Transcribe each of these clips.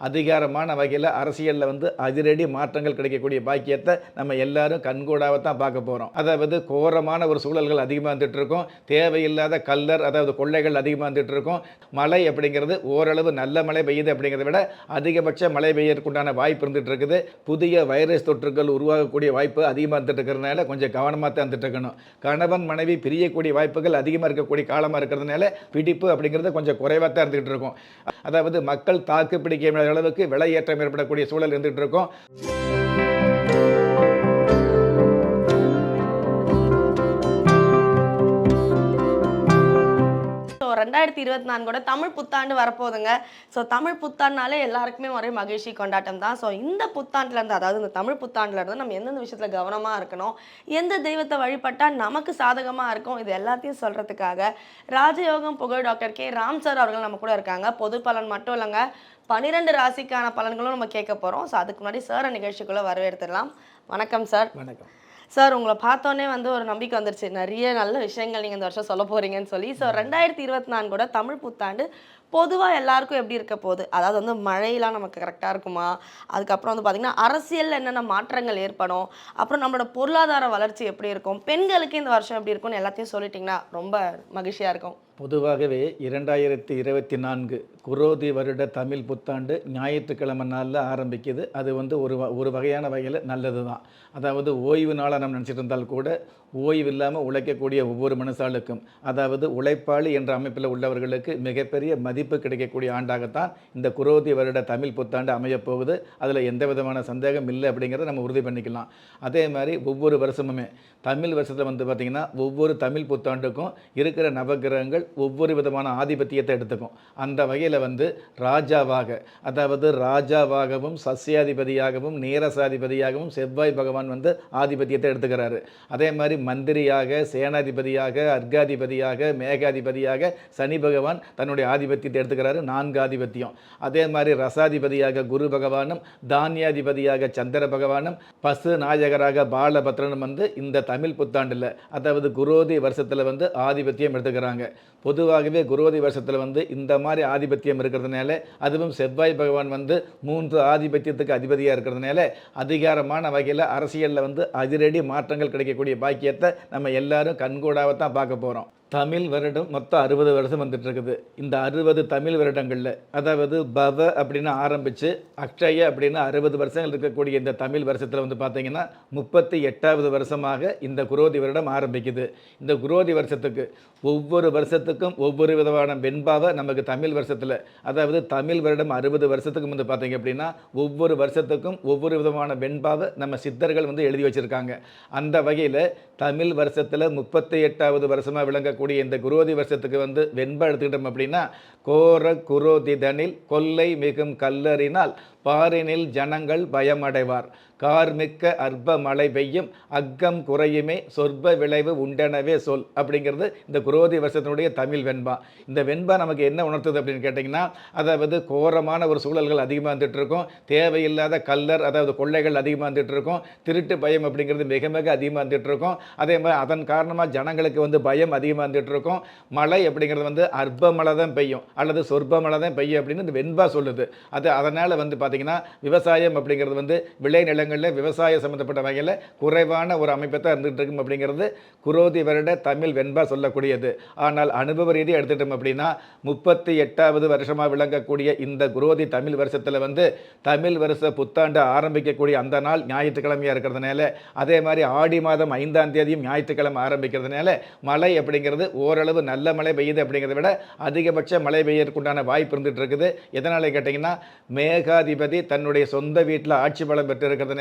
அதிகாரமான வகையில் அரசியலில் வந்து அதிரடி மாற்றங்கள் கிடைக்கக்கூடிய பாக்கியத்தை நம்ம எல்லாரும் கண்கூடாக தான் பார்க்க போகிறோம். அதாவது கோரமான ஒரு சூழல்கள் அதிகமாக வந்துட்டு இருக்கும், தேவையில்லாத கல்லர் அதாவது கொள்ளைகள் அதிகமாக வந்துட்டு இருக்கும். மழை அப்படிங்கிறது ஓரளவு நல்ல மழை பெய்யுது அப்படிங்கிறத விட அதிகபட்ச மழை பெய்யறதுக்குண்டான வாய்ப்பு இருந்துட்டு இருக்குது. புதிய வைரஸ் தொற்றுகள் உருவாகக்கூடிய வாய்ப்பு அதிகமாக இருந்துட்டு இருக்கிறதுனால கொஞ்சம் கவனமாக தான் இருந்துட்டு இருக்கணும். கணவன் மனைவி பிரியக்கூடிய வாய்ப்புகள் அதிகமாக இருக்கக்கூடிய காலமாக இருக்கிறதுனால பிடிப்பு அப்படிங்கிறது கொஞ்சம் குறைவாக தான் இருந்துகிட்டு இருக்கும். அதாவது மக்கள் தாக்கு பிடிக்க முடியாத அளவுக்கு விலையேற்றம் ஏற்படக்கூடிய சூழல் இருந்துகிட்டு இருக்கும். 2024 தமிழ் புத்தாண்டு வரப்போகுதுங்க. ஸோ தமிழ் புத்தாண்டுனாலே எல்லாருக்குமே ஒரே மகிழ்ச்சி கொண்டாட்டம் தான். ஸோ இந்த புத்தாண்டுலேருந்து, அதாவது இந்த தமிழ் புத்தாண்டுலேருந்து நம்ம எந்தெந்த விஷயத்தில் கவனமாக இருக்கணும், எந்த தெய்வத்தை வழிபட்டால் நமக்கு சாதகமாக இருக்கும், இது எல்லாத்தையும் சொல்கிறதுக்காக ராஜயோகம் புகழ் டாக்டர் கே ராம் சார் அவர்கள் நம்ம கூட இருக்காங்க. பொது பலன் மட்டும் இல்லைங்க, 12 ராசிக்கான பலன்களும் நம்ம கேட்க போகிறோம். ஸோ அதுக்கு முன்னாடி சாரை நிகழ்ச்சிக்குள்ளே வரவேற்றுடலாம். வணக்கம் சார். வணக்கம் சார். உங்களை பார்த்தோன்னே வந்து ஒரு நம்பிக்கை வந்துருச்சு, நிறைய நல்ல விஷயங்கள் நீங்கள் இந்த வருஷம் சொல்ல போகிறீங்கன்னு சொல்லி. ஸோ 2024 தமிழ் புத்தாண்டு பொதுவாக எல்லாருக்கும் எப்படி இருக்க போகுது, அதாவது வந்து மழையெல்லாம் நமக்கு கரெக்டாக இருக்குமா, அதுக்கப்புறம் வந்து பார்த்திங்கன்னா அரசியலில் என்னென்ன மாற்றங்கள் ஏற்படும், அப்புறம் நம்மளோட பொருளாதார வளர்ச்சி எப்படி இருக்கும், பெண்களுக்கு இந்த வருஷம் எப்படி இருக்கும்னு எல்லாத்தையும் சொல்லிட்டிங்கன்னா ரொம்ப மகிழ்ச்சியாக இருக்கும். பொதுவாகவே 2024 குரோதி வருட தமிழ் புத்தாண்டு ஞாயிற்றுக்கிழமை நாளில் ஆரம்பிக்குது. அது வந்து ஒரு வகையான வகையில் நல்லது தான். அதாவது ஓய்வு நாளாக நம்ம நினச்சிட்டு இருந்தால் கூட ஓய்வு இல்லாமல் உழைக்கக்கூடிய ஒவ்வொரு மனுஷாளுக்கும், அதாவது உழைப்பாளி என்ற அமைப்பில் உள்ளவர்களுக்கு மிகப்பெரிய மதிப்பு கிடைக்கக்கூடிய ஆண்டாகத்தான் இந்த குரோதி வருட தமிழ் புத்தாண்டு அமையப்போகுது. அதில் எந்த விதமான சந்தேகம் இல்லை அப்படிங்கிறத நம்ம உறுதி பண்ணிக்கலாம். அதே மாதிரி ஒவ்வொரு வருஷமுமே தமிழ் வருஷத்தில் வந்து பார்த்திங்கன்னா ஒவ்வொரு தமிழ் புத்தாண்டுக்கும் இருக்கிற நவகிரகங்கள் ஒவ்வொரு விதமான ஆதிபத்தியத்தை எடுத்துக்கும். அந்த வகையில் வந்து ராஜாவாக, அதாவது ராஜாவாகவும் சஸ்யாதிபதியாகவும் நேரசாதிபதியாகவும் செவ்வாய் பகவான் வந்து ஆதிபத்தியத்தை எடுத்துக்கிறாரு. அதே மாதிரி மந்திரியாக, சேனாதிபதியாக, அர்காதிபதியாக, மேகாதிபதியாக சனி பகவான் தன்னுடைய ஆதிபத்தியத்தை எடுத்துக்கிறாரு, 4 ஆதிபத்தியம். அதே மாதிரி ரசாதிபதியாக குரு பகவானும், தானியாதிபதியாக சந்திர பகவானும், பசு நாயகராக பாலபத்ரனும் வந்து இந்த தமிழ் புத்தாண்டில், அதாவது குரோதி வருஷத்தில் வந்து ஆதிபத்தியம் எடுத்துக்கிறாங்க. பொதுவாகவே குரோதி வருஷத்தில் வந்து இந்த மாதிரி ஆதிபத்தியம் இருக்கிறதுனால, அதுவும் செவ்வாய் பகவான் வந்து 3 ஆதிபத்தியத்துக்கு அதிபதியாக இருக்கிறதுனால அதிகாரமான வகையில் அரசியலில் வந்து அதிரடி மாற்றங்கள் கிடைக்கக்கூடிய பாக்கியத்தை நம்ம எல்லாரும் கண்கூடாகத்தான் பார்க்க போகிறோம். தமிழ் வருடம் மொத்தம் 60 வருஷம் வந்துட்டு இருக்குது. இந்த 60 தமிழ் வருடங்களில், அதாவது பவ அப்படின்னு ஆரம்பித்து அக்ஷய அப்படின்னு 60 வருஷங்கள் இருக்கக்கூடிய இந்த தமிழ் வருஷத்தில் வந்து பார்த்திங்கன்னா 38வது வருஷமாக இந்த குரோதி வருடம் ஆரம்பிக்குது. இந்த குரோதி வருஷத்துக்கு ஒவ்வொரு வருஷத்துக்கும் ஒவ்வொரு விதமான வெண்பாவை நமக்கு தமிழ் வருஷத்தில், அதாவது தமிழ் வருடம் 60 வருஷத்துக்கு வந்து பார்த்திங்க அப்படின்னா ஒவ்வொரு வருஷத்துக்கும் ஒவ்வொரு விதமான வெண்பாவை நம்ம சித்தர்கள் வந்து எழுதி வச்சுருக்காங்க. அந்த வகையில் தமிழ் வருஷத்தில் 38வது வருஷமாக விளங்க கூடிய இந்த குரோதி வருஷத்துக்கு வந்து வெண்பா எடுத்துக்கிட்டோம் அப்படின்னா, கோர குரோதிதனில் கொல்லை மிகும் கல்லறினால் பாரினில் ஜனங்கள் பயமடைவார், கார்மிக்க அற்ப மழை பெய்யும் அக்கம் குறையுமே சொற்ப விளைவு உண்டனவே சொல் அப்படிங்கிறது இந்த குரோதி வருஷத்தினுடைய தமிழ் வெண்பா. இந்த வெண்பா நமக்கு என்ன உணர்த்துது அப்படின்னு கேட்டிங்கன்னா, அதாவது கோரமான ஒரு சூழல்கள் அதிகமாக வந்துட்டு இருக்கும், தேவையில்லாத கல்லர் அதாவது கொள்ளைகள் அதிகமாக வந்துட்டு இருக்கும், திருட்டு பயம் அப்படிங்கிறது மிக மிக அதிகமாக வந்துட்டு இருக்கும். அதே மாதிரி அதன் காரணமாக ஜனங்களுக்கு வந்து பயம் அதிகமாக வந்துட்டு இருக்கும். மழை அப்படிங்கிறது வந்து அற்ப மழை தான் பெய்யும் அல்லது சொற்ப மழை தான் பெய்யும் அப்படின்னு இந்த வெண்பா சொல்லுது. அதனால் வந்து பார்த்திங்கன்னா விவசாயம் அப்படிங்கிறது வந்து விளைநில விவசாய சம்பந்தப்பட்ட வகையில் குறைவான ஒரு அமைப்பை தான் இருந்துகிட்டு இருக்கும் அப்படிங்கிறது குரோதி வருட தமிழ் வெண்பா சொல்லக்கூடியது. ஆனால் அனுபவ ரீதியாக எடுத்துட்டோம் அப்படின்னா 38வது வருஷமாக விளங்கக்கூடிய இந்த குரோதி தமிழ் வருஷத்தில் வந்து தமிழ் வருஷ புத்தாண்டு ஆரம்பிக்கக்கூடிய அந்த நாள் ஞாயிற்றுக்கிழமையாக இருக்கிறதுனால, அதே மாதிரி ஆடி மாதம் 5ஆம் தேதியும் ஞாயிற்றுக்கிழமை ஆரம்பிக்கிறதுனால மழை அப்படிங்கிறது ஓரளவு நல்ல மழை பெய்யுது அப்படிங்கிறத விட அதிகபட்ச மழை பெய்யறதுக்குண்டான வாய்ப்பு இருந்துகிட்டு இருக்குது. எதனால் கேட்டிங்கன்னா, மேகாதிபதி தன்னுடைய சொந்த வீட்டில் ஆட்சி பலம் பெற்று இருக்கிறதுனால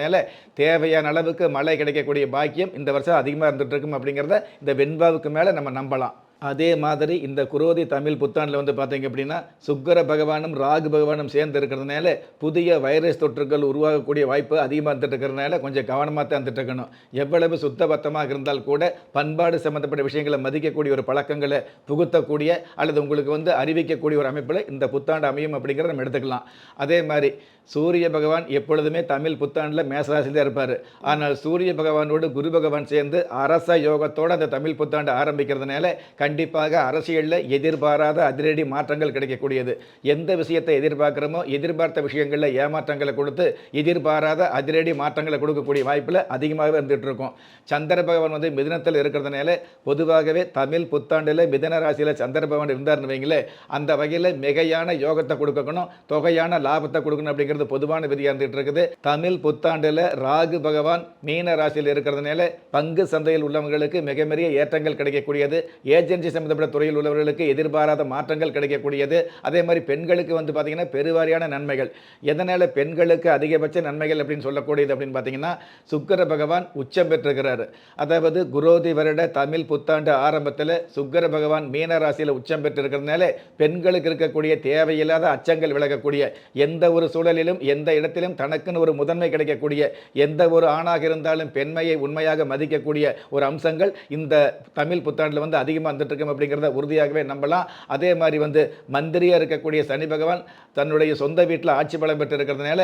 தேவையான அளவுக்கு மழை கிடைக்கக்கூடிய பாக்கியம் இந்த வருஷம் அதிகமாக இருந்துட்டு இருக்கும் அப்படிங்கிறத இந்த வெண்பாவுக்கு மேலே நம்ம நம்பலாம். அதே மாதிரி இந்த குரோதி தமிழ் புத்தாண்டில் வந்து பார்த்தீங்க அப்படின்னா சுக்கிர பகவானும் ராகு பகவானும் சேர்ந்து இருக்கிறதுனால புதிய வைரஸ் தொற்றுகள் உருவாகக்கூடிய வாய்ப்பு அதிகமாக இருந்துட்டு இருக்கிறதுனால கொஞ்சம் கவனமாக தான் இருந்துட்டு இருக்கணும். எவ்வளவு சுத்தபத்தமாக இருந்தால் கூட பண்பாடு சம்மந்தப்பட்ட விஷயங்களை மதிக்கக்கூடிய ஒரு பழக்கங்களை புகுத்தக்கூடிய அல்லது உங்களுக்கு வந்து அறிவிக்கக்கூடிய ஒரு அமைப்பில் இந்த புத்தாண்டு அமையும் அப்படிங்கிறத நம்ம எடுத்துக்கலாம். அதே மாதிரி சூரிய பகவான் எப்பொழுதுமே தமிழ் புத்தாண்டில் மேசராசியில் தான் இருப்பார். ஆனால் சூரிய பகவானோடு குரு பகவான் சேர்ந்து அரச யோகத்தோடு அந்த தமிழ் புத்தாண்டு ஆரம்பிக்கிறதுனால கண்டிப்பாக அரசியலில் எதிர்பாராத அதிரடி மாற்றங்கள் கிடைக்கக்கூடியது. எந்த விஷயத்தை எதிர்பார்க்குறோமோ எதிர்பார்த்த விஷயங்களில் ஏமாற்றங்களை கொடுத்து எதிர்பாராத அதிரடி மாற்றங்களை கொடுக்கக்கூடிய வாய்ப்பில் அதிகமாகவே இருந்துகிட்டு இருக்கும். சந்திர பகவான் வந்து மிதுனத்தில் இருக்கிறதுனால பொதுவாகவே தமிழ் புத்தாண்டில் மிதுன ராசியில் சந்திர பகவான் இருந்தார்னு வைங்களே, அந்த வகையில் மிகையான யோகத்தை கொடுக்கணும், தொகையான லாபத்தை கொடுக்கணும் அப்படிங்கிறது பொதுவான விதியாக இருந்துகிட்டு இருக்குது. தமிழ் புத்தாண்டில் ராகு பகவான் மீன ராசியில் இருக்கிறதுனால பங்கு சந்தையில் உள்ளவங்களுக்கு மிக பெரிய ஏற்றங்கள் கிடைக்கக்கூடியது. ஏஜென்சி சம்பந்தப்பட்ட துறையில் உள்ளவர்களுக்கு எதிர்பாராத மாற்றங்கள் கிடைக்கக்கூடியது. அதே மாதிரி பெண்களுக்கு வந்து பார்த்தீங்கன்னா பெருவாரியான நன்மைகள். எதனால் பெண்களுக்கு அதிகபட்ச நன்மைகள் அப்படின்னு சொல்லக்கூடியது அப்படின்னு பார்த்தீங்கன்னா, சுக்கிர பகவான் உச்சம் பெற்றிருக்கிறார். அதாவது குரோதி வருட தமிழ் புத்தாண்டு ஆரம்பத்தில் சுக்கிர பகவான் மீன ராசியில் உச்சம் பெற்றிருக்கிறதுனால பெண்களுக்கு இருக்கக்கூடிய தேவையில்லாத அச்சங்கள் விலகக்கூடிய, எந்த ஒரு சூழலிலும் எந்த இடத்திலும் தனக்குன்னு ஒரு முதன்மை கிடைக்கக்கூடிய, எந்த ஒரு ஆணாக இருந்தாலும் பெண்மையை உண்மையாக மதிக்கக்கூடிய ஒரு அம்சங்கள் இந்த தமிழ் புத்தாண்டில் வந்து அதிகமாக வந்துட்டு இருக்கும் அப்படிங்கிறத உறுதியாகவே நம்பலாம். அதே மாதிரி வந்து மந்திரியாக இருக்கக்கூடிய சனி பகவான் தன்னுடைய சொந்த வீட்டில் ஆட்சி பலம் பெற்று இருக்கிறதுனால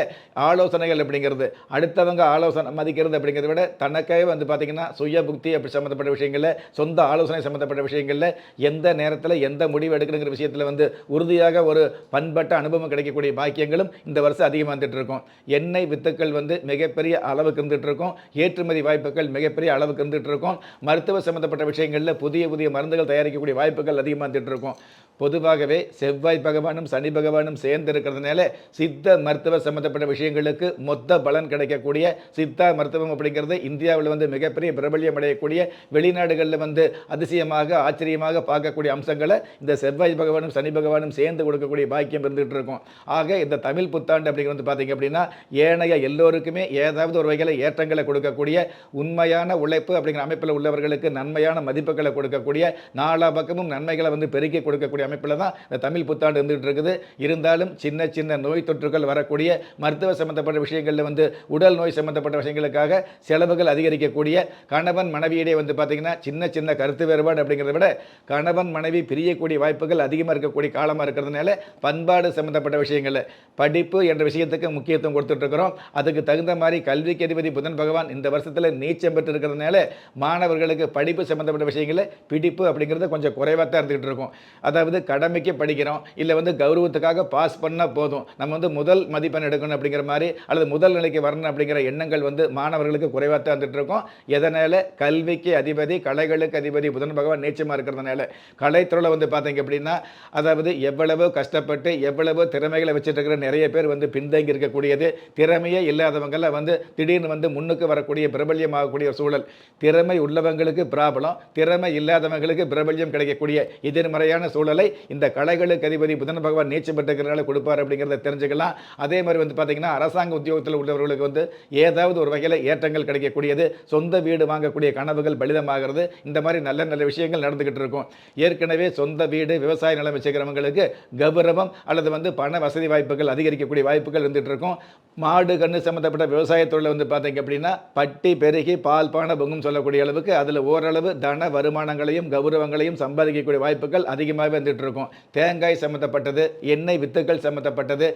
ஆலோசனைகள் அப்படிங்கிறது, அடுத்தவங்க ஆலோசனை மதிக்கிறது அப்படிங்கிறத விட தனக்காக வந்து பார்த்தீங்கன்னா சுய புக்தி அப்படி சம்மந்தப்பட்ட விஷயங்களில், சொந்த ஆலோசனை சம்மந்தப்பட்ட விஷயங்களில் எந்த நேரத்தில் எந்த முடிவு எடுக்கணுங்கிற விஷயத்தில் வந்து உறுதியாக ஒரு பண்பட்ட அனுபவம் கிடைக்கக்கூடிய பாக்கியங்களும் இந்த வருஷம் அதிகமாக வந்துட்டு இருக்கும். எண்ணெய் வித்துக்கள் வந்து மிகப்பெரிய அளவுக்கு இருந்துகிட்டு இருக்கும். ஏற்றுமதி வாய்ப்புகள் மிகப்பெரிய அளவுக்கு இருந்துகிட்டு இருக்கும். மருத்துவ சம்மந்தப்பட்ட விஷயங்களில் புதிய புதிய மருந்துகள் தயாரிக்கக்கூடிய வாய்ப்புகள் அதிகமாக வந்துட்டு இருக்கும். பொதுவாகவே செவ்வாய் பகவானும் சனி பகவானும் சேர்ந்து இருக்கிறதுனால சித்த மருத்துவ சம்மந்தப்பட்ட விஷயங்களுக்கு மொத்த பலன் கிடைக்கக்கூடிய, சித்தா மருத்துவம் அப்படிங்கிறது இந்தியாவில் வந்து மிகப்பெரிய பிரபல்யம் அடையக்கூடிய, வெளிநாடுகளில் வந்து அதிசயமாக ஆச்சரியமாக பார்க்கக்கூடிய அம்சங்களை இந்த செவ்வாய் பகவானும் சனி பகவானும் சேர்ந்து கொடுக்கக்கூடிய பாக்கியம் இருந்துகிட்டு இருக்கும். ஆக இந்த தமிழ் புத்தாண்டு அப்படிங்கிறது வந்து பார்த்தீங்க அப்படின்னா ஏனைய எல்லோருக்குமே ஏதாவது ஒரு வகையில் ஏற்றங்களை கொடுக்கக்கூடிய, உண்மையான உழைப்பு அப்படிங்கிற அமைப்பில் உள்ளவர்களுக்கு நன்மையான மதிப்புகளை கொடுக்கக்கூடிய, நாலா பக்கமும் நன்மைகளை வந்து பெருக்கி கொடுக்கக்கூடிய அமைப்பில் தான் இந்த தமிழ் புத்தாண்டு இருந்துகிட்டு இருக்குது. இருந்தாலும் சின்ன சின்ன நோய் தொற்றுகள் வரக்கூடிய, மருத்துவ சம்பந்தப்பட்ட விஷயங்களில் வந்து உடல் நோய் சம்பந்தப்பட்ட விஷயங்களுக்காக செலவுகள் அதிகரிக்கக்கூடிய, கணவன் மனைவியிடையே வந்து பார்த்தீங்கன்னா சின்ன சின்ன கருத்து வேறுபாடு அப்படிங்கிறத விட கணவன் மனைவி பிரியக்கூடிய வாய்ப்புகள் அதிகமாக இருக்கக்கூடிய காலமாக இருக்கிறதுனால பண்பாடு சம்பந்தப்பட்ட விஷயங்களில் படிப்பு என்ற விஷயத்துக்கு முக்கியத்துவம் கொடுத்துட்டு இருக்கிறோம். அதுக்கு தகுந்த மாதிரி கல்விக்கு அதிபதி புதன் பகவான் இந்த வருஷத்தில் நீச்சம் பெற்று இருக்கிறதுனால மாணவர்களுக்கு படிப்பு சம்பந்தப்பட்ட விஷயங்களில் பிடிப்பு அப்படிங்கிறது கொஞ்சம் குறைவாக தான் இருந்துகிட்டு இருக்கும். அதாவது கடமைக்கு படிக்கிறோம், இல்லை வந்து கௌரவத்துக்காக பாஸ் பண்ணால் போதும், நம்ம வந்து முதல் மதிப்பெண் எடுக்கணும் அப்படிங்கிற மாதிரி அல்லது முதல் நிலைக்கு வரணும் அப்படிங்கிற எண்ணங்கள் வந்து மாணவர்களுக்கு குறைவாக தான் வந்துட்டு இருக்கும். எதனால் கல்விக்கு அதிபதி கலைகளுக்கு அதிபதி புதன் பகவான் நீச்சமாக இருக்கிறதுனால கலைத்துறையில் வந்து பார்த்தீங்க அப்படின்னா, அதாவது எவ்வளவோ கஷ்டப்பட்டு எவ்வளவோ திறமைகளை வச்சுட்டு இருக்கிற நிறைய பேர் வந்து பின்தங்கி இருக்கக்கூடியது, திறமையே இல்லாதவங்களாம் வந்து திடீர்னு வந்து முன்னுக்கு வரக்கூடிய பிரபல்யமாகக்கூடிய சூழல். திறமை உள்ளவங்களுக்கு பிராபலம், திறமை இல்லாதவங்களுக்கு பிரபல்யம் கிடைக்கக்கூடிய எதிர்மறையான சூழலை இந்த கலைகளுக்கு அதிபதி புதன் பகவான் நீச்சம் பெற்றுக்கிறனால கொடுப்பார் அப்படிங்கிறத தெரிஞ்சுக்கலாம். அதே மாதிரி வந்து பார்த்தீங்கன்னா அரசாங்க உத்தியோகத்தில் உள்ளவர்களுக்கு வந்து ஏதாவது ஒரு வகையில் ஏற்றங்கள் கிடைக்கக்கூடியது, சொந்த வீடு வாங்கக்கூடிய கனவுகள் பலிதமாகிறது, இந்த மாதிரி நல்ல நல்ல விஷயங்கள் நடந்துகிட்டு இருக்கும். ஏற்கனவே சொந்த வீடு விவசாய நிலம் வச்சுக்கிறவங்களுக்கு கௌரவம் அல்லது வந்து பண வசதி வாய்ப்புகள் அதிகரிக்கக்கூடிய வாய்ப்புகள் இருந்துகிட்டு இருக்கும். மாடு கண்ணு சம்மந்தப்பட்ட விவசாய தொழில் வந்து பார்த்தீங்க அப்படின்னா பட்டி பெருகி பால் பானை பொங்கும் சொல்லக்கூடிய அளவுக்கு அதில் ஓரளவு தன வருமானங்களையும் கௌரவங்களையும் சம்பாதிக்கக்கூடிய வாய்ப்புகள் அதிகமாகவே வந்துட்டு இருக்கும். தேங்காய் சம்மந்தப்பட்டது, எண்ணெய் வித்துக்கள் சம்மந்தப்பட்டது,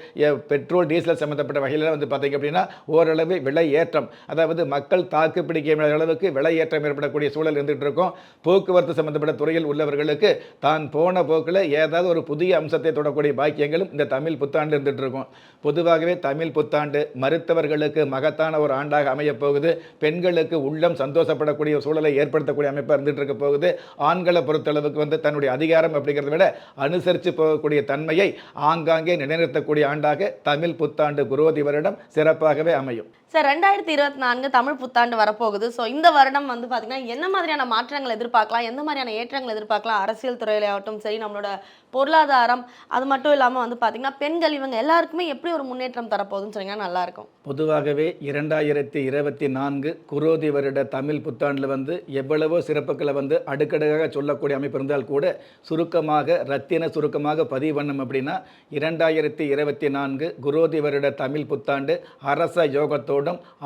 பெட்ரோல் டீசல் சம்மந்தப்பட்ட வகையில் வந்து பார்த்தீங்க அப்படின்னா ஓரளவு விலை ஏற்றம், அதாவது மக்கள் தாக்கு பிடிக்க அளவுக்கு விலை ஏற்றம் ஏற்படக்கூடிய சூழல் இருந்துகிட்டு இருக்கும். போக்குவரத்து சம்மந்தப்பட்ட துறையில் உள்ளவர்களுக்கு தான் போன போக்கில் ஏதாவது ஒரு புதிய அம்சத்தை தொடக்கூடிய பாக்கியங்களும் இந்த தமிழ் புத்தாண்டு இருந்துகிட்டு இருக்கும். பொதுவாகவே தமிழ் புத்தாண்டு மருத்துவர்களுக்கு மகத்தான ஒரு ஆண்டாக அமையப் போகுது. பெண்களுக்கு உள்ளம் சந்தோஷப்படக்கூடிய சூழலை ஏற்படுத்தக்கூடிய அமைப்பாக இருந்துகிட்டு இருக்க போகுது. ஆண்களை பொறுத்தளவுக்கு வந்து தன்னுடைய அதிகாரம் அப்படிங்கிறத விட அனுசரித்து போகக்கூடிய தன்மையை ஆங்காங்கே நிலைநிறுத்தக்கூடிய ஆண்டாக தமிழ் புத்தாண்டு குரோதி வருடம் சிறப்பாகவே அமையும். சார் 2024 தமிழ் புத்தாண்டு வரப்போகுது. ஸோ இந்த வருடம் வந்து பார்த்தீங்கன்னா என்ன மாதிரியான மாற்றங்கள் எதிர்பார்க்கலாம், எந்த மாதிரியான ஏற்றங்கள் எதிர்பார்க்கலாம், அரசியல் துறையிலாகட்டும் சரி, நம்மளோட பொருளாதாரம், அது மட்டும் இல்லாமல் வந்து பார்த்தீங்கன்னா பெண்கள், இவங்க எல்லாருக்குமே எப்படி ஒரு முன்னேற்றம் தரப்போகுதுன்னு சொன்னீங்கன்னா நல்லாயிருக்கும். பொதுவாகவே 2024 குரோதி வருட தமிழ் புத்தாண்டில் வந்து எவ்வளவோ சிறப்புகளை வந்து அடுக்கடுக்காக சொல்லக்கூடிய அமைப்பு இருந்தால் கூட சுருக்கமாக ரத்தின சுருக்கமாக பதிவு பண்ணணும் அப்படின்னா 2024 குரோதி வருட தமிழ் புத்தாண்டு அரச யோகத்தோடும்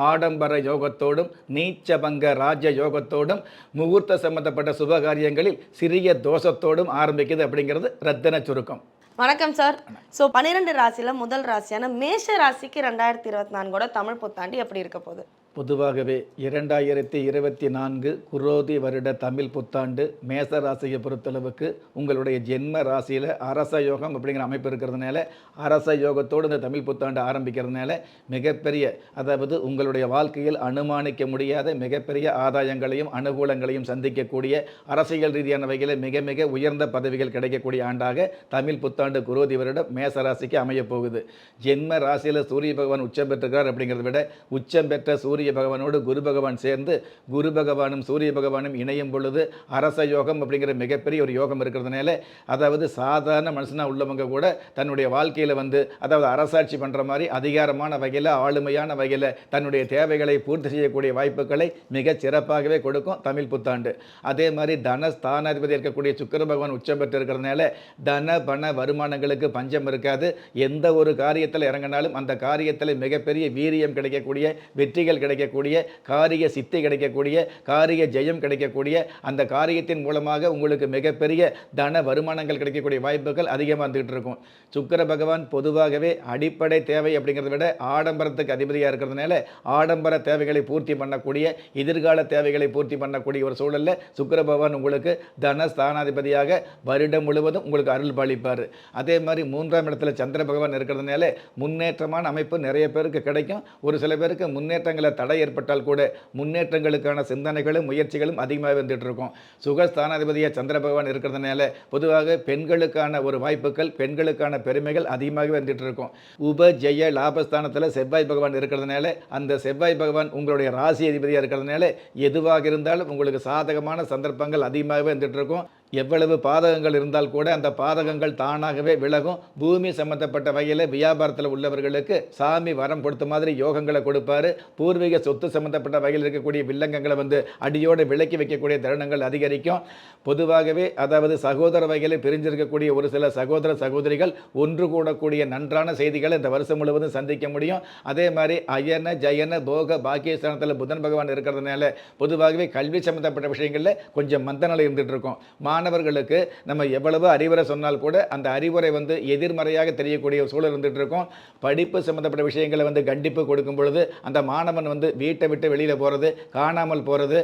ஆடம்பர யோகத்தோடும் நீச்சபங்க ராஜ யோகத்தோடும் முகூர்த்த சம்பந்தப்பட்ட சுபகாரியங்களில் சிறிய தோஷத்தோடும் ஆரம்பிக்குது அப்படிங்கிறது ரத்தின சுருக்கம். வணக்கம் சார். ஸோ 12 ராசியில் முதல் ராசியான மேஷ ராசிக்கு 2024 தமிழ் புத்தாண்டு எப்படி இருக்க போகுது? பொதுவாகவே 2024 குரோதி வருட தமிழ் புத்தாண்டு மேச ராசியை பொறுத்தளவுக்கு உங்களுடைய ஜென்ம ராசியில் அரச யோகம் அப்படிங்கிற அமைப்பு இருக்கிறதுனால அரச யோகத்தோடு இந்த தமிழ் புத்தாண்டு ஆரம்பிக்கிறதுனால மிகப்பெரிய அதாவது உங்களுடைய வாழ்க்கையில் அனுமானிக்க முடியாத மிகப்பெரிய ஆதாயங்களையும் அனுகூலங்களையும் சந்திக்கக்கூடிய அரசியல் ரீதியான வகையில் மிக மிக உயர்ந்த பதவிகள் கிடைக்கக்கூடிய ஆண்டாக தமிழ் புத்தாண்டு குரோதி வருடம் மேச ராசிக்கு அமையப் போகுது. ஜென்ம ராசியில் சூரிய பகவான் உச்சம் பெற்றுக்கிறார் அப்படிங்கிறத விட உச்சம் பெற்ற சூரிய பகவானோடு குரு பகவான் சேர்ந்து குரு பகவானும் சூரிய பகவானும் இணையும் பொழுது அரச யோகம் அப்படிங்கிற மிகப்பெரிய ஒரு யோகம் இருக்கிறதுனால அதாவது சாதாரண மனுஷனாக உள்ளவங்க கூட தன்னுடைய வாழ்க்கையில் அதாவது அரசாட்சி பண்ணுற மாதிரி அதிகாரமான வகையில் ஆளுமையான வகையில் தன்னுடைய தேவைகளை பூர்த்தி செய்யக்கூடிய வாய்ப்புகளை மிகச் சிறப்பாகவே கொடுக்கும் தமிழ் புத்தாண்டு. அதே மாதிரி தன ஸ்தானாதிபதி இருக்கக்கூடிய சுக்கிர பகவான் உச்சம் பெற்று இருக்கிறதுனால தன பண வருமானங்களுக்கு பஞ்சம் இருக்காது. எந்த ஒரு காரியத்தில் இறங்கினாலும் அந்த காரியத்தில் மிகப்பெரிய வீரியம் கிடைக்கக்கூடிய வெற்றிகள் கிடைக்கக்கூடிய காரிய சித்தி கிடைக்கக்கூடிய காரிய ஜெயம் கிடைக்கக்கூடிய அந்த காரியத்தின் மூலமாக உங்களுக்கு மிகப்பெரிய தன வருமானங்கள் கிடைக்கக்கூடிய வாய்ப்புகள் அதிகமாக வந்துகிட்டு இருக்கும். சுக்கிர பகவான் பொதுவாகவே அடிப்படை தேவை அப்படிங்கிறத விட ஆடம்பரத்துக்கு அதிபதியாக இருக்கிறதுனால ஆடம்பர தேவைகளை பூர்த்தி பண்ணக்கூடிய எதிர்கால தேவைகளை பூர்த்தி பண்ணக்கூடிய ஒரு சூழலில் சுக்கிர பகவான் உங்களுக்கு தன ஸ்தானாதிபதியாக வருடம் முழுவதும் உங்களுக்கு அருள் பாலிப்பார். அதே மாதிரி 3ஆம் இடத்துல சந்திர பகவான் இருக்கிறதுனால முன்னேற்றமான அமைப்பு நிறைய பேருக்கு கிடைக்கும். ஒரு சில பேருக்கு முன்னேற்றங்களை தடை ஏற்பட்டால் கூட முன்னேற்றங்களுக்கான சிந்தனைகளும் முயற்சிகளும் அதிகமாக வந்துட்டு இருக்கும். சுகஸ்தானாதிபதியாக சந்திர பகவான் இருக்கிறதுனால பொதுவாக பெண்களுக்கான ஒரு வாய்ப்புகள் பெண்களுக்கான பெருமைகள் அதிகமாக வந்துட்டு இருக்கும். உப ஜெய லாபஸ்தானத்தில் செவ்வாய் பகவான் இருக்கிறதுனால அந்த செவ்வாய் பகவான் உங்களுடைய ராசி அதிபதியாக இருக்கிறதுனால எதுவாக இருந்தாலும் உங்களுக்கு சாதகமான சந்தர்ப்பங்கள் அதிகமாகவே வந்துட்டு இருக்கும். எவ்வளவு பாதகங்கள் இருந்தால் கூட அந்த பாதகங்கள் தானாகவே விலகும். பூமி சம்பந்தப்பட்ட வகையில் வியாபாரத்தில் உள்ளவர்களுக்கு சாமி வரம் கொடுத்த மாதிரி யோகங்களை கொடுப்பாரு. பூர்வீக சொத்து சம்பந்தப்பட்ட வகையில் இருக்கக்கூடிய வில்லங்கங்களை அடியோடு விலக்கி வைக்கக்கூடிய தருணங்கள் அதிகரிக்கும். பொதுவாகவே அதாவது சகோதர வகையில் பிரிஞ்சிருக்கக்கூடிய ஒரு சில சகோதர சகோதரிகள் ஒன்று கூடக்கூடிய நன்றான செய்திகளை இந்த வருஷம் முழுவதும் சந்திக்க முடியும். அதே மாதிரி அயன ஜயன போக பாக்கியஸ்தானத்தில் புதன் பகவான் இருக்கிறதுனால பொதுவாகவே கல்வி சம்பந்தப்பட்ட விஷயங்களில் கொஞ்சம் மந்தநிலை இருந்துகிட்டு இருக்கும். மாணவர்களுக்கு நம்ம எவ்வளவு அறிவுரை சொன்னால் கூட அந்த அறிவுரை எதிர்மறையாக தெரியக்கூடிய ஒரு சூழல் இருந்துகிட்டு இருக்கும். படிப்பு சம்பந்தப்பட்ட விஷயங்களை கண்டிப்பு கொடுக்கும் பொழுது அந்த மாணவன் வீட்டை விட்டு வெளியில் போகிறது காணாமல் போகிறது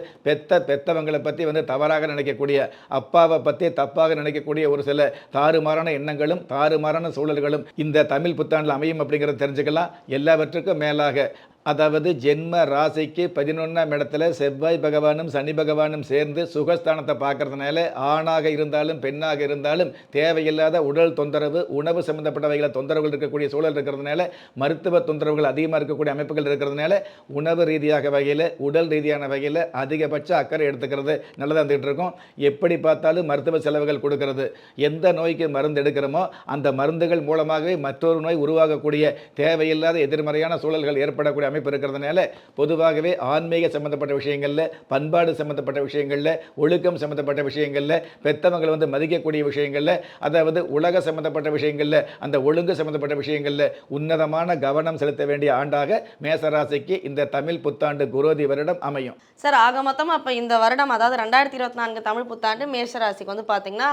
பெத்தவங்களை பற்றி தவறாக நினைக்கக்கூடிய அப்பாவை பற்றி தப்பாக நினைக்கக்கூடிய ஒரு சில தாறுமாறான எண்ணங்களும் தாறுமாறான சூழல்களும் இந்த தமிழ் புத்தாண்டில் அமையும் அப்படிங்கிறத தெரிஞ்சுக்கலாம். எல்லாவற்றுக்கும் மேலாக அதாவது ஜென்ம ராசிக்கு 11ஆம் இடத்துல செவ்வாய் பகவானும் சனி பகவானும் சேர்ந்து சுகஸ்தானத்தை பார்க்கறதுனால ஆணாக இருந்தாலும் பெண்ணாக இருந்தாலும் தேவையில்லாத உடல் தொந்தரவு உணவு சம்பந்தப்பட்டவைகளை தொந்தரவுகள் இருக்கக்கூடிய சூழல் இருக்கிறதுனால மருத்துவ தொந்தரவுகள் அதிகமாக இருக்கக்கூடிய அமைப்புகள் இருக்கிறதுனால உணவு ரீதியாக வகையில் உடல் ரீதியான வகையில் அதிகபட்ச அக்கறை எடுத்துக்கிறது நல்லதாக இருந்துகிட்டு இருக்கும். எப்படி பார்த்தாலும் மருத்துவ செலவுகள் கொடுக்கறது எந்த நோய்க்கு மருந்து எடுக்கிறோமோ அந்த மருந்துகள் மூலமாகவே மற்றொரு நோய் உருவாகக்கூடிய தேவையில்லாத எதிர்மறையான சூழல்கள் ஏற்படக்கூடிய அமைப்பு இருக்கிறதுனால பொதுவாகவே ஆன்மீக சம்பந்தப்பட்ட விஷயங்கள்ல பண்பாடு சம்பந்தப்பட்ட விஷயங்கள்ல ஒழுக்கம் சம்பந்தப்பட்ட விஷயங்கள்ல பெத்தவங்கள் மதிக்கக்கூடிய விஷயங்கள்ல அதாவது உலக சம்பந்தப்பட்ட விஷயங்கள்ல அந்த ஒழுங்கு சம்பந்தப்பட்ட விஷயங்கள்ல உன்னதமான கவனம் செலுத்த வேண்டிய ஆண்டாக மேசராசிக்கு இந்த தமிழ் புத்தாண்டு குரோதி வருடம் அமையும். சார் ஆக மொத்தம் அப்போ இந்த வருடம் அதாவது 2024 தமிழ் புத்தாண்டு மேஷராசிக்கு பார்த்தீங்கன்னா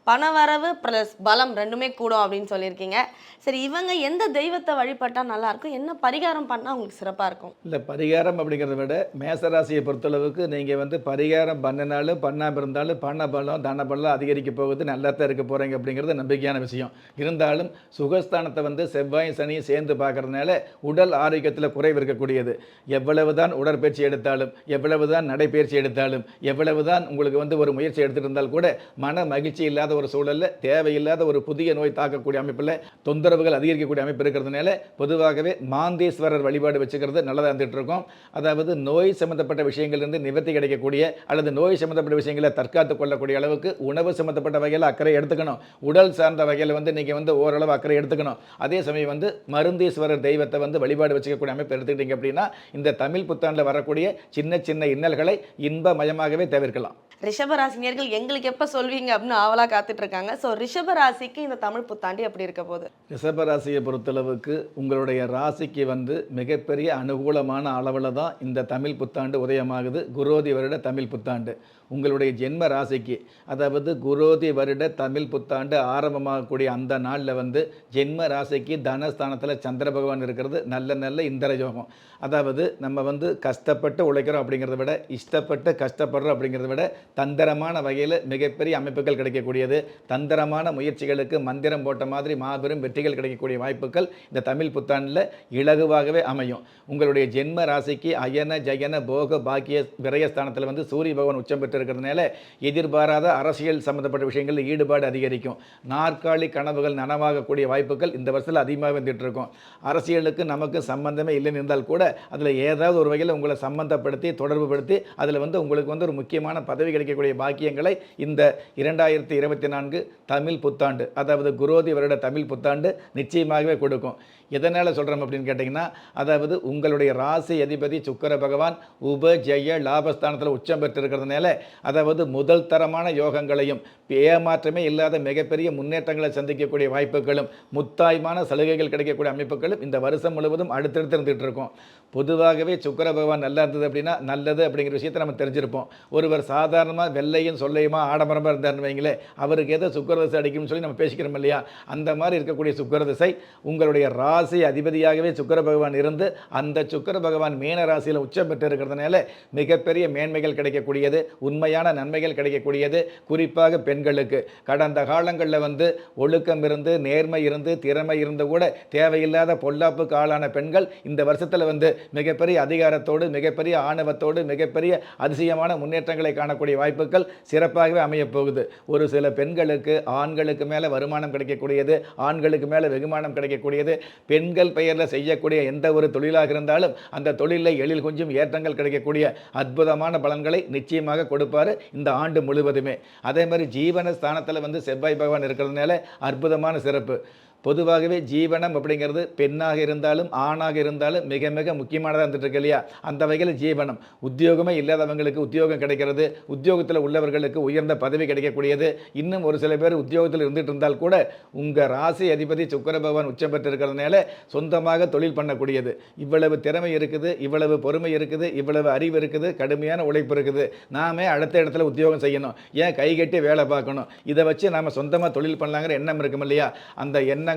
பணவரவு ப்ளஸ் பலம் ரெண்டுமே கூடும் அப்படின்னு சொல்லியிருக்கீங்க. சரி, இவங்க எந்த தெய்வத்தை வழிபட்டால் நல்லாயிருக்கும், என்ன பரிகாரம் பண்ணால் உங்களுக்கு சிறப்பாக இருக்கும்? இல்லை, பரிகாரம் அப்படிங்கிறத விட மேசராசியை பொறுத்தளவுக்கு நீங்கள் பரிகாரம் பண்ணினாலும் பண்ணாமல் இருந்தாலும் பண பலம் தன பலம் அதிகரிக்க போகுது, நல்லா தான் இருக்க போகிறீங்க அப்படிங்கிறது நம்பிக்கையான விஷயம். இருந்தாலும் சுகஸ்தானத்தை செவ்வாயும் சனியும் சேர்ந்து பார்க்கறதுனால உடல் ஆரோக்கியத்தில் குறைவு இருக்கக்கூடியது. எவ்வளவு தான் உடற்பயிற்சி எடுத்தாலும் எவ்வளவு தான் நடைப்பயிற்சி எடுத்தாலும் எவ்வளவு தான் உங்களுக்கு ஒரு முயற்சி எடுத்துகிட்டு இருந்தால் கூட மன மகிழ்ச்சி இல்லாத ஒரு சூழல்ல தேவையில்லாத ஒரு புதிய நோய் தாக்கக்கூடிய அமைப்பில் தொந்தரவுகள் அதிகரிக்கக்கூடிய அமைப்பு இருக்கிறதுனால பொதுவாகவே மாந்தேஸ்வரர் வழிபாடு வச்சுக்கிறது நல்லதாக இருந்துட்டு இருக்கும். அதாவது நோய் சம்பந்தப்பட்ட விஷயங்கள்லேருந்து நிவர்த்தி கிடைக்கக்கூடிய அல்லது நோய் சம்பந்தப்பட்ட விஷயங்களை தற்காத்து கொள்ளக்கூடிய அளவுக்கு உணவு சம்பந்தப்பட்ட வகையில் அக்கறை எடுத்துக்கணும். உடல் சார்ந்த வகையில் நீங்கள் ஓரளவு அக்கறை எடுத்துக்கணும். அதே சமயம் மருந்தீஸ்வரர் தெய்வத்தை வழிபாடு வச்சுக்கக்கூடிய அமைப்பு எடுத்துக்கிட்டீங்க அப்படின்னா இந்த தமிழ் புத்தாண்டில் வரக்கூடிய சின்ன சின்ன இன்னல்களை இன்பமயமாகவே தவிர்க்கலாம். ரிஷபராசினியர்கள் எங்களுக்கு எப்போ சொல்வீங்க அப்படின்னு ஆவலாக காத்துட்டு இருக்காங்க. ஸோ ரிஷப ராசிக்கு இந்த தமிழ் புத்தாண்டு எப்படி இருக்க போகுது? ரிஷபராசியை பொறுத்தளவுக்கு உங்களுடைய ராசிக்கு வந்து மிகப்பெரிய அனுகூலமான அளவில் தான் இந்த தமிழ் புத்தாண்டு உதயமாகுது. குரோதி வருட தமிழ் புத்தாண்டு உங்களுடைய ஜென்ம ராசிக்கு, அதாவது குரோதி வருட தமிழ் புத்தாண்டு ஆரம்பமாகக்கூடிய அந்த நாளில் வந்து ஜென்ம ராசிக்கு தனஸ்தானத்தில் சந்திர பகவான் இருக்கிறது நல்ல நல்ல இந்திர யோகம். அதாவது நம்ம வந்து கஷ்டப்பட்டு உழைக்கிறோம் அப்படிங்கிறத விட இஷ்டப்பட்டு கஷ்டப்படுறோம் அப்படிங்கிறத விட தந்திரமான வகையில் மிகப்பெரிய அமைப்புகள் கிடைக்கக்கூடியது. தந்திரமான முயற்சிகளுக்கு மந்திரம் போட்ட மாதிரி மாபெரும் வெற்றிகள் கிடைக்கக்கூடிய வாய்ப்புகள் இந்த தமிழ் புத்தாண்டில் இலகுவாகவே அமையும். உங்களுடைய ஜென்ம ராசிக்கு அயன ஜயன போக பாக்கிய விரயஸ்தானத்தில் வந்து சூரிய பகவான் உச்சம் பெற்று இருக்கிறதுனால எதிர்பாராத அரசியல் சம்பந்தப்பட்ட விஷயங்களில் ஈடுபாடு அதிகரிக்கும். நாற்காலி கனவுகள் நனவாகக்கூடிய வாய்ப்புகள் இந்த வருஷத்தில் அதிகமாக வந்துட்டு இருக்கும். அரசியலுக்கு நமக்கு சம்பந்தமே இல்லைன்னு இருந்தால் கூட அதில் ஏதாவது ஒரு வகையில் உங்களை சம்பந்தப்படுத்தி தொடர்பு படுத்தி அதில் வந்து உங்களுக்கு வந்து ஒரு முக்கியமான பதவி கிடைக்கக்கூடிய பாக்கியங்களை இந்த 2024 தமிழ் புத்தாண்டு, அதாவது குரோதி வருட தமிழ் புத்தாண்டு நிச்சயமாகவே கொடுக்கும். எதனால் சொல்கிறோம் அப்படின்னு கேட்டிங்கன்னா, அதாவது உங்களுடைய ராசி அதிபதி சுக்கிர பகவான் உபஜய லாபஸ்தானத்தில் உச்சம் பெற்றிருக்கிறதுனால, அதாவது முதல் தரமான யோகங்களையும் ஏமாற்றமே இல்லாத மிகப்பெரிய முன்னேற்றங்களை சந்திக்கக்கூடிய வாய்ப்புகளும் முத்தாய்மான சலுகைகள் கிடைக்கக்கூடிய அமைப்புகளும் இந்த வருஷம் முழுவதும் அடுத்தடுத்து இருந்துகிட்டு இருக்கும். பொதுவாகவே சுக்கிர பகவான் நல்லா இருந்தது அப்படின்னா நல்லது அப்படிங்கிற விஷயத்தை நம்ம தெரிஞ்சிருப்போம். ஒருவர் சாதாரணமாக வெள்ளையும் சொல்லையுமா ஆடம்பரமாக இருந்தார்னு வைங்களே, அவருக்கு ஏதோ சுக்கிரதசை அடிக்கும்னு சொல்லி நம்ம பேசிக்கிறோம் இல்லையா? அந்த மாதிரி இருக்கக்கூடிய சுக்கிரதசை உங்களுடைய ராசி அதிபதியாகவே சுக்கிர பகவான் இருந்து அந்த சுக்கிர பகவான் மீன ராசியில் உச்சம் பெற்று இருக்கிறதுனால மிகப்பெரிய மேன்மைகள் கிடைக்கக்கூடியது, உண்மையான நன்மைகள் கிடைக்கக்கூடியது. குறிப்பாக பெண்களுக்கு கடந்த காலங்களில் வந்து ஒழுக்கம் இருந்து நேர்மை இருந்து திறமை இருந்து கூட தேவையில்லாத பொல்லாப்புக்கு ஆளான பெண்கள் இந்த வருஷத்தில் வந்து மிகப்பெரிய அதிகாரத்தோடு மிகப்பெரிய ஆணவத்தோடு மிகப்பெரிய அதிசயமான முன்னேற்றங்களை காணக்கூடிய வாய்ப்புகள் சிறப்பாகவே அமையப் போகுது. ஒரு சில பெண்களுக்கு ஆண்களுக்கு மேலே வருமானம் கிடைக்கக்கூடியது, ஆண்களுக்கு மேலே வெகுமானம் கிடைக்கக்கூடியது. பெண்கள் பெயரில் செய்யக்கூடிய எந்த ஒரு தொழிலாக இருந்தாலும் அந்த தொழிலில் எழில் கொஞ்சம் ஏற்றங்கள் கிடைக்கக்கூடிய அற்புதமான பலன்களை நிச்சயமாக கொடுப்பார் இந்த ஆண்டு முழுவதுமே. அதே மாதிரி ஜீவன ஸ்தானத்தில் வந்து செவ்வாய் பகவான் இருக்கிறதுனால அற்புதமான சிறப்பு. பொதுவாகவே ஜீவனம் அப்படிங்கிறது பெண்ணாக இருந்தாலும் ஆணாக இருந்தாலும் மிக மிக முக்கியமானதாக இருந்துட்டு இருக்கு இல்லையா? அந்த வகையில் ஜீவனம், உத்தியோகமே இல்லாதவங்களுக்கு உத்தியோகம் கிடைக்கிறது, உத்தியோகத்தில் உள்ளவர்களுக்கு உயர்ந்த பதவி கிடைக்கக்கூடியது. இன்னும் ஒரு சில பேர் உத்தியோகத்தில் இருந்துட்டு இருந்தால் கூட உங்கள் ராசி அதிபதி சுக்கிர பகவான் உச்சம் பெற்று இருக்கிறதுனால சொந்தமாக தொழில் பண்ணக்கூடியது. இவ்வளவு திறமை இருக்குது, இவ்வளவு பொறுமை இருக்குது, இவ்வளவு அறிவு இருக்குது, கடுமையான உழைப்பு இருக்குது. நாமே அடுத்த இடத்துல உத்தியோகம் செய்யணும், ஏன் கை கட்டி வேலை பார்க்கணும், இதை வச்சு நாம் சொந்தமாக தொழில் பண்ணலாங்கிற எண்ணம் இருக்கும் இல்லையா? அந்த எண்ணங்களும்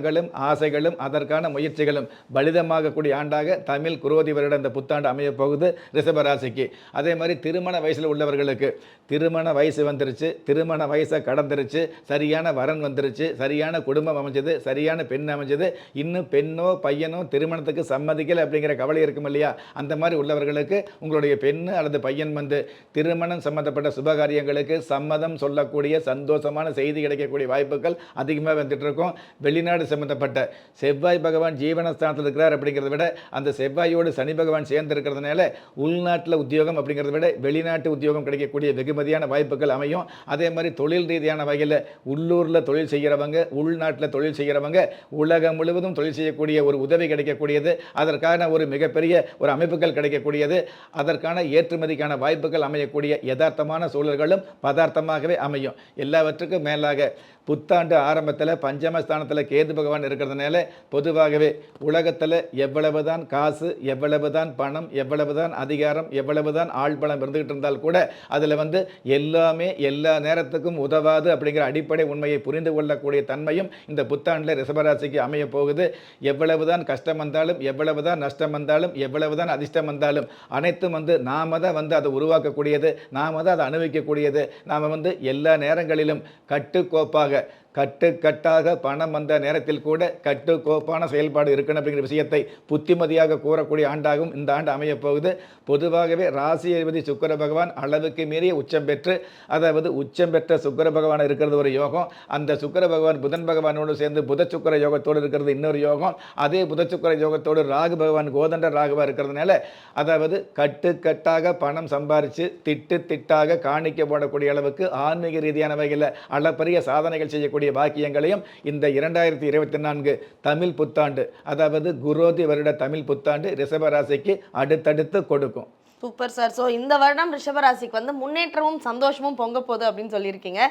ஆசைகளும் அதற்கான முயற்சிகளும் பலிதமாகக்கூடிய ஆண்டாக தமிழ் குரோதி வருட இந்த புத்தாண்டு அமைய போகுது ரிஷபராசிக்கு. அதே மாதிரி திருமண வயசில் உள்ளவர்களுக்கு திருமண வயசு வந்துருச்சு, திருமண வயசை கடந்துருச்சு, சரியான வரன் வந்துருச்சு, சரியான குடும்பம் அமைஞ்சது, சரியான பெண் அமைஞ்சது, இன்னும் பெண்ணோ பையனோ திருமணத்துக்கு சம்மதிக்கலை அப்படிங்கிற கவலை இருக்கும் இல்லையா? அந்த மாதிரி உள்ளவர்களுக்கு உங்களுடைய பெண்ணு அல்லது பையன் வந்து திருமணம் சம்பந்தப்பட்ட சுபகாரியங்களுக்கு சம்மதம் சொல்லக்கூடிய சந்தோஷமான செய்தி கிடைக்கக்கூடிய வாய்ப்புகள் அதிகமாக வந்துட்டு இருக்கும். வெளிநாடு சம்பந்தப்பட்ட செவ்வாய் பகவான் ஜீவனஸ்தானத்தில் இருக்கிறார் அப்படிங்கிறத விட அந்த செவ்வாயோடு சனி பகவான் சேர்ந்து இருக்கிறதுனால உள்நாட்டில் உத்தியோகம் அப்படிங்கிறத விட வெளிநாட்டு உத்தியோகம் கிடைக்கக்கூடிய வெகுமதியான வாய்ப்புகள் அமையும். அதே மாதிரி தொழில் ரீதியான வகையில் உள்ளூரில் தொழில் செய்கிறவங்க உள்நாட்டில் தொழில் செய்கிறவங்க உலகம் முழுவதும் தொழில் செய்யக்கூடிய ஒரு உதவி கிடைக்கக்கூடியது, அதற்கான ஒரு மிகப்பெரிய ஒரு அமைப்புகள் கிடைக்கக்கூடியது, அதற்கான ஏற்றுமதிக்கான வாய்ப்புகள் அமையக்கூடிய யதார்த்தமான சூழல்களும் பதார்த்தமாகவே அமையும். எல்லாவற்றுக்கும் மேலாக புத்தாண்டு ஆரம்பத்தில் பஞ்சமஸ்தானத்தில் கேது பகவான் இருக்கிறதுனால பொதுவாகவே உலகத்தில் எவ்வளவு தான் காசு, எவ்வளவு தான் பணம், எவ்வளவு தான் அதிகாரம், எவ்வளவு தான் ஆள் பலம் இருந்துகிட்டு இருந்தால் கூட அதில் வந்து எல்லாமே எல்லா நேரத்துக்கும் உதவாது அப்படிங்கிற அடிப்படை உண்மையை புரிந்து கொள்ளக்கூடிய தன்மையும் இந்த புத்தாண்டில் ரிஷபராசிக்கு அமைய போகுது. எவ்வளவு தான் கஷ்டம் வந்தாலும், எவ்வளவு தான் நஷ்டம் வந்தாலும், எவ்வளவு தான் அதிர்ஷ்டம் வந்தாலும் அனைத்தும் வந்து நாம தான் வந்து அதை உருவாக்கக்கூடியது, நாம தான் அதை அனுபவிக்கக்கூடியது. நாம் வந்து எல்லா நேரங்களிலும் கட்டுக்கோப்பாக கட்டுக்கட்டாக பணம் வந்த நேரத்தில் கூட கட்டுக்கோப்பான செயல்பாடு இருக்கணும் அப்படிங்கிற விஷயத்தை புத்திமதியாக கூறக்கூடிய ஆண்டாகவும் இந்த ஆண்டு அமையப் போகுது. பொதுவாகவே ராசி அதிபதி சுக்கிர பகவான் அளவுக்கு மீறிய உச்சம் பெற்று, அதாவது உச்சம் பெற்ற சுக்கிர பகவான் இருக்கிறது ஒரு யோகம், அந்த சுக்கிர பகவான் புதன் பகவானோடு சேர்ந்து புத சுக்கிர யோகத்தோடு இருக்கிறது இன்னொரு யோகம், அதே புத சுக்கிர யோகத்தோடு ராகு பகவான் கோதண்ட ராகுவா இருக்கிறதுனால அதாவது கட்டுக்கட்டாக பணம் சம்பாரித்து திட்டு திட்டாக காணிக்க போடக்கூடிய அளவுக்கு ஆன்மீக ரீதியான வகையில் அளப்பரிய சாதனைகள் செய்யக்கூடிய பாக்கியங்களையும் இந்த 2024 தமிழ் புத்தாண்டு, அதாவது குரோதி வருட தமிழ் புத்தாண்டு ரிஷபராசிக்கு அடுத்தடுத்து கொடுக்கும். Super sir. ஸோ இந்த வருடம் ரிஷபராசிக்கு வந்து முன்னேற்றமும் சந்தோஷமும் பொங்க போகுது அப்படின்னு சொல்லியிருக்கீங்க.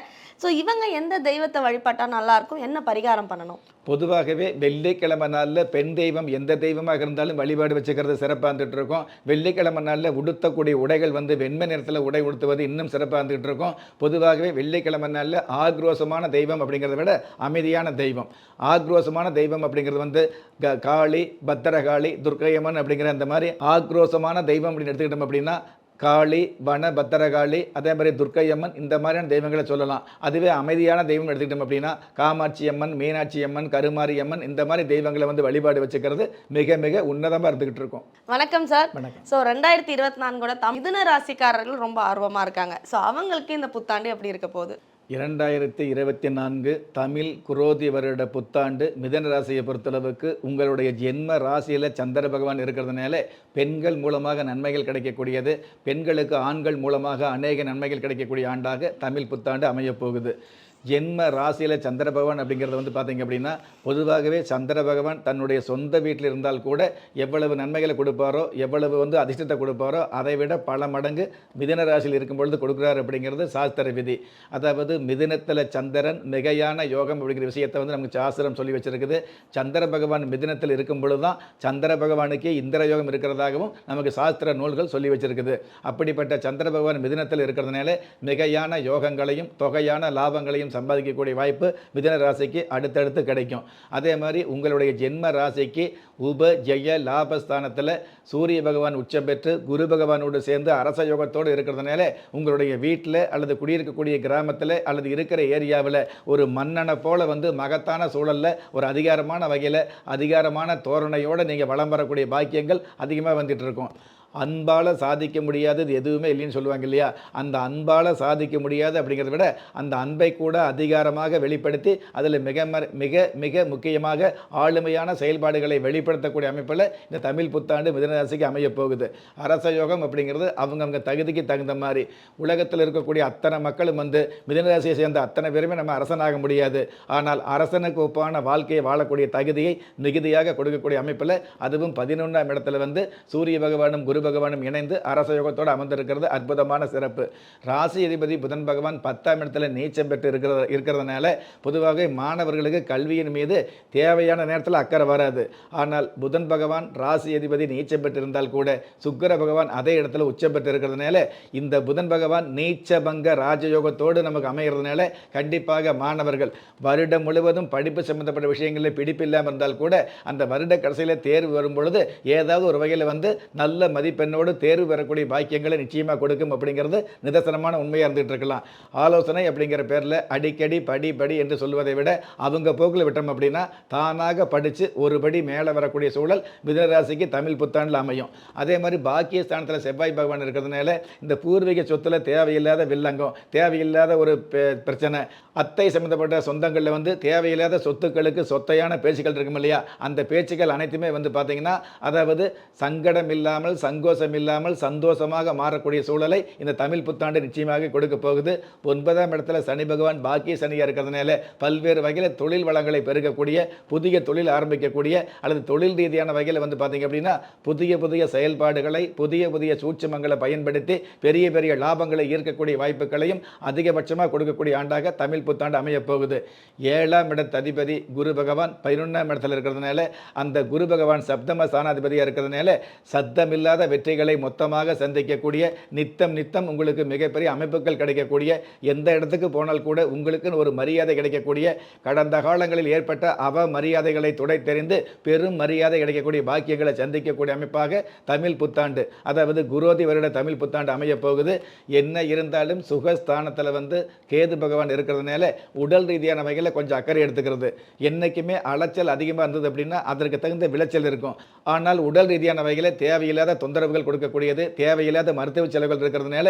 ஸோ இவங்க எந்த தெய்வத்தை வழிபட்டா நல்லா இருக்கும், என்ன பரிகாரம் பண்ணணும்? பொதுவாகவே வெள்ளிக்கிழமை நாளில் பெண் தெய்வம் எந்த தெய்வமாக இருந்தாலும் வழிபாடு வச்சுக்கிறது சிறப்பாக இருந்துகிட்டு இருக்கும். வெள்ளிக்கிழமை நாளில் உடுத்தக்கூடிய உடைகள் வந்து வெண்மை நிறத்தில் உடை உடுத்துவது இன்னும் சிறப்பாக இருந்துகிட்டு இருக்கும். பொதுவாகவே வெள்ளிக்கிழமை நாளில் ஆக்ரோஷமான தெய்வம் அப்படிங்கிறத விட அமைதியான தெய்வம். ஆக்ரோஷமான தெய்வம் அப்படிங்கிறது வந்து காளி, பத்திரகாளி, துர்க்கையம்மன் அப்படிங்கிற அந்த மாதிரி ஆக்ரோஷமான தெய்வம் அப்படின்னு எடுத்துக்கிட்டோம் அப்படின்னா காளி, வன பத்திரகாளி, அதே மாதிரி துர்க்கையம்மன், இந்த மாதிரியான தெய்வங்களை சொல்லலாம். அதுவே அமைதியான தெய்வம் எடுத்துக்கிட்டோம் அப்படின்னா காமாட்சி அம்மன், மீனாட்சி அம்மன், கருமாரி அம்மன், இந்த மாதிரி தெய்வங்களை வந்து வழிபாடு வச்சுக்கிறது மிக மிக உன்னதமாக இருந்துகிட்டு இருக்கும். வணக்கம் சார். வணக்கம். ஸோ 2024 மிதுன ராசிக்காரர்கள் ரொம்ப ஆர்வமாக இருக்காங்க. ஸோ அவங்களுக்கு இந்த புத்தாண்டு எப்படி இருக்க போகுது? 2024 தமிழ் குரோதி வருட புத்தாண்டு மிதன ராசியை பொறுத்தளவுக்கு உங்களுடைய ஜென்ம ராசியில் சந்திர பகவான் இருக்கிறதுனால பெண்கள் மூலமாக நன்மைகள் கிடைக்கக்கூடியது, பெண்களுக்கு ஆண்கள் மூலமாக அநேக நன்மைகள் கிடைக்கக்கூடிய ஆண்டாக தமிழ் புத்தாண்டு அமையப்போகுது. ஜென்ம ராசியில் சந்திர பகவான் அப்படிங்கிறது வந்து பார்த்திங்க அப்படின்னா பொதுவாகவே சந்திர பகவான் தன்னுடைய சொந்த வீட்டில் இருந்தால் கூட எவ்வளவு நன்மைகளை கொடுப்பாரோ, எவ்வளவு வந்து அதிர்ஷ்டத்தை கொடுப்பாரோ அதை விட பல மடங்கு மிதுன ராசியில் இருக்கும் பொழுது கொடுக்குறாரு அப்படிங்கிறது சாஸ்திர விதி. அதாவது மிதுனத்தில் சந்திரன் மிகையான யோகம் அப்படிங்கிற விஷயத்தை வந்து நமக்கு சாஸ்திரம் சொல்லி வச்சிருக்குது. சந்திர பகவான் மிதுனத்தில் இருக்கும் பொழுது தான் சந்திர பகவானுக்கே இந்திர யோகம் இருக்கிறதாகவும் நமக்கு சாஸ்திர நூல்கள் சொல்லி வச்சிருக்குது. அப்படிப்பட்ட சந்திர பகவான் மிதுனத்தில் இருக்கிறதுனால மிகையான யோகங்களையும் தொகையான லாபங்களையும் சம்பாதிக்கக்கூடிய வாய்ப்பு மிதுன ராசிக்கு அடுத்தடுத்து கிடைக்கும். அதே மாதிரி உங்களுடைய ஜென்ம ராசிக்கு உப ஜெய லாபஸ்தானத்தில் சூரிய பகவான் உச்சம் பெற்று குரு பகவானோடு சேர்ந்து அரச யோகத்தோடு இருக்கிறதுனால உங்களுடைய வீட்டில் அல்லது குடியிருக்கக்கூடிய கிராமத்தில் அல்லது இருக்கிற ஏரியாவில் ஒரு மன்னனை போல வந்து மகத்தான சூழலில் ஒரு அதிகாரமான வகையில் அதிகாரமான தோரணையோடு நீங்கள் வலம் வரக்கூடிய பாக்கியங்கள் அதிகமாக வந்துட்டு இருக்கும். அன்பால் சாதிக்க முடியாதது எதுவுமே இல்லைன்னு சொல்லுவாங்க இல்லையா, அந்த அன்பால் சாதிக்க முடியாது அப்படிங்கிறத விட அந்த அன்பை கூட அதிகாரமாக வெளிப்படுத்தி அதில் மிக மிக மிக முக்கியமாக ஆளுமையான செயல்பாடுகளை வெளிப்படுத்தக்கூடிய அமைப்பில் இந்த தமிழ் புத்தாண்டு மிதுனராசிக்கு அமைய போகுது. அரச யோகம் அப்படிங்கிறது அவங்கவுங்க தகுதிக்கு தகுந்த மாதிரி உலகத்தில் இருக்கக்கூடிய அத்தனை மக்களும் வந்து மிதுனராசியை சேர்ந்த அத்தனை பேருமே நம்ம அரசனாக முடியாது. ஆனால் அரசனுக்கு ஒப்பான வாழ்க்கையை வாழக்கூடிய தகுதியை மிகுதியாக கொடுக்கக்கூடிய அமைப்பில் அதுவும் 11ஆம் இடத்துல வந்து சூரிய பகவானும் குரு பகவானும் இணைந்து அரச யோகத்தோடு அமர்ந்திருக்கிறது அற்புதமான சிறப்பு. ராசி அதிபதி புதன் பகவான் 10ஆம் இடத்துல நீச்சம் பெற்று இருக்கிறதுனால பொதுவாக மாணவர்களுக்கு கல்வியின் மீது தேவையான நேரத்தில் அக்கறை வராது. ஆனால் புதன் பகவான் ராசி அதிபதி நீச்சம் பெற்றிருந்தால் கூட சுக்கிர பகவான் அதே இடத்துல உச்சம் பெற்று இருக்கிறதுனால இந்த புதன் பகவான் நீச்சபங்க ராஜயோகத்தோடு நமக்கு அமைகிறதுனால கண்டிப்பாக மாணவர்கள் வருடம் முழுவதும் படிப்பு சம்பந்தப்பட்ட விஷயங்களில் பிடிப்பில்லாமல் இருந்தால் கூட அந்த வருட கடைசியில் தேர்வு வரும் பொழுது ஏதாவது ஒரு வகையில் வந்து நல்ல மதிப்பெண்ணோடு தேர்வு பெறக்கூடிய பாக்கியங்களை நிச்சயமாக கொடுக்கும் அப்படிங்கிறது நிதர்சனமான உண்மையாக இருந்துகிட்டு இருக்கலாம். ஆலோசனை அப்படிங்கிற பேரில் அடிக்கடி படி என்று சொல்வதை விட அவங்க போக்கில் விட்டோம் அப்படின்னா தானாக படித்து ஒரு படி மேலே வரக்கூடிய சூழல் மிதுனராசிக்கு தமிழ் புத்தாண்டில் அமையும். அதே மாதிரி பாக்கிய ஸ்தானத்தில் செவ்வாய் பகவான் இருக்கிறதுனால இந்த பூர்வீக சொத்தில் தேவையில்லாத வில்லங்கம், தேவையில்லாத ஒரு பிரச்சனை, அத்தை சம்மந்தப்பட்ட சொந்தங்களில் வந்து தேவையில்லாத சொத்துக்களுக்கு சொத்தையான பேச்சுக்கள் இருக்கும் இல்லையா, அந்த பேச்சுக்கள் அனைத்துமே வந்து பார்த்தீங்கன்னா அதாவது சங்கடம் இல்லாமல் சங்கோஷம் இல்லாமல் சந்தோஷமாக மாறக்கூடிய சூழலை இந்த தமிழ் புத்தாண்டு நிச்சயமாக கொடுக்க போகுது. 9ஆம் இடத்துல சனி பகவான் பாக்கிய சனியாக இருக்கிறதுனால பல்வேறு வகையில் தொழில் வளங்களை பெருக்கக்கூடிய புதிய தொழில் ஆரம்பிக்கக்கூடிய அல்லது தொழில் ரீதியான வகையில் வந்து பார்த்தீங்க அப்படின்னா புதிய செயல்பாடுகளை புதிய சூட்சமங்களை பயன்படுத்தி பெரிய பெரிய லாபங்களை ஈர்க்கக்கூடிய வாய்ப்புகளையும் அதிகபட்சமாக கொடுக்கக்கூடிய ஆண்டாக தமிழ் புத்தாண்டு அமைய போகுது. 7ஆம் இடத்து அதிபதி குரு பகவான் 11ஆம் இடத்துல இருக்கிறதுனால அந்த குரு பகவான் சப்தம ஸ்தானாதிபதியாக இருக்கிறதுனால சத்தமில்லாத வெற்றிகளை மொத்தமாக சந்திக்கக்கூடிய நித்தம் உங்களுக்கு மிகப்பெரிய அமைப்புகள் கிடைக்கக்கூடிய எந்த இடத்துக்கு போனால் கூட உங்களுக்குன்னு ஒரு மரியாதை கிடைக்கக்கூடிய கடந்த காலங்களில் ஏற்பட்ட அவமரியாதைகளை துடை தெரிந்து பெரும் மரியாதை கிடைக்கக்கூடிய பாக்கியங்களை சந்திக்கக்கூடிய அமைப்பாக தமிழ் புத்தாண்டு அதாவது குரோதி வருட தமிழ் புத்தாண்டு அமைய போகுது. என்ன இருந்தாலும் சுகஸ்தானத்தில் வந்து கேது பகவான் இருக்கிறதுனால உடல் ரீதியான வகையில் கொஞ்சம் அக்கறை எடுத்துக்கிறது. என்னைக்குமே அலைச்சல் அதிகமாக இருந்தது அப்படின்னா அதற்கு தகுந்த விளைச்சல் இருக்கும். ஆனால் உடல் ரீதியான வகையில் தேவையில்லாத தொந்தரவுகள் கொடுக்கக்கூடியது, தேவையில்லாத மருத்துவ செலவுகள் இருக்கிறதுனால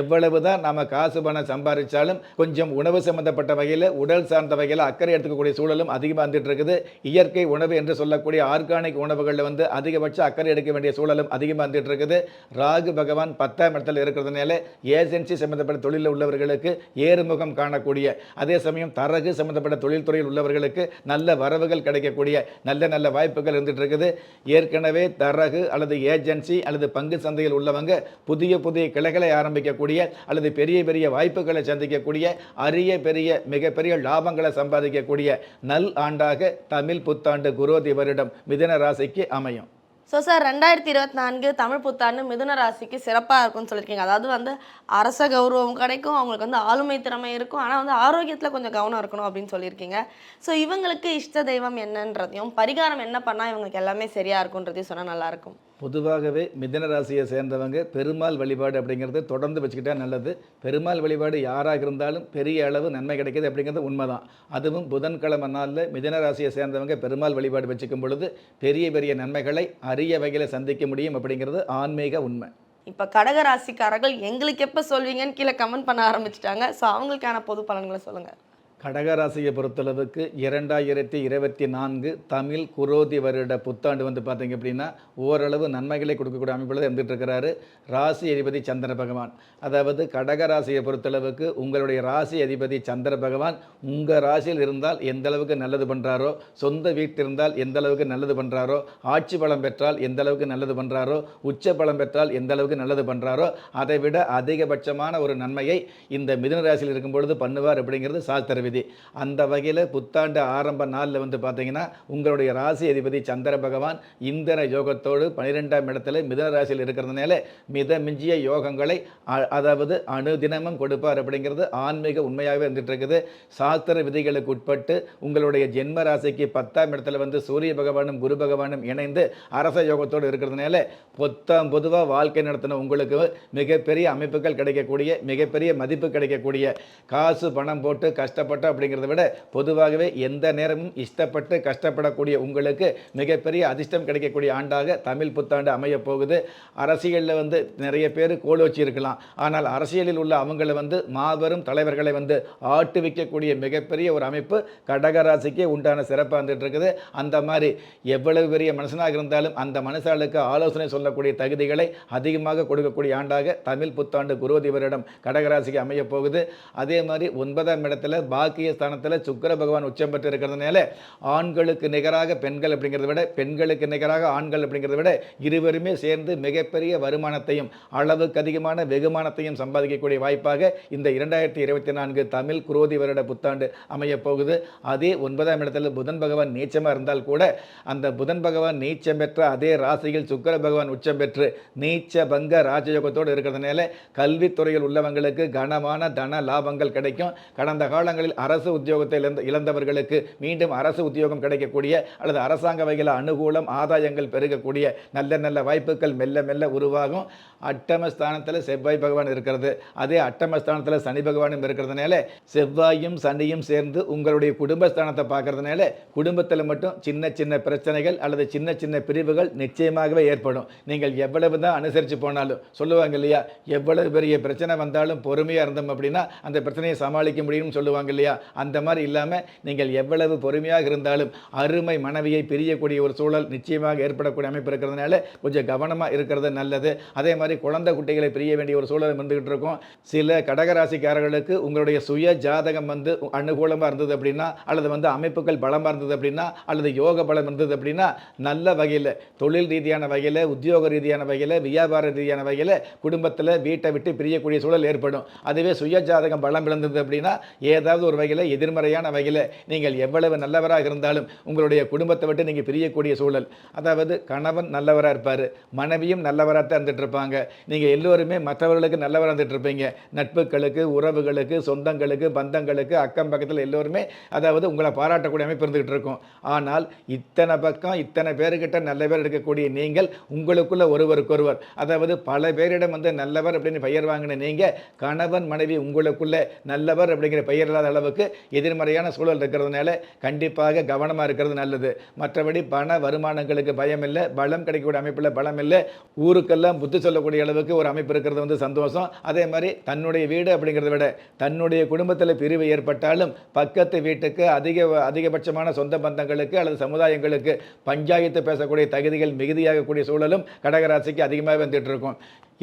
எவ்வளவு தான் நம்ம காசு பணம் சம்பாதிச்சாலும் கொஞ்சம் உணவு சம்பந்தப்பட்ட வகையில் உடல் சார்ந்த வகையில் அக்கறை எடுத்துக்கக்கூடிய சூழலும் அதிகமாக வந்துட்டு இருக்குது. இயற்கை உணவு என்று சொல்லக்கூடிய ஆர்கானிக் உணவுகளில் வந்து அதிகபட்ச அக்கறை எடுக்க வேண்டிய சூழலும் அதிகமாக வந்துட்டு இருக்குது. ராகு பகவான் 10ஆம் இடத்துல இருக்கிறதுனால ஏஜென்சி சம்பந்தப்பட்ட தொழிலில் உள்ளவர்களுக்கு ஏறுமுகம் காணக்கூடிய, அதே சமயம் தரகு சம்பந்தப்பட்ட தொழில்துறையில் உள்ளவர்களுக்கு நல்ல வரவுகள் கிடைக்கக்கூடிய நல்ல வாய்ப்புகள் இருந்துட்டு இருக்குது. ஏற்கனவே தரகு அல்லது ஏஜென்சி அல்லது பங்கு சந்தையில் உள்ளவங்க புதிய புதிய கிளைகளை ஆரம்பிக்கக்கூடிய அல்லது பெரிய பெரிய வாய்ப்புகளை சந்திக்கக்கூடிய அரிய பெரிய மிகப்பெரிய லாபங்களை சம்பாதிக்கக்கூடிய நல் ஆண்டாக தமிழ் புத்தாண்டு குரோதி வருடம் மிதுன ராசிக்கு அமையும். ஸோ சார் 2024 தமிழ் புத்தாண்டு மிதுன ராசிக்கு சிறப்பாக இருக்கும்னு சொல்லியிருக்கீங்க. அதாவது வந்து அரச கௌரவம் கிடைக்கும், அவங்களுக்கு வந்து ஆளுமை திறமை இருக்கும், ஆனால் வந்து ஆரோக்கியத்தில் கொஞ்சம் கவனம் இருக்கணும் அப்படின்னு சொல்லியிருக்கீங்க. ஸோ இவங்களுக்கு இஷ்ட தெய்வம் என்னன்றதையும் பரிகாரம் என்ன பண்ணால் இவங்களுக்கு எல்லாமே சரியாக இருக்குன்றதையும் சொன்னால் நல்லாயிருக்கும். பொதுவாகவே மிதுன ராசியை சேர்ந்தவங்க பெருமாள் வழிபாடு அப்படிங்கிறது தொடர்ந்து வச்சுக்கிட்டா நல்லது. பெருமாள் வழிபாடு யாராக இருந்தாலும் பெரிய அளவு நன்மை கிடைக்கிது அப்படிங்கிறது உண்மைதான். அதுவும் புதன்கிழமை நாளில் மிதுன ராசியை சேர்ந்தவங்க பெருமாள் வழிபாடு வச்சுக்கும் பொழுது பெரிய பெரிய நன்மைகளை அரிய வகையில் சந்திக்க முடியும் அப்படிங்கிறது ஆன்மீக உண்மை. இப்போ கடக ராசிக்காரர்கள் எங்களுக்கு எப்போ சொல்வீங்கன்னு கீழே கமெண்ட் பண்ண ஆரம்பிச்சிட்டாங்க. ஸோ அவங்களுக்கான பொது பலன்களை சொல்லுங்கள். கடகராசியை பொறுத்தளவுக்கு 2024 தமிழ் குரோதி வருட புத்தாண்டு வந்து பார்த்தீங்க அப்படின்னா ஓரளவு நன்மைகளை கொடுக்கக்கூடிய அமைப்பில் இருந்துகிட்டு இருக்கிறாரு ராசி அதிபதி சந்திர பகவான். அதாவது கடகராசியை பொறுத்தளவுக்கு உங்களுடைய ராசி அதிபதி சந்திர பகவான் உங்கள் ராசியில் இருந்தால் எந்த அளவுக்கு நல்லது பண்ணுறாரோ, சொந்த வீட்டில் இருந்தால் எந்த அளவுக்கு நல்லது பண்ணுறாரோ, ஆட்சி பலம் பெற்றால் எந்த அளவுக்கு நல்லது பண்ணுறாரோ, உச்ச பலம் பெற்றால் எந்த அளவுக்கு நல்லது பண்ணுறாரோ அதை விட அதிகபட்சமான ஒரு நன்மையை இந்த மிதுன ராசியில் இருக்கும் பொழுது பண்ணுவார் அப்படிங்கிறது சாஸ்திர விதி. அந்த வகையில் புத்தாண்டு ஆரம்ப நாளில் வந்து பார்த்தீங்கன்னா உங்களுடைய ராசி அதிபதி சந்திர பகவான் இந்திர யோகத்தோடு 12ஆம் இடத்துல மிதுன ராசியில் இருக்கிறதுனால மிதமிஞ்சிய யோகங்களை அதாவது அணுதினமும் கொடுப்பார் அப்படிங்கிறது ஆன்மீக உண்மையாகவே இருந்துட்டு இருக்குது. சாஸ்திர விதிகளுக்கு உட்பட்டு உங்களுடைய ஜென்ம ராசிக்கு 10ஆம் இடத்துல வந்து சூரிய பகவானும் குரு பகவானும் இணைந்து அரச யோகத்தோடு இருக்கிறதுனால பொதுவாக வாழ்க்கை நடத்தின உங்களுக்கு மிகப்பெரிய அமைப்புகள் கிடைக்கக்கூடிய, மிகப்பெரிய மதிப்பு கிடைக்கக்கூடிய, காசு பணம் போட்டு கஷ்டப்பட்டு அப்படிங்கிறத விட பொதுவாகவே எந்த நேரமும் இஷ்டப்பட்டு கஷ்டப்படக்கூடிய உங்களுக்கு மிகப்பெரிய அதிர்ஷ்டம் கிடைக்கக்கூடிய ஆண்டாக தமிழ் புத்தாண்டு அமைய போகுது. அரசியலில் வந்து நிறைய பேர் கோல் வச்சு இருக்கலாம், ஆனால் அரசியலில் உள்ள அவங்களை வந்து மாபெரும் தலைவர்களை வந்து ஆட்டுவிக்கக்கூடிய மிகப்பெரிய ஒரு அமைப்பு கடகராசிக்கே உண்டான சிறப்பாக வந்துட்டு இருக்குது. அந்த மாதிரி எவ்வளவு பெரிய மனுஷனாக இருந்தாலும் அந்த மனுஷாளுக்கு ஆலோசனை சொல்லக்கூடிய தகுதிகளை அதிகமாக கொடுக்கக்கூடிய ஆண்டாக தமிழ் புத்தாண்டு குரோதி வருடம் கடகராசிக்கு அமைய போகுது. அதே மாதிரி 9ஆம் இடத்துல பாக்கிய ஸ்தானத்தில் சுக்கிர பகவான் உச்சம் பெற்று இருக்கிறதுனால ஆண்களுக்கு நிகராக பெண்கள் அப்படிங்கிறத விட, பெண்களுக்கு நிகராக ஆண்கள் அப்படிங்கிறத விட இருவருமே சேர்ந்து மிகப்பெரிய வருமானத்தையும் அளவுக்கு அதிகமான வெகுமானத்தையும் சம்பாதிக்கக்கூடிய வாய்ப்பாக இந்த 2024 தமிழ் குரோதி வருட புத்தாண்டு அமைய போகுது. அதே 9ஆம் இடத்துல புதன் பகவான் நீச்சமாக இருந்தால் கூட அந்த புதன் பகவான் நீச்சம் பெற்ற அதே ராசியில் சுக்கிர பகவான் உச்சம் பெற்று நீச்ச பங்க ராஜயோகத்தோடு இருக்கிறதுனால கல்வித்துறையில் உள்ளவங்களுக்கு கனமான தன லாபங்கள் கிடைக்கும். கடந்த காலங்களில் அரசு உத்தியோகத்தை இழந்தவர்களுக்கு மீண்டும் அரசு உத்தியோகம் கிடைக்கக்கூடிய அல்லது அரசாங்க வகையில் அனுகூலம் ஆதாயங்கள் பெருகக்கூடிய நல்ல நல்ல வாய்ப்புகள் மெல்ல மெல்ல உருவாகும். அட்டமஸ்தானத்தில் செவ்வாய் பகவான் இருக்கிறது, அதே அட்டமஸ்தானத்தில் சனி பகவானும் இருக்கிறதுனால செவ்வாயும் சனியும் சேர்ந்து உங்களுடைய குடும்பஸ்தானத்தை பார்க்கறதுனால குடும்பத்தில் மட்டும் சின்ன சின்ன பிரச்சனைகள் அல்லது சின்ன சின்ன பிரிவுகள் நிச்சயமாகவே ஏற்படும். நீங்கள் எவ்வளவு தான் அனுசரித்து போனாலும் சொல்லுவாங்க இல்லையா, எவ்வளவு பெரிய பிரச்சனை வந்தாலும் பொறுமையாக இருந்தோம் அப்படின்னா அந்த பிரச்சனையை சமாளிக்க முடியும்னு சொல்லுவாங்க இல்லையா. அந்த மாதிரி இல்லாமல் நீங்கள் எவ்வளவு பொறுமையாக இருந்தாலும் அருமை மனைவியை பிரியக்கூடிய ஒரு சூழல் நிச்சயமாக ஏற்படக்கூடிய அமைப்பு இருக்கிறதுனால கொஞ்சம் கவனமாக இருக்கிறது நல்லது. அதே மாதிரி குழந்தை குட்டிகளை பிரிய வேண்டிய ஒரு சூழல் இருந்துகிட்டு இருக்கும். சில கடகராசிக்காரர்களுக்கு உங்களுடைய சுய ஜாதகம் வந்து அனுகூலமாக இருந்தது அப்படின்னா, அல்லது வந்து அமைப்புகள் பலமாக இருந்தது அப்படின்னா, அல்லது யோக பலம் இருந்தது அப்படின்னா நல்ல வகையில் தொழில் ரீதியான வகையில், உத்தியோக ரீதியான வகையில், வியாபார ரீதியான வகையில் குடும்பத்தில் வீட்டை விட்டு பிரியக்கூடிய சூழல் ஏற்படும். அதுவே சுய ஜாதகம் பலம் இழந்தது அப்படின்னா ஏதாவது ஒரு வகையில் எதிர்மறையான வகையில் நீங்கள் எவ்வளவு நல்லவராக இருந்தாலும் உங்களுடைய குடும்பத்தை விட்டு நீங்கள் பிரியக்கூடிய சூழல். அதாவது கணவன் நல்லவராக இருப்பார், மனைவியும் நல்லவராக தான் இருந்துட்டு இருப்பாங்க, நீங்கள் எல்லோருமே மற்றவர்களுக்கு நல்லவராக இருந்துட்டு இருப்பீங்க. நட்புகளுக்கு, உறவுகளுக்கு, சொந்தங்களுக்கு, பந்தங்களுக்கு, அக்கம் பக்கத்தில் எல்லோருமே அதாவது உங்களை பாராட்டக்கூடிய அமைப்பு இருந்துகிட்டு இருக்கும். ஆனால் இத்தனை பக்கம் இத்தனை பேருக்கிட்ட நல்ல பேர் எடுக்கக்கூடிய நீங்கள் உங்களுக்குள்ள ஒருவருக்கொருவர் அதாவது பல பேரிடம் வந்து நல்லவர் அப்படின்னு பெயர் வாங்கின நீங்கள் கணவன் மனைவி உங்களுக்குள்ள நல்லவர் அப்படிங்கிற பெயர் இல்லாத அளவுக்கு எதிர்மறையான சூழல் இருக்கிறதுனால கண்டிப்பாக கவனமாக இருக்கிறது நல்லது. மற்றபடி பண வருமானங்களுக்கு பயம் இல்லை, பலம் கிடைக்கக்கூடிய அமைப்பில் பலம் இல்லை, ஊருக்கெல்லாம் புத்தி சொல்லக்கூடிய அளவுக்கு ஒரு அமைப்பு இருக்கிறது வந்து சந்தோஷம். அதே மாதிரி தன்னுடைய வீடு அப்படிங்கிறத விட தன்னுடைய குடும்பத்தில் பிரிவு ஏற்பட்டாலும் பக்கத்து வீட்டுக்கு அதிகபட்சமான சொந்த பந்தங்களுக்கு அல்லது சமுதாயங்களுக்கு பஞ்சாயத்து பேசக்கூடிய தகுதிகள் மிகுதியாகக்கூடிய சூழலும் கடகராசிக்கு அதிகமாக வந்துட்டு இருக்கும்.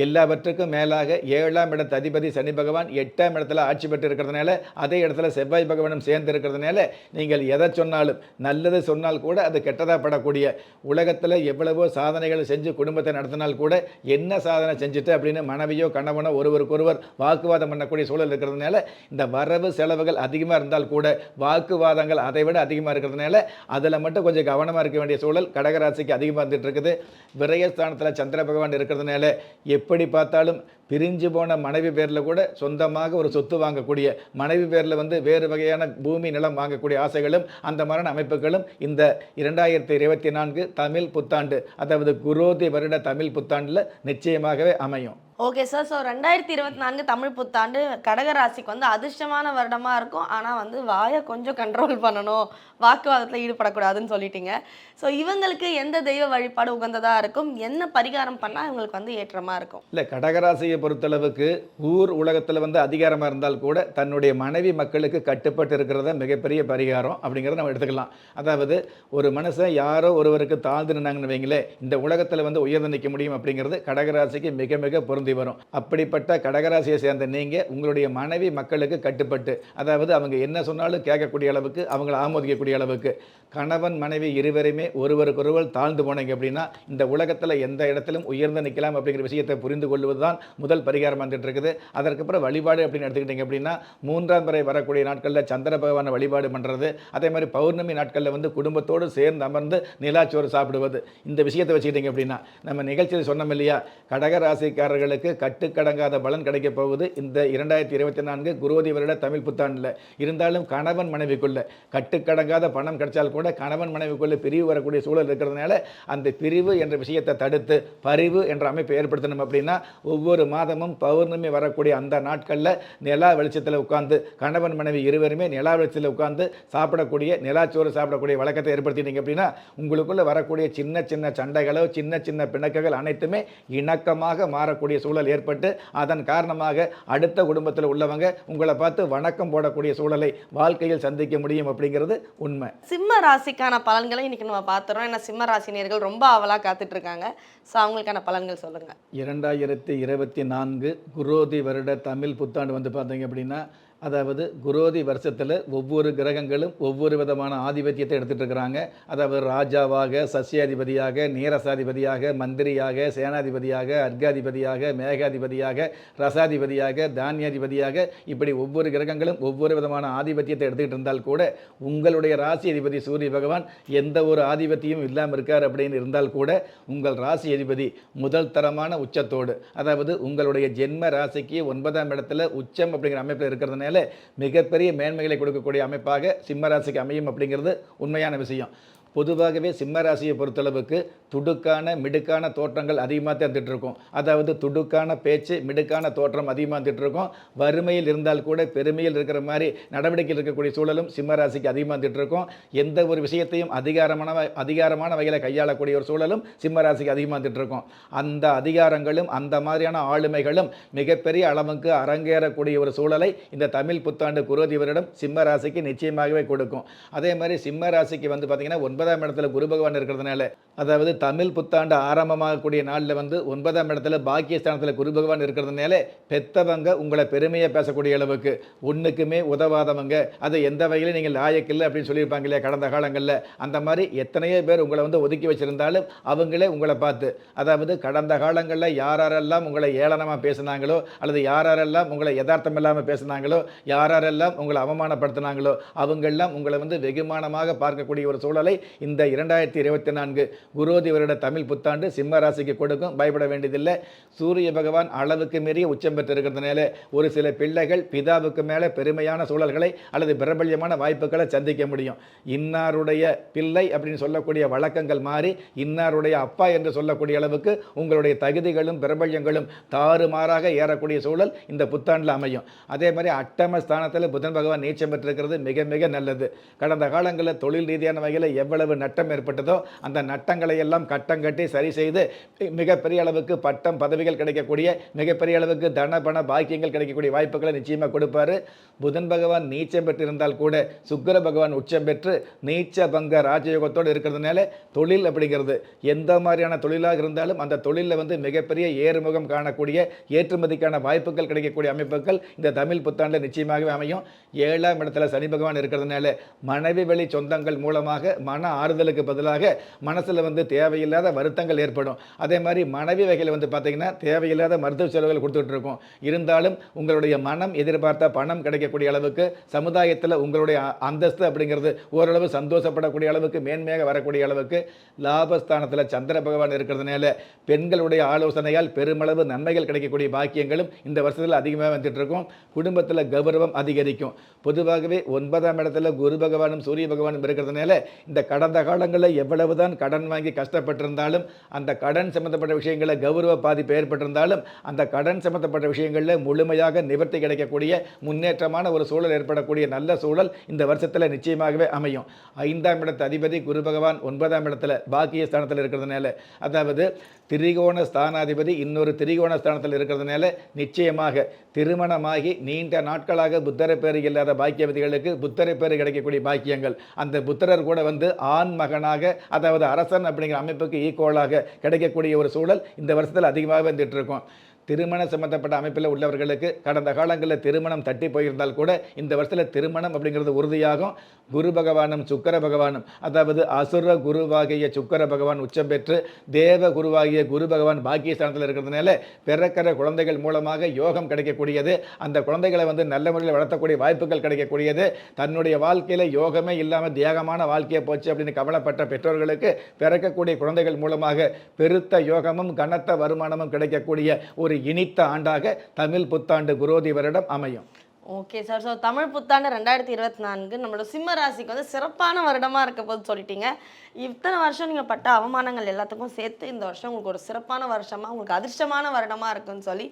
எல்லாவற்றுக்கும் மேலாக 7ஆம் இடத்து அதிபதி சனி பகவான் 8ஆம் இடத்துல ஆட்சி பெற்று இருக்கிறதுனால, அதே இடத்துல செவ்வாய் பகவானும் சேர்ந்து இருக்கிறதுனால, நீங்கள் எதை சொன்னாலும், நல்லது சொன்னால் கூட அது கெட்டதாக படக்கூடிய, உலகத்தில் எவ்வளவோ சாதனைகள் செஞ்சு குடும்பத்தை நடத்தினால் கூட என்ன சாதனை செஞ்சுட்டு அப்படின்னு மனைவியோ கணவனோ ஒருவருக்கொருவர் வாக்குவாதம் பண்ணக்கூடிய சூழல் இருக்கிறதுனால, இந்த வரவு செலவுகள் அதிகமாக இருந்தால் கூட வாக்குவாதங்கள் அதை விட அதிகமாக இருக்கிறதுனால அதில் மட்டும் கொஞ்சம் கவனமாக இருக்க வேண்டிய சூழல் கடகராசிக்கு அதிகமாக இருந்துட்டு இருக்குது. விரயஸ்தானத்தில் சந்திர பகவான் இருக்கிறதுனால எப்படி பார்த்தாலும் பிரிஞ்சு போன மனைவி பேரில் கூட சொந்தமாக ஒரு சொத்து வாங்கக்கூடிய, மனைவி பேரில் வந்து வேறு வகையான பூமி நிலம் வாங்கக்கூடிய ஆசைகளும் அந்த மாதிரியான அமைப்புகளும் இந்த 2024 தமிழ் புத்தாண்டு, அதாவது குரோதி வருட தமிழ் புத்தாண்டில் நிச்சயமாகவே அமையும். Okay sir. ஸோ 2024 தமிழ் புத்தாண்டு கடகராசிக்கு வந்து அதிர்ஷ்டமான வருடமாக இருக்கும். ஆனால் வந்து வாயை கொஞ்சம் கண்ட்ரோல் பண்ணணும், வாக்குவாதத்தில் ஈடுபடக்கூடாதுன்னு சொல்லிட்டீங்க. ஸோ இவங்களுக்கு எந்த தெய்வ வழிபாடு உகந்ததாக இருக்கும், என்ன பரிகாரம் பண்ணால் இவங்களுக்கு வந்து ஏற்றமாக இருக்கும்? இல்லை, கடகராசியை பொறுத்தளவுக்கு ஊர் உலகத்தில் வந்து அதிகாரமாக இருந்தால் கூட தன்னுடைய மனைவி மக்களுக்கு கட்டுப்பட்டு இருக்கிறத மிகப்பெரிய பரிகாரம் அப்படிங்கிறத நம்ம எடுத்துக்கலாம். அதாவது ஒரு மனுஷன் யாரோ ஒருவருக்கு தாழ்ந்து நின்னாங்கன்னு வைங்களே, இந்த உலகத்தில் வந்து உயர்ந்து நிற்க முடியும் அப்படிங்கிறது கடகராசிக்கு மிக மிக பொருந்தி வரும். அப்படிப்பட்ட கடகராசியை சேர்ந்த நீங்கள் உங்களுடைய மனைவி மக்களுக்கு கட்டுப்பட்டு, அதாவது அவங்க என்ன சொன்னாலும் கேட்கக்கூடிய அளவுக்கு, அவங்களை ஆமோதிக்கக்கூடிய அளவுக்கு, கணவன் மனைவி இருவருமே ஒருவருக்கொருவர் தாழ்ந்து போனீங்க அப்படின்னா இந்த உலகத்தில் எந்த இடத்திலும் உயர்ந்து நிற்கலாம் அப்படிங்கிற விஷயத்தை புரிந்து கொள்வது தான் முதல் பரிகாரம் வந்துட்டு இருக்குது. அதற்கப்புறம் வழிபாடு அப்படின்னு எடுத்துக்கிட்டிங்க அப்படின்னா 3ஆம் முறை வரக்கூடிய நாட்களில் சந்திர பகவானை வழிபாடு பண்ணுறது, அதே மாதிரி பௌர்ணமி நாட்களில் வந்து குடும்பத்தோடு சேர்ந்து அமர்ந்து நிலாச்சோறு சாப்பிடுவது, இந்த விஷயத்தை வச்சுக்கிட்டிங்க அப்படின்னா நம்ம நிகழ்ச்சியில் சொன்னோம் இல்லையா, கடகராசிக்காரர்களுக்கு கட்டுக்கடங்காத பலன் கிடைக்க போகுது இந்த 2024 குரோதி வருட தமிழ் புத்தாண்டில். இருந்தாலும் கணவன் மனைவிக்குள்ள கட்டுக்கடங்காத பணம் கிடைச்சால் கூட கணவன் மனைவிக்குள்ள பிரிவு வரக்கூடிய சூழல் இருக்கிறதுனால அந்த பிரிவு என்ற விஷயத்தை தடுத்து பரிவு என்ற அமைப்பை ஏற்படுத்தணும் அப்படின்னா ஒவ்வொரு மாதமும் பௌர்ணமி வரக்கூடிய அந்த நாட்களில் நிலா வெளிச்சத்தில் உட்கார்ந்து கணவன் மனைவி இருவருமே நிலா வெளிச்சத்தில் உட்கார்ந்து சாப்பிடக்கூடிய, நிலாச்சோறு சாப்பிடக்கூடிய வழக்கத்தை ஏற்படுத்திட்டீங்க அப்படின்னா உங்களுக்குள்ள வரக்கூடிய சின்ன சின்ன சண்டைகளோ சின்ன சின்ன பிணக்குகள் அனைத்துமே இணக்கமாக மாறக்கூடிய சூழல் ஏற்பட்டு அதன் காரணமாக அடுத்த குடும்பத்தில் உள்ளவங்க உங்களை பார்த்து வணக்கம் போடக்கூடிய சூழலை வாழ்க்கையில் சந்திக்க முடியும் அப்படிங்கிறது உண்மை. சிம்ம ராசிக்கான பலன்களை இன்னைக்கு நம்ம பார்த்துறோம். ஏன்னா சிம்ம ராசினியர்கள் ரொம்ப ஆவலாக காத்துட்டு இருக்காங்க. ஸோ அவங்களுக்கான பலன்கள் சொல்லுங்க. 2024 குரோதி வருட தமிழ் புத்தாண்டு வந்து பார்த்தீங்க அப்படின்னா, அதாவது குரோதி வருஷத்தில் ஒவ்வொரு கிரகங்களும் ஒவ்வொரு விதமான ஆதிபத்தியத்தை எடுத்துகிட்டு இருக்கிறாங்க. அதாவது ராஜாவாக, சசியாதிபதியாக, நீரசாதிபதியாக, மந்திரியாக, சேனாதிபதியாக, அர்காதிபதியாக, மேகாதிபதியாக, ரசாதிபதியாக, தானியாதிபதியாக, இப்படி ஒவ்வொரு கிரகங்களும் ஒவ்வொரு விதமான ஆதிபத்தியத்தை எடுத்துக்கிட்டு இருந்தால் கூட உங்களுடைய ராசி அதிபதி சூரிய பகவான் எந்த ஒரு ஆதிபத்தியம் இல்லாமல் இருக்கார் அப்படின்னு இருந்தால் கூட உங்கள் ராசி அதிபதி முதல் தரமான உச்சத்தோடு, அதாவது உங்களுடைய ஜென்ம ராசிக்கு 9ஆம் இடத்துல உச்சம் அப்படிங்கிற அமைப்பில் இருக்கிறதுனால மிகப்பெரிய மேன்மைகளை கொடுக்கக்கூடிய அமைப்பாக சிம்ம ராசிக்கு அமையும் அப்படிங்கிறது உண்மையான விஷயம். பொதுவாகவே சிம்ம ராசியை பொறுத்தளவுக்கு துடுக்கான மிடுக்கான தோற்றங்கள் அதிகமாக தந்துட்டு இருக்கும். அதாவது துடுக்கான பேச்சு, மிடுக்கான தோற்றம் அதிகமாக தந்துட்டு இருக்கும். வறுமையில் இருந்தால் கூட பெருமையில் இருக்கிற மாதிரி நடவடிக்கையில் இருக்கக்கூடிய சூழலும் சிம்ம ராசிக்கு அதிகமாக தந்துட்டு இருக்கும். எந்த ஒரு விஷயத்தையும் அதிகாரமான வகையில் கையாளக்கூடிய ஒரு சூழலும் சிம்ம ராசிக்கு அதிகமாக தந்துட்டு இருக்கும். அந்த அதிகாரங்களும் அந்த மாதிரியான ஆளுமைகளும் மிகப்பெரிய அளவுக்கு அரங்கேறக்கூடிய ஒரு சூழலை இந்த தமிழ் புத்தாண்டு குரோதி வருடம் சிம்ம ராசிக்கு நிச்சயமாகவே கொடுக்கும். அதே மாதிரி சிம்ம ராசிக்கு வந்து பார்த்தீங்கன்னா 9ஆம் இடத்துல குரு பகவான் இருக்கிறதுனால, அதாவது தமிழ் புத்தாண்டு ஆரம்பமாகக்கூடிய நாளில் வந்து 9ஆம் இடத்துல பாக்கியஸ்தானத்தில் குரு பகவான் இருக்கிறதுனால பெத்தவங்க உங்களை பெருமையாக பேசக்கூடிய அளவுக்கு, ஒன்றுக்குமே உதவாதவங்க, அது எந்த வகையிலும் நீங்கள் லாயக்கில்லை அப்படின்னு சொல்லியிருப்பாங்க இல்லையா கடந்த காலங்களில், அந்த மாதிரி எத்தனையோ பேர் உங்களை வந்து ஒதுக்கி வச்சிருந்தாலும் அவங்களே உங்களை பார்த்து, அதாவது கடந்த காலங்களில் யாரெல்லாம் உங்களை ஏளனமாக பேசினாங்களோ அல்லது யாரெல்லாம் உங்களை யதார்த்தம் இல்லாமல் பேசினாங்களோ, யாரெல்லாம் உங்களை அவமானப்படுத்தினாங்களோ அவங்கெல்லாம் உங்களை வந்து வெகுமானமாக பார்க்கக்கூடிய ஒரு சூழலை இந்த 2024 குரோதி வருட தமிழ் புத்தாண்டு சிம்ம ராசிக்கு கொடுக்கும். பயப்பட வேண்டியதில்லை. சூரிய பகவான் அளவுக்கு மீறிய உச்சம் பெற்று இருக்கிறதுனால ஒரு சில பிள்ளைகள் பிதாவுக்கு மேலே பெருமையான சூழல்களை அல்லது பிரபல்யமான வாய்ப்புகளை சந்திக்க முடியும். இன்னாருடைய பிள்ளை அப்படின்னு சொல்லக்கூடிய வழக்கங்கள் மாறி இன்னாருடைய அப்பா என்று சொல்லக்கூடிய அளவுக்கு உங்களுடைய தகுதிகளும் பிரபல்யங்களும் தாறுமாறாக ஏறக்கூடிய சூழல் இந்த புத்தாண்டில் அமையும். அதே மாதிரி அட்டம ஸ்தானத்தில் புதன் பகவான் நீச்சம் பெற்றிருக்கிறது மிக மிக நல்லது. கடந்த காலங்களில் தொழில் ரீதியான வகையில் எவ்வளவு எவ்வளவு நட்டம் ஏற்பட்டதோ அந்த நட்டங்களை எல்லாம் கட்டங்கட்டி சரி செய்து மிகப்பெரிய அளவுக்கு பட்டம் பதவிகள் கிடைக்கக்கூடிய, மிகப்பெரிய அளவுக்கு தன பண பாக்கியங்கள் கிடைக்கக்கூடிய வாய்ப்புகளை நிச்சயமாக கொடுப்பாரு. புதன் பகவான் நீச்சம் பெற்றிருந்தால் கூட சுக்கிர பகவான் உச்சம் பெற்று நீச்ச பங்க ராஜயோகத்தோடு இருக்கிறதுனால தொழில் அப்படிங்கிறது எந்த மாதிரியான தொழிலாக இருந்தாலும் அந்த தொழிலில் வந்து மிகப்பெரிய ஏறுமுகம் காணக்கூடிய, ஏற்றுமதிக்கான வாய்ப்புகள் கிடைக்கக்கூடிய அமைப்புகள் இந்த தமிழ் புத்தாண்டு நிச்சயமாகவே அமையும். 7ஆம் இடத்துல சனி பகவான் இருக்கிறதுனால மனைவி வழி சொந்தங்கள் மூலமாக மன ஆறுதலுக்கு பதிலாக மனசில் வந்து தேவையில்லாத வருத்தங்கள் ஏற்படும். அதே மாதிரி மனைவி வகையில் வந்து பார்த்தீங்கன்னா தேவையில்லாத மருத்துவ செலவுகள் கொடுத்துட்டு இருக்கும். இருந்தாலும் உங்களுடைய மனம் எதிர்பார்த்த பணம் கிடைக்கக்கூடிய அளவுக்கு, சமுதாயத்தில் உங்களுடைய அந்தஸ்து அப்படிங்கிறது ஓரளவு சந்தோஷப்படக்கூடிய அளவுக்கு, மேன்மையாக வரக்கூடிய அளவுக்கு லாபஸ்தானத்தில் சந்திர பகவான் இருக்கிறதுனால பெண்களுடைய ஆலோசனையால் பெருமளவு நன்மைகள் கிடைக்கக்கூடிய பாக்கியங்களும் இந்த வருஷத்தில் அதிகமாக வந்துட்டு இருக்கும். குடும்பத்தில் கௌரவம் அதிகரிக்கும். பொதுவாகவே 9ஆம் இடத்துல குரு பகவானும் சூரிய பகவானும் இருக்கிறதுனால இந்த கடந்த காலங்களில் எவ்வளவுதான் கடன் வாங்கி கஷ்டப்பட்டிருந்தாலும், அந்த கடன் சம்பந்தப்பட்ட விஷயங்களில் கௌரவ பாதிப்பு ஏற்பட்டிருந்தாலும், அந்த கடன் சம்பந்தப்பட்ட விஷயங்களில் முழுமையாக நிவர்த்தி கிடைக்கக்கூடிய முன்னேற்றமான ஒரு சூழல் ஏற்படக்கூடிய நல்ல சூழல் இந்த வருஷத்தில் நிச்சயமாகவே அமையும். 5ஆம் இடத்து அதிபதி குரு பகவான் 9ஆம் இடத்துல பாக்கிய ஸ்தானத்தில் இருக்கிறதுனால, அதாவது திரிகோண ஸ்தானாதிபதி இன்னொரு திரிகோண ஸ்தானத்தில் இருக்கிறதுனால நிச்சயமாக திருமணமாகி நீண்ட நாட்களாக புத்தரை பேர் இல்லாத பாக்கியவதிகளுக்கு புத்தரை பேர் கிடைக்கக்கூடிய பாக்கியங்கள், அந்த புத்தரர் கூட வந்து ஆண் மகனாக, அதாவது அரசன் அப்படிங்கிற அமைப்புக்கு ஈக்குவலாக கிடைக்கக்கூடிய ஒரு சூழல் இந்த வருஷத்தில் அதிகமாக வந்துட்டு இருக்கும். திருமண சம்பந்தப்பட்ட அமைப்பில் உள்ளவர்களுக்கு கடந்த காலங்களில் திருமணம் தட்டி போயிருந்தால் கூட இந்த வருஷத்தில் திருமணம் அப்படிங்கிறது உறுதியாகும். குரு பகவானும் சுக்கிர பகவானும், அதாவது அசுர குருவாகிய சுக்கிர பகவான் உச்சம் பெற்று தேவ குருவாகிய குரு பகவான் பாக்கியஸ்தானத்தில் இருக்கிறதுனால பிறக்கிற குழந்தைகள் மூலமாக யோகம் கிடைக்கக்கூடியது. அந்த குழந்தைகளை வந்து நல்ல முறையில் வளர்த்தக்கூடிய வாய்ப்புகள் கிடைக்கக்கூடியது. தன்னுடைய வாழ்க்கையில் யோகமே இல்லாமல் தியாகமான வாழ்க்கையை போச்சு அப்படின்னு கவலைப்பட்ட பெற்றோர்களுக்கு பிறக்கக்கூடிய குழந்தைகள் மூலமாக பெருத்த யோகமும் கனத்த வருமானமும் கிடைக்கக்கூடிய ஒரு இனித்த ஆண்டாக தமிழ் புத்தாண்டு குரோதி வருடம் அமையும். Okay sir. ஸோ தமிழ் புத்தாண்டு 2024 நம்மளோட சிம்ம ராசிக்கு வந்து சிறப்பான வருடமாக இருக்க போது சொல்லிட்டீங்க. இத்தனை வருஷம் நீங்கள் பட்ட அவமானங்கள் எல்லாத்துக்கும் சேர்த்து இந்த வருஷம் உங்களுக்கு ஒரு சிறப்பான வருஷமாக, உங்களுக்கு அதிர்ஷ்டமான வருடமாக இருக்குன்னு சொல்லி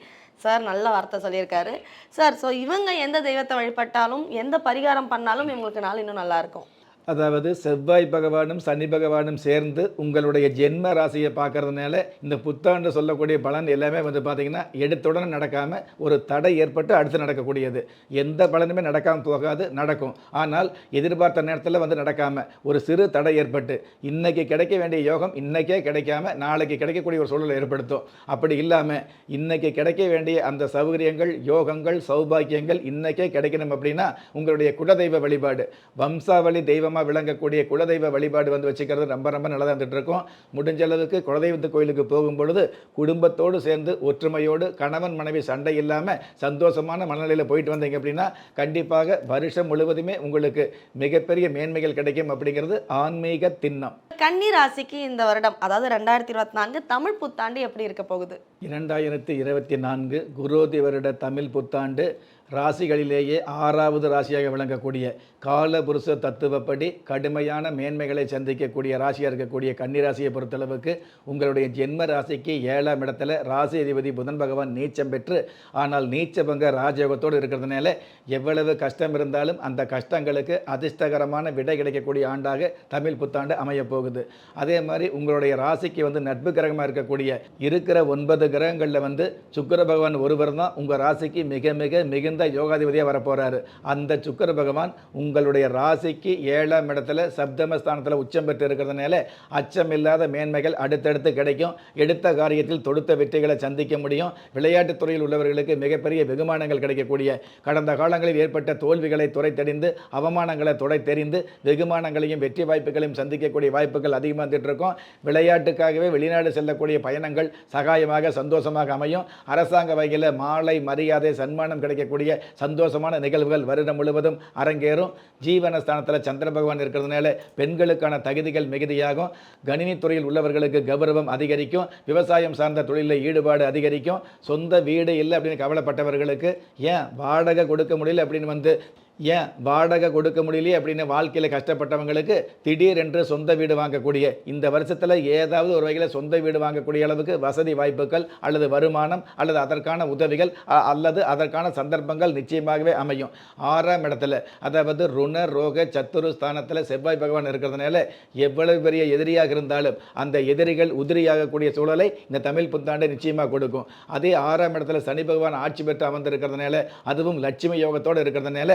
சார் நல்ல வார்த்தை சொல்லியிருக்காரு சார். ஸோ இவங்க எந்த தெய்வத்தை வழிபட்டாலும், எந்த பரிகாரம் பண்ணாலும் இவங்களுக்கு நாள் இன்னும் நல்லாயிருக்கும். அதாவது செவ்வாய் பகவானும் சனி பகவானும் சேர்ந்து உங்களுடைய ஜென்ம ராசியை பார்க்கறதுனால இந்த புத்தாண்டு சொல்லக்கூடிய பலன் எல்லாமே வந்து பார்த்திங்கன்னா எடுத்துடனே நடக்காமல் ஒரு தடை ஏற்பட்டு அடுத்து நடக்கக்கூடியது. எந்த பலனுமே நடக்காமல் போகாது, நடக்கும். ஆனால் எதிர்பார்த்த நேரத்தில் வந்து நடக்காமல் ஒரு சிறு தடை ஏற்பட்டு இன்றைக்கி கிடைக்க வேண்டிய யோகம் இன்றைக்கே கிடைக்காம நாளைக்கு கிடைக்கக்கூடிய ஒரு சூழலை ஏற்படுத்தும். அப்படி இல்லாமல் இன்றைக்கி கிடைக்க வேண்டிய அந்த சௌகரியங்கள், யோகங்கள், சௌபாக்கியங்கள் இன்றைக்கே கிடைக்கணும் அப்படின்னா உங்களுடைய குலதெய்வ வழிபாடு, வம்சாவளி தெய்வம் விளங்கக்கூடிய குலதெய்வ வழிபாடு வந்து வச்சுக்கிறது ரொம்ப ரொம்ப நல்லதாக இருந்துட்டு இருக்கும். முடிஞ்ச அளவுக்கு குலதெய்வத்து கோயிலுக்கு போகும் பொழுது குடும்பத்தோடு சேர்ந்து ஒற்றுமையோடு கணவன் மனைவி சண்டை இல்லாமல் சந்தோஷமான மனநிலையில் போயிட்டு வந்தீங்க அப்படின்னா கண்டிப்பாக வருஷம் முழுவதுமே உங்களுக்கு மிகப்பெரிய மேன்மைகள் கிடைக்கும் அப்படிங்கிறது ஆன்மீக திண்ணம். கன்னி ராசிக்கு இந்த வருடம், அதாவது 2024 தமிழ் புத்தாண்டு எப்படி இருக்க போகுது? 2024 குரோதி வருட தமிழ் புத்தாண்டு ராசிகளிலேயே 6வது ராசியாக விளங்கக்கூடிய காலபுருஷ தத்துவப்படி கடுமையான மேன்மைகளை சந்திக்கக்கூடிய ராசியாக இருக்கக்கூடிய கன்னிராசியை பொறுத்தளவுக்கு உங்களுடைய ஜென்ம ராசிக்கு 7ஆம் இடத்துல ராசி அதிபதி புதன் பகவான் நீச்சம் பெற்று, ஆனால் நீச்சபங்க ராஜயோகத்தோடு இருக்கிறதுனால எவ்வளவு கஷ்டம் இருந்தாலும் அந்த கஷ்டங்களுக்கு அதிர்ஷ்டகரமான விடை கிடைக்கக்கூடிய ஆண்டாக தமிழ் புத்தாண்டு அமையப்போகுது. அதே மாதிரி உங்களுடைய ராசிக்கு வந்து நட்பு கிரகமாக இருக்கக்கூடிய இருக்கிற 9 கிரகங்களில் வந்து சுக்கிர பகவான் ஒருவர் தான் உங்கள் ராசிக்கு மிக மிக மிகுந்த யோகாதிபதியாக வரப்போறாரு. அந்த சுக்கிர பகவான் உங்களுடைய ராசிக்கு 7ஆம் இடத்துல சப்தமஸ்தானத்தில் உச்சம் பெற்று இருக்கிறதுனால அச்சமில்லாத மேன்மைகள் அடுத்தடுத்து கிடைக்கும். எடுத்த காரியத்தில் தொடுத்த வெற்றிகளை சந்திக்க முடியும். விளையாட்டுத் துறையில் உள்ளவர்களுக்கு மிகப்பெரிய வெகுமானங்கள் கிடைக்கக்கூடிய, கடந்த காலங்களில் ஏற்பட்ட தோல்விகளை துடைத்தெறிந்து அவமானங்களை துடைத்தெறிந்து வெகுமானங்களையும் வெற்றி வாய்ப்புகளையும் சந்திக்கக்கூடிய வாய்ப்புகள் அதிகமாக வந்துட்டு இருக்கும். விளையாட்டுக்காகவே வெளிநாடு செல்லக்கூடிய பயணங்கள் சகாயமாக சந்தோஷமாக அமையும். அரசாங்க வகையில் மாலை மரியாதை சன்மானம் கிடைக்கக்கூடிய சந்தோஷமான நிகழ்வுகள் வருடம் முழுவதும் அரங்கேறும். ஜீவனஸ்தானத்தில் சந்திர பகவான் இருக்கிறதுனால பெண்களுக்கான தகுதிகள் மிகுதியாகும். கணினித்துறையில் உள்ளவர்களுக்கு கௌரவம் அதிகரிக்கும். விவசாயம் சார்ந்த தொழிலில் ஈடுபாடு அதிகரிக்கும். சொந்த வீடு இல்லை அப்படின்னு கவலைப்பட்டவர்களுக்கு ஏன் வாடகை கொடுக்க முடியல அப்படின்னு வந்து ஏன் வாடகை கொடுக்க முடியலையே அப்படின்னு வாழ்க்கையில் கஷ்டப்பட்டவங்களுக்கு திடீரென்று சொந்த வீடு வாங்கக்கூடிய இந்த வருஷத்தில் ஏதாவது ஒரு வகையில் சொந்த வீடு வாங்கக்கூடிய அளவுக்கு வசதி வாய்ப்புகள் அல்லது வருமானம் அல்லது அதற்கான உதவிகள் அல்லது அதற்கான சந்தர்ப்பங்கள் நிச்சயமாகவே அமையும். 6ஆம் இடத்துல அதாவது ருண ரோக சத்துரு ஸ்தானத்தில் செவ்வாய் பகவான் இருக்கிறதுனால எவ்வளவு பெரிய எதிரியாக இருந்தாலும் அந்த எதிரிகள் உதிரியாகக்கூடிய சூழலை இந்த தமிழ் புத்தாண்டு நிச்சயமாக கொடுக்கும். அதே 6ஆம் இடத்துல சனி பகவான் ஆட்சி பெற்று அமர்ந்திருக்கிறதுனால அதுவும் லட்சுமி யோகத்தோடு இருக்கிறதுனால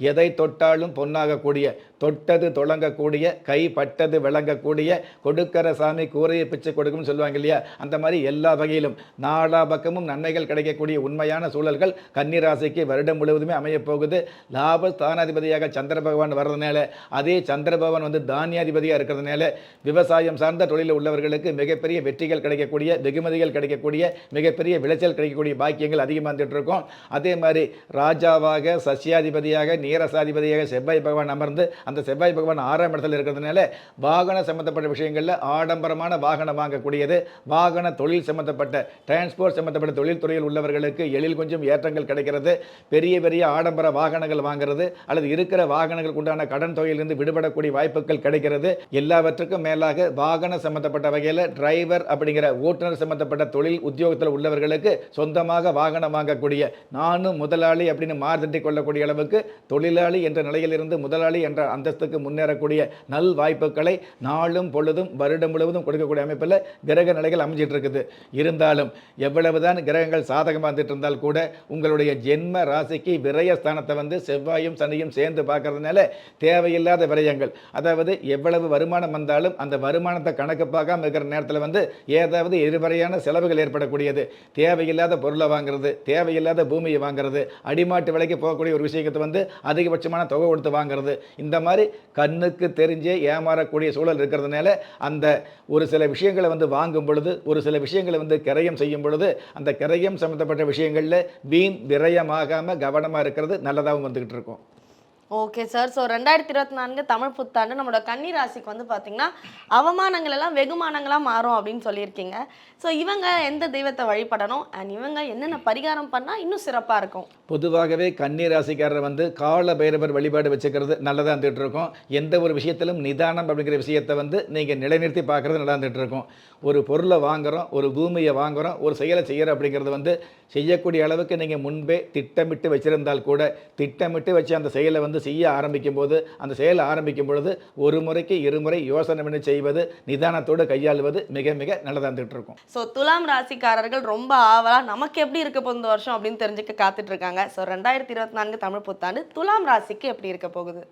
எதை தொட்டாலும் பொன்னாகக்கூடிய, தொட்டது தொடங்கக்கூடிய, கைப்பட்டது விளங்கக்கூடிய, கொடுக்கிற சாமி கூரையை பிச்சு கொடுக்கும்னு சொல்லுவாங்க இல்லையா, அந்த மாதிரி எல்லா வகையிலும் நாலா பக்கமும் நன்மைகள் கிடைக்கக்கூடிய உண்மையான சூழல்கள் கன்னிராசிக்கு வருடம் முழுவதுமே அமையப் போகுது. லாப ஸ்தானாதிபதியாக சந்திர பகவான் வர்றதுனால அதே சந்திர பகவான் வந்து தானியாதிபதியாக இருக்கிறதுனால விவசாயம் சார்ந்த தொழிலில் உள்ளவர்களுக்கு மிகப்பெரிய வெற்றிகள் கிடைக்கக்கூடிய, வெகுமதிகள் கிடைக்கக்கூடிய, மிகப்பெரிய விளைச்சல் கிடைக்கக்கூடிய பாக்கியங்கள் அதிகமாக வந்துட்டு இருக்கும். அதே மாதிரி ராஜாவாக சசியாதிபதியாக நீரசாதிபதியாக செவ்வாய் பகவான் அமர்ந்து அந்த செவ்வாய் பகவான் 6ஆம் இடத்துல இருக்கிறதுனால வாகன சம்பந்தப்பட்ட விஷயங்களில் ஆடம்பரமான வாகனம் வாங்கக்கூடியது, வாகன தொழில் சம்பந்தப்பட்ட டிரான்ஸ்போர்ட் சம்பந்தப்பட்ட தொழில் துறையில் உள்ளவர்களுக்கு எழில் கொஞ்சம் ஏற்றங்கள் கிடைக்கிறது. பெரிய பெரிய ஆடம்பர வாகனங்கள் வாங்குறது அல்லது இருக்கிற வாகனங்களுக்கு உண்டான கடன் தொகையிலிருந்து விடுபடக்கூடிய வாய்ப்புகள் கிடைக்கிறது. எல்லாவற்றுக்கும் மேலாக வாகன சம்பந்தப்பட்ட வகையில் டிரைவர் அப்படிங்கிற ஓட்டுநர் சம்பந்தப்பட்ட தொழில் உத்தியோகத்தில் உள்ளவர்களுக்கு சொந்தமாக வாகனம் வாங்கக்கூடிய, நானும் முதலாளி அப்படின்னு மாறுதட்டி கொள்ளக்கூடிய அளவுக்கு தொழிலாளி என்ற நிலையிலிருந்து முதலாளி என்ற அந்தஸ்துக்கு முன்னேறக்கூடிய நல் வாய்ப்புகளை நாளும் பொழுதும் வருடம் முழுவதும் கொடுக்கக்கூடிய அமைப்பில் கிரக நிலைகள் அமைஞ்சிட்டு இருக்குது. இருந்தாலும் எவ்வளவுதான் கிரகங்கள் சாதகமாக வந்துட்டு இருந்தால் கூட உங்களுடைய ஜென்ம ராசிக்கு விரயஸ்தானத்தை வந்து செவ்வாயும் சனியும் சேர்ந்து பார்க்கறதுனால தேவையில்லாத விரயங்கள், அதாவது எவ்வளவு வருமானம் வந்தாலும் அந்த வருமானத்தை கணக்கு பார்க்காம இருக்கிற நேரத்தில் வந்து ஏதாவது எதிர்மறையான செலவுகள் ஏற்படக்கூடியது, தேவையில்லாத பொருளை வாங்குறது, தேவையில்லாத பூமியை வாங்குறது, அடிமாட்டு விலைக்கு போகக்கூடிய ஒரு விஷயத்தை வந்து அதிகபட்சமான தொகை கொடுத்து வாங்குறது, இந்த மாதிரி கண்ணுக்கு தெரிஞ்சே ஏமாறக்கூடிய சூழல் இருக்கிறதுனால அந்த ஒரு சில விஷயங்களை வந்து வாங்கும் பொழுது, ஒரு சில விஷயங்களை வந்து கிரயம் செய்யும் பொழுது அந்த கிரயம் சம்பந்தப்பட்ட விஷயங்களில் வீண் விரயமாகாமல் கவனமாக இருக்கிறது நல்லதாகவும் வந்துக்கிட்டு இருக்கும். Okay sir. ஸோ 2024 தமிழ் புத்தாண்டு நம்மளோட கன்னி ராசிக்கு வந்து பார்த்தீங்கன்னா அவமானங்கள் எல்லாம் வெகுமானங்களாக மாறும் அப்படின்னு சொல்லியிருக்கீங்க. ஸோ இவங்க எந்த தெய்வத்தை வழிபடணும் அண்ட் இவங்க என்னென்ன பரிகாரம் பண்ணால் இன்னும் சிறப்பாக இருக்கும்? பொதுவாகவே கன்னி ராசிக்காரர் வந்து கால பைரவர் வழிபாடு வச்சுக்கிறது நல்லதாக இருந்துகிட்டு இருக்கும். எந்த ஒரு விஷயத்திலும் நிதானம் அப்படிங்கிற விஷயத்தை வந்து நீங்கள் நிலைநிறுத்தி பார்க்குறது நல்லா இருந்துகிட்டு இருக்கும். ஒரு பொருளை வாங்குகிறோம், ஒரு பூமியை வாங்குகிறோம், ஒரு செயலை செய்கிறோம் அப்படிங்கிறது வந்து செய்யக்கூடிய அளவுக்கு நீங்கள் முன்பே திட்டமிட்டு வச்சிருந்தால் கூட திட்டமிட்டு வச்சு அந்த செயலை வந்து செய்ய ஆரம்பிக்கும் போது, அந்த செயலை ஆரம்பிக்கும் பொழுது ஒரு முறைக்கு இருமுறை யோசனை பண்ணி செய்வது, நிதானத்தோடு கையாளுவது மிக மிக நல்லதாக இருந்துகிட்டு இருக்கும். ஸோ துலாம் ராசிக்காரர்கள் ரொம்ப ஆவலாக நமக்கு எப்படி இருக்க போகுது இந்த வருஷம் அப்படின்னு தெரிஞ்சுக்க காத்துட்டு இருக்காங்க. ஸோ 2024 தமிழ் புத்தாண்டு துலாம் ராசிக்கு எப்படி இருக்க போகுது?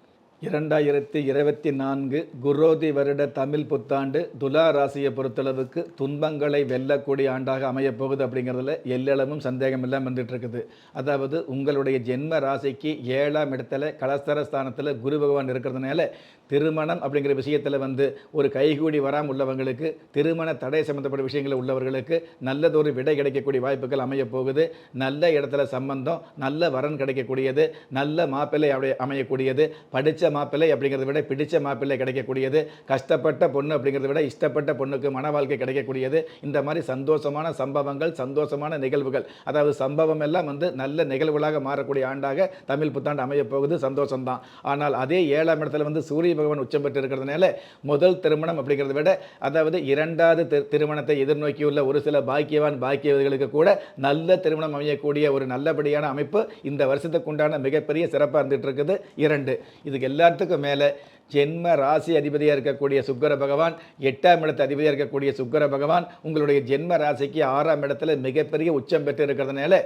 2024 குரோதி வருட தமிழ் புத்தாண்டு துலா ராசியை பொறுத்தளவுக்கு துன்பங்களை வெல்லக்கூடிய ஆண்டாக அமையப்போகுது அப்படிங்கிறதுல எல்லளவும் சந்தேகம் இல்லாமல் வந்துட்டு இருக்குது. அதாவது உங்களுடைய ஜென்ம ராசிக்கு 7ஆம் இடத்துல கலஸ்தரஸ்தானத்தில் குரு பகவான் இருக்கிறதுனால திருமணம் அப்படிங்கிற விஷயத்தில் வந்து ஒரு கைகூடி வராமல் உள்ளவங்களுக்கு, திருமண தடை சம்பந்தப்பட்ட விஷயங்களில் உள்ளவர்களுக்கு நல்லதொரு விடை கிடைக்கக்கூடிய வாய்ப்புகள் அமையப் போகுது. நல்ல இடத்துல சம்பந்தம், நல்ல வரன் கிடைக்கக்கூடியது, நல்ல மாப்பிள்ளை அமையக்கூடியது, படித்த மாப்பிள்ளை அப்படிங்கிறத விட பிடிச்ச மாப்பிள்ளை கிடைக்கக்கூடியது, கஷ்டப்பட்ட பொண்ணு அப்படிங்கிறத விட இஷ்டப்பட்ட பொண்ணுக்கு மன வாழ்க்கை கிடைக்கக்கூடியது. இந்த மாதிரி சந்தோஷமான சம்பவங்கள், சந்தோஷமான நிகழ்வுகள், அதாவது சம்பவம் எல்லாம் வந்து நல்ல நிகழ்வுகளாக மாறக்கூடிய ஆண்டாக தமிழ் புத்தாண்டு அமையப் போகுது. சந்தோஷம்தான். ஆனால் அதே 7ஆம் இடத்துல வந்து சூரிய பகவான் உச்சம் பெற்று இருக்கிறதுனால முதல் திருமணம் அப்படிங்கிறத விட, அதாவது 2வது திருமணத்தை எதிர்நோக்கியுள்ள ஒரு சில பாக்கியவதிகளுக்கு கூட நல்ல திருமணம் அமையக்கூடிய ஒரு நல்லபடியான அமைப்பு இந்த வருஷத்துக்கு உண்டான மிகப்பெரிய சிறப்பாக இருந்துட்டு இருக்குது. 2 இதுக்கு எல்லாத்துக்கும் மேலே ஜென்ம ராசி அதிபதியாக இருக்கக்கூடிய சுக்கிர பகவான், 8ஆம் இடத்து அதிபதியாக இருக்கக்கூடிய சுக்கிர பகவான் உங்களுடைய ஜென்ம ராசிக்கு 6ஆம் இடத்துல மிகப்பெரிய உச்சம் பெற்று இருக்கிறதுனால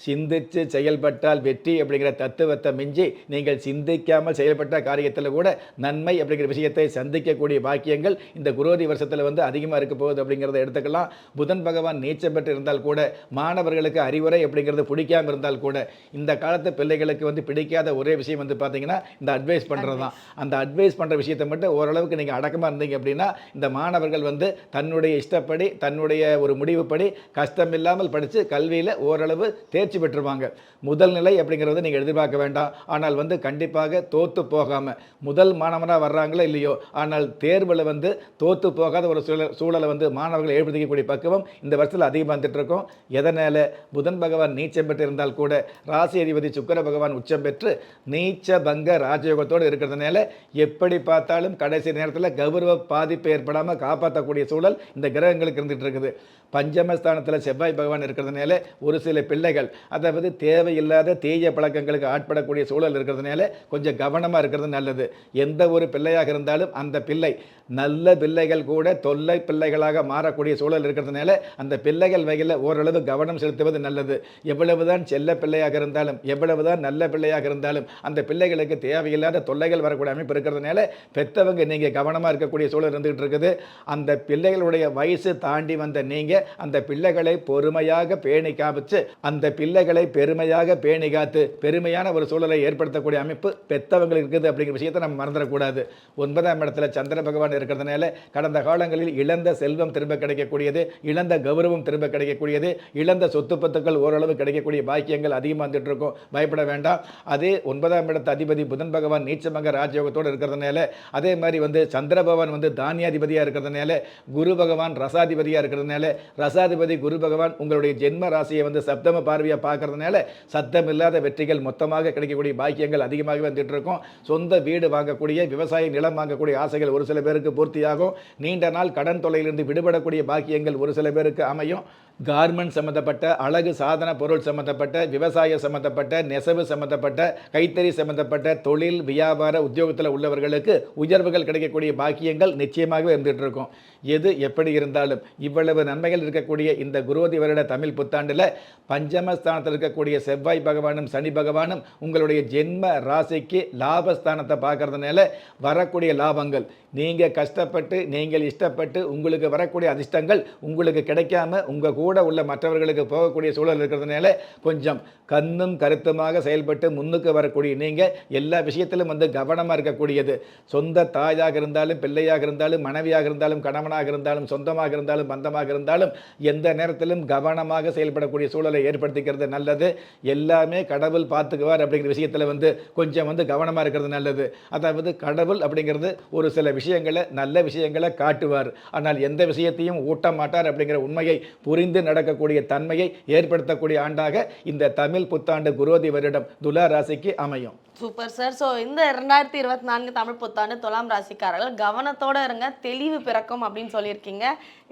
சிந்தித்து செயல்பட்டால் வெற்றி அப்படிங்கிற தத்துவத்தை மிஞ்சி நீங்கள் சிந்திக்காமல் செயல்பட்ட காரியத்தில் கூட நன்மை அப்படிங்கிற விஷயத்தை சந்திக்கக்கூடிய பாக்கியங்கள் இந்த குரோதி வருஷத்தில் வந்து அதிகமாக இருக்க போகுது அப்படிங்கிறத எடுத்துக்கலாம். புதன் பகவான் நீச்சம் பெற்று இருந்தால் கூட, மாணவர்களுக்கு அறிவுரை அப்படிங்கிறது பிடிக்காமல் இருந்தால் கூட, இந்த காலத்து பிள்ளைகளுக்கு வந்து பிடிக்காத ஒரே விஷயம் வந்து பார்த்தீங்கன்னா இந்த அட்வைஸ் பண்ணுறது தான். அந்த அட்வைஸ் ரியலைஸ் பண்ணுற விஷயத்தை மட்டும் ஓரளவுக்கு நீங்கள் அடக்கமாக இருந்தீங்க அப்படின்னா இந்த மாணவர்கள் வந்து தன்னுடைய இஷ்டப்படி தன்னுடைய ஒரு முடிவுப்படி கஷ்டம் இல்லாமல் படித்து கல்வியில் ஓரளவு தேர்ச்சி பெற்றுருவாங்க. முதல் நிலை அப்படிங்கிறது நீங்கள் எதிர்பார்க்க வேண்டாம். ஆனால் வந்து கண்டிப்பாக தோற்று போகாமல் முதல் மாணவனாக வர்றாங்களோ இல்லையோ, ஆனால் தேர்வில் வந்து தோற்று போகாத ஒரு சூழலை வந்து மாணவர்கள் ஏற்படுத்திக்கக்கூடிய பக்குவம் இந்த வருஷத்தில் அதிகமாக வந்துட்டு இருக்கோம். எதனால் புதன் பகவான் நீச்சம் பெற்று இருந்தால் கூட ராசி அதிபதி சுக்கிர பகவான் உச்சம் பெற்று நீச்ச பங்க ராஜயோகத்தோடு இருக்கிறதுனால எப்படி பார்த்தாலும் கடைசி நேரத்தில் கௌரவ பாதிப்பு ஏற்படாமல் காப்பாற்றக்கூடிய சூழல் இந்த கிரகங்களுக்கு இருந்துகிட்டு இருக்குது. பஞ்சமஸ்தானத்தில் செவ்வாய் பகவான் இருக்கிறதுனால ஒரு சில பிள்ளைகள் அதாவது தேவையில்லாத தீய பழக்கங்களுக்கு ஆட்படக்கூடிய சூழல் இருக்கிறதுனால கொஞ்சம் கவனமாக இருக்கிறது நல்லது. எந்த ஒரு பிள்ளையாக இருந்தாலும் அந்த பிள்ளை நல்ல பிள்ளைகள் கூட தொல்லை பிள்ளைகளாக மாறக்கூடிய சூழல் இருக்கிறதுனால அந்த பிள்ளைகள் வகையில் ஓரளவு கவனம் செலுத்துவது நல்லது. எவ்வளவுதான் செல்ல பிள்ளையாக இருந்தாலும் எவ்வளவுதான் நல்ல பிள்ளையாக இருந்தாலும் அந்த பிள்ளைகளுக்கு தேவையில்லாத தொல்லைகள் வரக்கூடிய அமைப்பு இருக்கிறதுனால பெற்றவங்க நீங்கள் கவனமாக இருக்கக்கூடிய சூழல் இருந்துகிட்டு இருக்குது. அந்த பிள்ளைகளுடைய வயசு தாண்டி வந்த நீங்கள் அந்த பிள்ளைகளை பொறுமையாக பேணி காமிச்சு அந்த பிள்ளைகளை பெருமையாக பேணி காத்து பெருமையான ஒரு சூழலை ஏற்படுத்தக்கூடிய அமைப்பு பெற்றவங்களுக்கு இருக்குது அப்படிங்கிற விஷயத்தை நம்ம மறந்துடக்கூடாது. 9ஆம் இடத்துல சந்திர பகவான் இருக்கிறதுனால கடந்த காலங்களில் இழந்த செல்வம் திரும்ப கிடைக்கக்கூடியது, இழந்த கௌரவம் திரும்ப கிடைக்கக்கூடியது, இழந்த சொத்து பத்துக்கள் ஓரளவு கிடைக்கக்கூடிய பாக்கியங்கள் அதிகமாக வந்துட்டு இருக்கும். பயப்பட வேண்டாம். அதே 9ஆம் இடத்து அதிபதி புதன் பகவான் நீச்சமங்க ராஜயோகத்தோடு இருக்கிறதுனால அதே மாதிரி வந்து சந்திர பகவான் வந்து தானியாதிபதியாக இருக்கிறதுனால குரு பகவான் ரசாதிபதியாக இருக்கிறதுனால ரசாதிபதி குரு பகவான் உங்களுடைய ஜென்ம ராசியை வந்து சப்தம பார்வையாக பார்க்கறதுனால சத்தம் இல்லாத வெற்றிகள் மொத்தமாக கிடைக்கக்கூடிய பாக்கியங்கள் அதிகமாகவே வந்துட்டு இருக்கும். சொந்த வீடு வாங்கக்கூடிய விவசாய நிலம் வாங்கக்கூடிய ஆசைகள் ஒரு சில பேருக்கு பூர்த்தியாகும். நீண்ட நாள் கடன் தொல்லையிலிருந்து விடுபடக்கூடிய பாக்கியங்கள் ஒரு சில பேருக்கு அமையும். கார்மெண்ட் சம்மந்தப்பட்ட அழகு சாதன பொருள் சம்மந்தப்பட்ட விவசாய சம்மந்தப்பட்ட நெசவு சம்மந்தப்பட்ட கைத்தறி சம்மந்தப்பட்ட தொழில் வியாபார உத்தியோகத்தில் உள்ளவர்களுக்கு உயர்வுகள் கிடைக்கக்கூடிய பாக்கியங்கள் நிச்சயமாகவே இருந்துகிட்டு இருக்கும். எது எப்படி இருந்தாலும் இவ்வளவு நன்மைகள் இருக்கக்கூடிய இந்த குரோதி வருட தமிழ் புத்தாண்டில் பஞ்சமஸ்தானத்தில் இருக்கக்கூடிய செவ்வாய் பகவானும் சனி பகவானும் உங்களுடைய ஜென்ம ராசிக்கு லாபஸ்தானத்தை பார்க்கறதுனால வரக்கூடிய லாபங்கள் நீங்கள் கஷ்டப்பட்டு நீங்கள் இஷ்டப்பட்டு உங்களுக்கு வரக்கூடிய அதிர்ஷ்டங்கள் உங்களுக்கு கிடைக்காம உங்கள் கூட உள்ள மற்றவர்களுக்கு போகக்கூடிய சூழல் இருக்கிறதுனால கொஞ்சம் கண்ணும் கருத்துமாக செயல்பட்டு முன்னுக்கு வரக்கூடிய நீங்கள் எல்லா விஷயத்திலும் வந்து கவனமாக இருக்கக்கூடியது. சொந்த தாயாக இருந்தாலும் பிள்ளையாக இருந்தாலும் மனைவியாக இருந்தாலும் கணவனாக இருந்தாலும் சொந்தமாக இருந்தாலும் பந்தமாக இருந்தாலும் எந்த நேரத்திலும் கவனமாக செயல்படக்கூடிய சூழலை ஏற்படுத்திக்கிறது நல்லது. எல்லாமே கடவுள் பார்த்துக்குவார் அப்படிங்கிற விஷயத்தில் வந்து கொஞ்சம் வந்து கவனமாக இருக்கிறது நல்லது. அதாவது கடவுள் அப்படிங்கிறது ஒரு சில விஷயங்களை நல்ல விஷயங்களை காட்டுவார், ஆனால் எந்த விஷயத்தையும் ஊட்ட மாட்டார் அப்படிங்கிற உண்மையை புரிந்து நடக்கக்கூடிய தன்மையை ஏற்படுத்தக்கூடிய ஆண்டாக இந்த தமிழ் புத்தாண்டு குரோதி வருடம் துலா ராசிக்கு அமையும். Super sir. ஸோ இந்த 2024 தமிழ் புத்தாண்டு துலாம் ராசிக்காரர்கள் கவனத்தோடு இருங்க, தெளிவு பிறக்கும் அப்படின்னு சொல்லியிருக்கீங்க.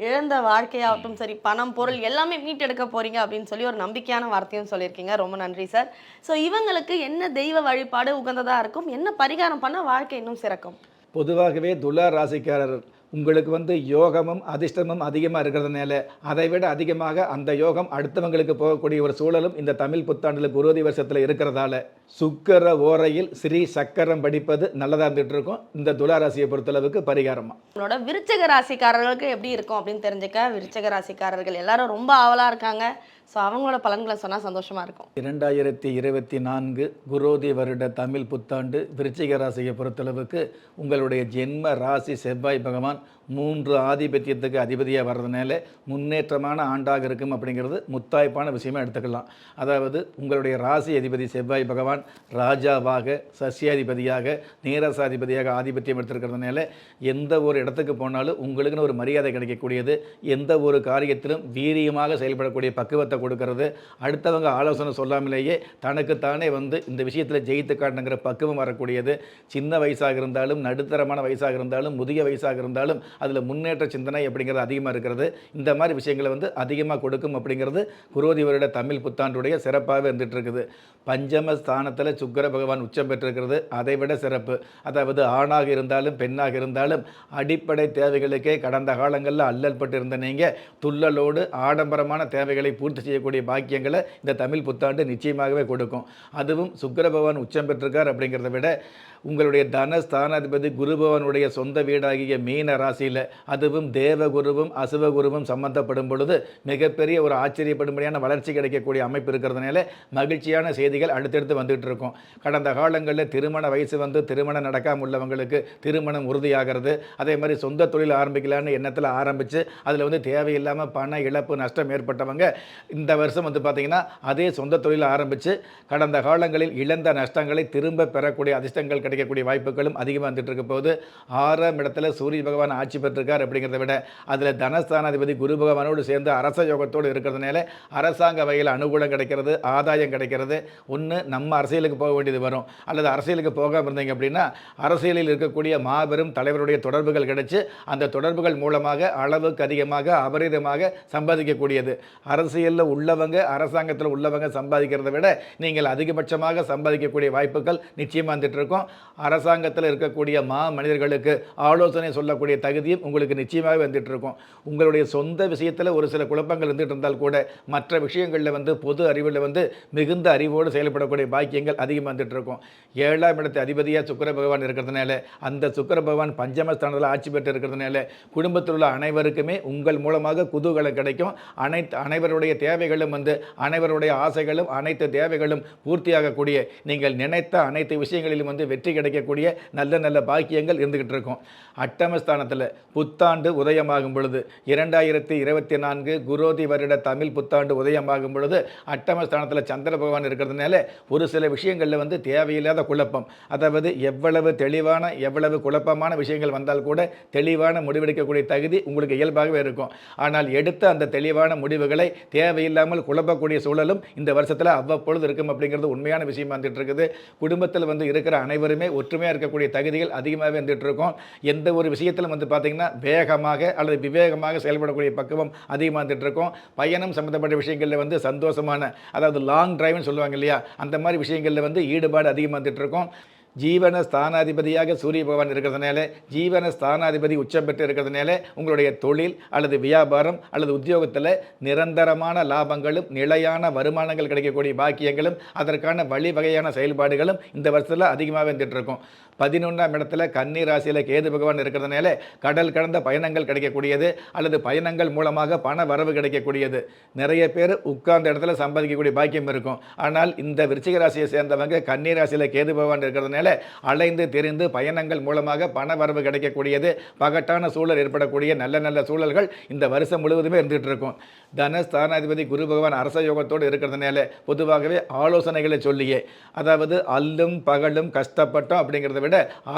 இழந்த வாழ்க்கையாகட்டும் சரி, பணம் பொருள் எல்லாமே மீட்டெடுக்க போறீங்க அப்படின்னு சொல்லி ஒரு நம்பிக்கையான வார்த்தையும் சொல்லியிருக்கீங்க. ரொம்ப நன்றி சார். ஸோ இவங்களுக்கு என்ன தெய்வ வழிபாடு உகந்ததாக இருக்கும், என்ன பரிகாரம் பண்ண வாழ்க்கை இன்னும் சிறக்கும்? பொதுவாகவே துலா ராசிக்காரர் உங்களுக்கு வந்து யோகமும் அதிர்ஷ்டமும் அதிகமாக இருக்கிறதுனால அதை விட அதிகமாக அந்த யோகம் அடுத்தவங்களுக்கு போகக்கூடிய ஒரு சூழலும் இந்த தமிழ் புத்தாண்டில் குரோதி வருஷத்தில் இருக்கிறதால சுக்கர ஓரையில் ஸ்ரீ சக்கரம் படிப்பது நல்லதாக இருந்துகிட்டு இருக்கும். இந்த துலா ராசியை பொறுத்தளவுக்கு பரிகாரமாக உங்களோட விருச்சக ராசிக்காரர்களுக்கு எப்படி இருக்கும் அப்படின்னு தெரிஞ்சுக்க விருச்சக ராசிக்காரர்கள் எல்லாரும் ரொம்ப ஆவலாக இருக்காங்க. ஸோ அவங்களோட பலன்களை சொன்னால் சந்தோஷமாக இருக்கும். 2024 குரோதி வருட தமிழ் புத்தாண்டு விருச்சிக ராசியை பொறுத்தளவுக்கு உங்களுடைய ஜென்ம ராசி செவ்வாய் பகவான் 3 ஆதிபத்தியத்துக்கு அதிபதியாக வர்றதுனால முன்னேற்றமான ஆண்டாக இருக்கும் அப்படிங்கிறது முத்தாய்ப்பான விஷயமாக எடுத்துக்கலாம். அதாவது உங்களுடைய ராசி அதிபதி செவ்வாய் பகவான் ராஜாவாக சசியாதிபதியாக நீரசாதிபதியாக ஆதிபத்தியம் எடுத்திருக்கிறதுனால எந்த ஒரு இடத்துக்கு போனாலும் உங்களுக்குன்னு ஒரு மரியாதை கிடைக்கக்கூடியது, எந்த ஒரு காரியத்திலும் வீரியமாக செயல்படக்கூடிய பக்குவத்தை கொடுக்கறது, அடுத்தவங்க ஆலோசனை சொல்லாமலேயே தனக்குத்தானே வந்து இந்த விஷயத்தில் ஜெயித்து காட்டணுங்கிற பக்குவம் வரக்கூடியது. சின்ன வயசாக இருந்தாலும் நடுத்தரமான வயசாக இருந்தாலும் முதிய வயசாக இருந்தாலும் அதில் முன்னேற்ற சிந்தனை அப்படிங்கிறது அதிகமாக இருக்கிறது. இந்த மாதிரி விஷயங்களை வந்து அதிகமாக கொடுக்கும் அப்படிங்கிறது குரோதி வருட தமிழ் புத்தாண்டுடைய சிறப்பாகவே இருந்துகிட்டு இருக்குது. பஞ்சம ஸ்தானத்தில் சுக்கிர பகவான் உச்சம் பெற்றிருக்கிறது அதை விட சிறப்பு. அதாவது ஆணாக இருந்தாலும் பெண்ணாக இருந்தாலும் அடிப்படை தேவைகளுக்கே கடந்த காலங்களில் அல்லல் பட்டு இருந்த நீங்கள் துள்ளலோடு ஆடம்பரமான தேவைகளை பூர்த்தி செய்யக்கூடிய பாக்கியங்களை இந்த தமிழ் புத்தாண்டு நிச்சயமாகவே கொடுக்கும். அதுவும் சுக்கிர பகவான் உச்சம் பெற்றிருக்கார் அப்படிங்கிறத விட உங்களுடைய தனஸ்தானாதிபதி குருபவனுடைய சொந்த வீடாகிய மீன ராசியில், அதுவும் தேவகுருவும் அசுவகுருவும் சம்பந்தப்படும் பொழுது மிகப்பெரிய ஒரு ஆச்சரியப்படும்படியான வளர்ச்சி கிடைக்கக்கூடிய அமைப்பு இருக்கிறதுனால மகிழ்ச்சியான செய்திகள் அடுத்தடுத்து வந்துகிட்டு இருக்கும். கடந்த காலங்களில் திருமண வயசு வந்து திருமணம் நடக்காமல் உள்ளவங்களுக்கு திருமணம் உறுதியாகிறது. அதே மாதிரி சொந்த தொழில் ஆரம்பிக்கலான்னு எண்ணத்தில் ஆரம்பித்து அதில் வந்து தேவையில்லாமல் பண இழப்பு நஷ்டம் ஏற்பட்டவங்க இந்த வருஷம் வந்து பார்த்திங்கன்னா அதே சொந்த தொழில் ஆரம்பித்து கடந்த காலங்களில் இழந்த நஷ்டங்களை திரும்ப பெறக்கூடிய அதிர்ஷ்டங்கள் கிடைக்கக்கூடிய வாய்ப்புகளும் அதிகமாக வந்துட்டு இருக்க போது 6ஆம் இடத்துல சூரிய பகவான் ஆட்சி பெற்றிருக்கார். அப்படிங்கிறத விட அதில் தனஸ்தானாதிபதி குரு பகவானோடு சேர்ந்து அரச யோகத்தோடு இருக்கிறதுனால அரசாங்க வகையில் அனுகூலம் கிடைக்கிறது, ஆதாயம் கிடைக்கிறது. ஒன்று நம்ம அரசியலுக்கு போக வேண்டியது வரும், அல்லது அரசியலுக்கு போகாமல் இருந்தீங்க அப்படின்னா அரசியலில் இருக்கக்கூடிய மாபெரும் தலைவருடைய தொடர்புகள் கிடைச்சு அந்த தொடர்புகள் மூலமாக அளவுக்கு அதிகமாக அபரிதமாக சம்பாதிக்கக்கூடியது. அரசியலில் உள்ளவங்க அரசாங்கத்தில் உள்ளவங்க சம்பாதிக்கிறத விட நீங்கள் அதிகபட்சமாக சம்பாதிக்கக்கூடிய வாய்ப்புகள் நிச்சயமாக வந்துட்டு இருக்கும். அரசாங்கத்தில் இருக்கக்கூடிய மனிதர்களுக்கு ஆலோசனை சொல்லக்கூடிய தகுதியும் உங்களுக்கு நிச்சயமாக வந்துட்டு இருக்கும். உங்களுடைய சொந்த விஷயத்தில் ஒரு சில குழப்பங்கள் இருந்துட்டு இருந்தால் கூட மற்ற விஷயங்களில் வந்து பொது அறிவில் வந்து மிகுந்த அறிவோடு செயல்படக்கூடிய பாக்கியங்கள் அதிகமாக வந்துட்டு இருக்கும். 7ஆம் இடத்து அதிபதியாக சுக்கிர பகவான் இருக்கிறதுனால அந்த சுக்கிர பகவான் பஞ்சமஸ்தானத்தில் ஆட்சி பெற்று இருக்கிறதுனால குடும்பத்தில் உள்ள அனைவருக்குமே உங்கள் மூலமாக குதூகலம் கிடைக்கும். அனைவருடைய தேவைகளும் வந்து அனைவருடைய ஆசைகளும் அனைத்து தேவைகளும் பூர்த்தியாகக்கூடிய நீங்கள் நினைத்த அனைத்து விஷயங்களிலும் வந்து வெற்றி கிடைக்கக்கூடிய நல்ல நல்ல பாக்கியங்கள் இருந்துகிட்டு இருக்கும். அட்டமஸ்தானத்தில் புத்தாண்டு உதயமாகும் பொழுது 2024 குரோதி வருட தமிழ் புத்தாண்டு உதயமாகும் பொழுது அட்டமஸ்தானத்தில் சந்திர பகவான் இருக்கிறதுனால ஒரு சில விஷயங்களில் வந்து தேவையில்லாத குழப்பம், அதாவது எவ்வளவு தெளிவான எவ்வளவு குழப்பமான விஷயங்கள் வந்தால் கூட தெளிவான முடிவெடுக்கக்கூடிய தகுதி உங்களுக்கு இயல்பாகவே இருக்கும். ஆனால் எடுத்த அந்த தெளிவான முடிவுகளை தேவையில்லாமல் குழப்பக்கூடிய சூழலும் இந்த வருஷத்தில் அவ்வப்பொழுது இருக்கும். அப்படிங்கிறது உண்மையான விஷயம் வந்துட்டு இருக்குது. குடும்பத்தில் வந்து இருக்கிற அனைவருமே ஒற்றுமையாக இருக்கக்கூடிய தகுதிகள் அதிகமாகவே வந்துட்டு இருக்கும். எந்த ஒரு விஷயத்திலும் வந்து பார்த்திங்கன்னா வேகமாக அல்லது விவேகமாக செயல்படக்கூடிய பக்குவம் அதிகமாக வந்துட்டு இருக்கும். பயணம் சம்மந்தப்பட்ட விஷயங்களில் வந்து சந்தோஷமான, அதாவது லாங் டிரைவ்னு சொல்லுவாங்க இல்லையா, அந்த மாதிரி விஷயங்களில் வந்து ஈடுபாடு அதிகமாக வந்துட்டு இருக்கும். ஜீவன ஸ்தானாதிபதியாக சூரிய பகவான் இருக்கிறதுனால, ஜீவன ஸ்தானாதிபதி உச்சம் பெற்று இருக்கிறதுனால உங்களுடைய தொழில் அல்லது வியாபாரம் அல்லது உத்தியோகத்தில் நிரந்தரமான லாபங்களும் நிலையான வருமானங்கள் கிடைக்கக்கூடிய பாக்கியங்களும் அதற்கான வழிவகையான செயல்பாடுகளும் இந்த வருஷத்தில் அதிகமாக வந்துட்டு இருக்கும். 11ஆம் இடத்துல கன்னி ராசியில் கேது பகவான் இருக்கிறதுனால கடல் கடந்த பயணங்கள் கிடைக்கக்கூடியது அல்லது பயணங்கள் மூலமாக பண வரவு கிடைக்கக்கூடியது. நிறைய பேர் உட்கார்ந்த இடத்துல சம்பாதிக்கக்கூடிய பாக்கியம் இருக்கும். ஆனால் இந்த விருச்சிக ராசியை சேர்ந்தவங்க கன்னி ராசியில் கேது பகவான் இருக்கிறதுனால அலைந்து திரிந்து பயணங்கள் மூலமாக பண வரவு கிடைக்கக்கூடியது, பகட்டான சூழல் ஏற்படக்கூடிய நல்ல நல்ல சூழல்கள் இந்த வருஷம் முழுவதுமே இருந்துகிட்டு இருக்கும். தனஸ்தானாதிபதி குரு பகவான் அரச யோகத்தோடு இருக்கிறதுனால பொதுவாகவே ஆலோசனைகளை சொல்லியே, அதாவது அல்லும் பகலும் கஷ்டப்பட்டோம் அப்படிங்கிறத விட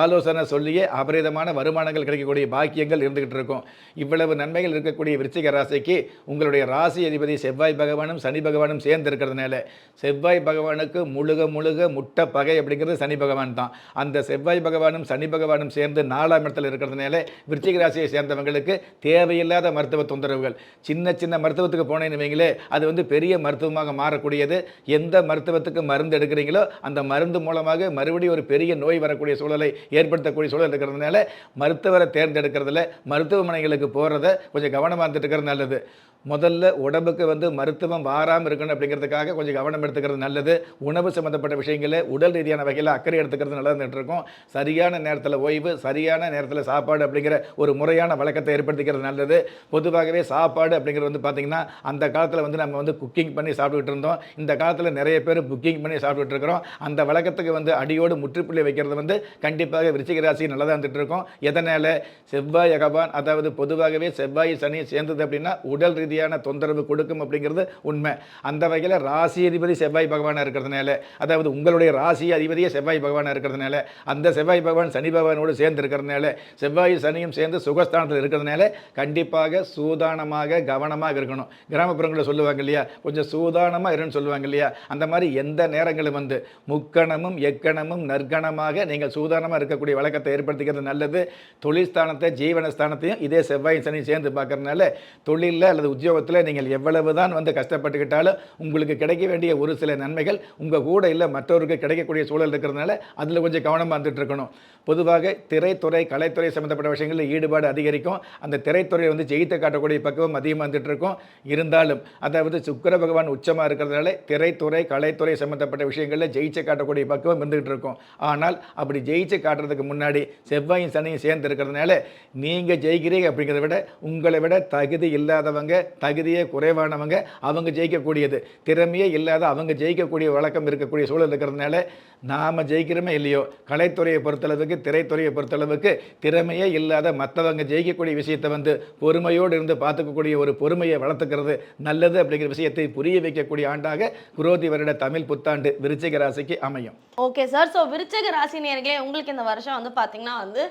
ஆலோசனை சொல்லியே அபரிதமான வருமானங்கள் கிடைக்கக்கூடிய பாக்கியங்கள் இருந்துகிட்டு இருக்கும். இவ்வளவு நன்மைகள் இருக்கக்கூடிய விருச்சிக ராசிக்கு உங்களுடைய ராசி அதிபதி செவ்வாய் பகவானும் சனி பகவானும் சேர்ந்து இருக்கிறதுனால செவ்வாய் பகவானுக்கு முழுக முழுக முட்டை பகை அப்படிங்கிறது சனி பகவான் தான். அந்த செவ்வாய் பகவானும் சனி பகவானும் சேர்ந்து 4ஆம் இடத்தில் இருக்கிறதுனால விருச்சிக ராசியை சேர்ந்தவங்களுக்கு தேவையில்லாத மருத்துவ தொந்தரவுகள், சின்ன சின்ன மருத்துவத்துக்கு போனேன்னு வைங்களே, அது வந்து பெரிய மருத்துவமாக மாறக்கூடியது. எந்த மருத்துவத்துக்கு மருந்து எடுக்கிறீங்களோ அந்த மருந்து மூலமாக மறுபடியும் ஒரு பெரிய நோய் வரக்கூடிய சூழலை ஏற்படுத்தக்கூடிய சூழல் இருக்கிறதுனால மருத்துவரை தேர்ந்தெடுக்கிறதுல மருத்துவமனைகளுக்கு போகிறத கொஞ்சம் கவனமாக இருந்துட்டு இருக்கிறது நல்லது. முதல்ல உடம்புக்கு வந்து மருத்துவம் வாராமல் இருக்கணும் அப்படிங்கிறதுக்காக கொஞ்சம் கவனம் எடுத்துக்கிறது நல்லது. உணவு சம்மந்தப்பட்ட விஷயங்களில் உடல் ரீதியான வகையில் அக்கறை எடுத்துக்கிறது நல்லதுன்னு இருக்கும். சரியான நேரத்தில் ஓய்வு, சரியான நேரத்தில் சாப்பாடு அப்படிங்கிற ஒரு முறையான வழக்கத்தை ஏற்படுத்திக்கிறது நல்லது. பொதுவாகவே சாப்பாடு அப்படிங்கிறது வந்து பார்த்திங்கன்னா அந்த காலத்தில் வந்து நம்ம வந்து குக்கிங் பண்ணி சாப்பிட்டுக்கிட்டு இருந்தோம். இந்த காலத்தில் நிறைய பேர் புக்கிங் பண்ணி சாப்பிட்டுட்டு இருக்கிறோம். அந்த வழக்கத்துக்கு வந்து அடியோடு முற்றுப்புள்ளி வைக்கிறது வந்து கண்டிப்பாக விருச்சிக ராசி நல்லதாக இருந்துட்டு இருக்கும். எதனால் செவ்வாய் பகவான், அதாவது பொதுவாகவே செவ்வாய் சனி சேர்ந்தது அப்படின்னா உடல் ரீதியான தொந்தரவு கொடுக்கும் அப்படிங்கிறது உண்மை. அந்த வகையில் ராசி அதிபதி செவ்வாய் பகவானாக இருக்கிறதுனால, அதாவது உங்களுடைய ராசி அதிபதியே செவ்வாய் பகவானாக இருக்கிறதுனால, அந்த செவ்வாய் பகவான் சனி பகவானோடு சேர்ந்து இருக்கிறதுனால, செவ்வாய் சனியும் சேர்ந்து சுகஸ்தானத்தில் இருக்கிறதுனால கண்டிப்பாக சூதானமாக கவனமாக இருக்கணும். கிராமப்புறங்களில் சொல்லுவாங்க இல்லையா, கொஞ்சம் சூதானமாக இருன்னு சொல்லுவாங்க இல்லையா, அந்த மாதிரி எந்த நேரங்களும் வந்து முக்கணமும் எக்கணமும் நற்கணமாக நீங்கள் சூதானமாக இருக்கக்கூடிய வழக்கத்தை ஏற்படுத்திக்கிறது நல்லது. தொழில்ஸ்தானத்தை ஜீவனஸ்தானத்தையும் இதே செவ்வாய் சனி சேர்ந்து பார்க்கறதுனால தொழிலில் அல்லது உத்தியோகத்தில் நீங்கள் எவ்வளவு தான் வந்து கஷ்டப்பட்டுக்கிட்டாலும் உங்களுக்கு கிடைக்க வேண்டிய ஒரு சில நன்மைகள் உங்கள் கூட இல்லை மற்றவருக்கு கிடைக்கக்கூடிய சூழல் இருக்கிறதுனால அதில் கொஞ்சம் கவனமாக இருந்துட்டு இருக்கணும். பொதுவாக திரைத்துறை கலைத்துறை சம்மந்தப்பட்ட விஷயங்களில் ஈடுபாடு அதிகரிக்கும். அந்த திரைத்துறையை வந்து ஜெயித்து காட்டக்கூடிய பக்குவம் அதிகமாக வந்துட்டு இருக்கும். இருந்தாலும் அதாவது சுக்கிர பகவான் உச்சமாக இருக்கிறதுனால திரைத்துறை கலைத்துறை சம்மந்தப்பட்ட விஷயங்களில் ஜெயிச்சு காட்டக்கூடிய பக்குவம் இருந்துகிட்டு இருக்கும். ஆனால் அப்படி ஜெயிச்சு காட்டுறதுக்கு முன்னாடி செவ்வாயும் சனியும் சேர்ந்து இருக்கிறதுனால நீங்கள் ஜெயிக்கிறீங்க அப்படிங்கிறத விட உங்களை விட தகுதி இல்லாதவங்க, தகுதியே குறைவானவங்க அவங்க ஜெயிக்கக்கூடியது, திறமையே இல்லாத அவங்க ஜெயிக்கக்கூடிய வழக்கம் இருக்கக்கூடிய சூழல் இருக்கிறதுனால நாம் ஜெயிக்கிறோமே இல்லையோ, கலைத்துறையை பொறுத்தளவுக்கு திரைத்துறையை பொறுத்தளவுக்கு திறமையே இல்லாத மற்றவங்க ஜெயிக்கக்கூடிய விஷயத்தை வந்து பொறுமையோடு இருந்து பார்த்துக்கக்கூடிய ஒரு பொறுமையை வளர்த்துக்கிறது நல்லது அப்படிங்கிற விஷயத்தை புரிய வைக்கக்கூடிய ஆண்டாக குரோதி வருட தமிழ் புத்தாண்டு விருச்சிக ராசிக்கு அமையும். Okay sir. ஸோ விருச்சிக ராசி நேயர்களே, உங்களுக்கு இந்த வருஷம் வந்து பார்த்தீங்கன்னா வந்து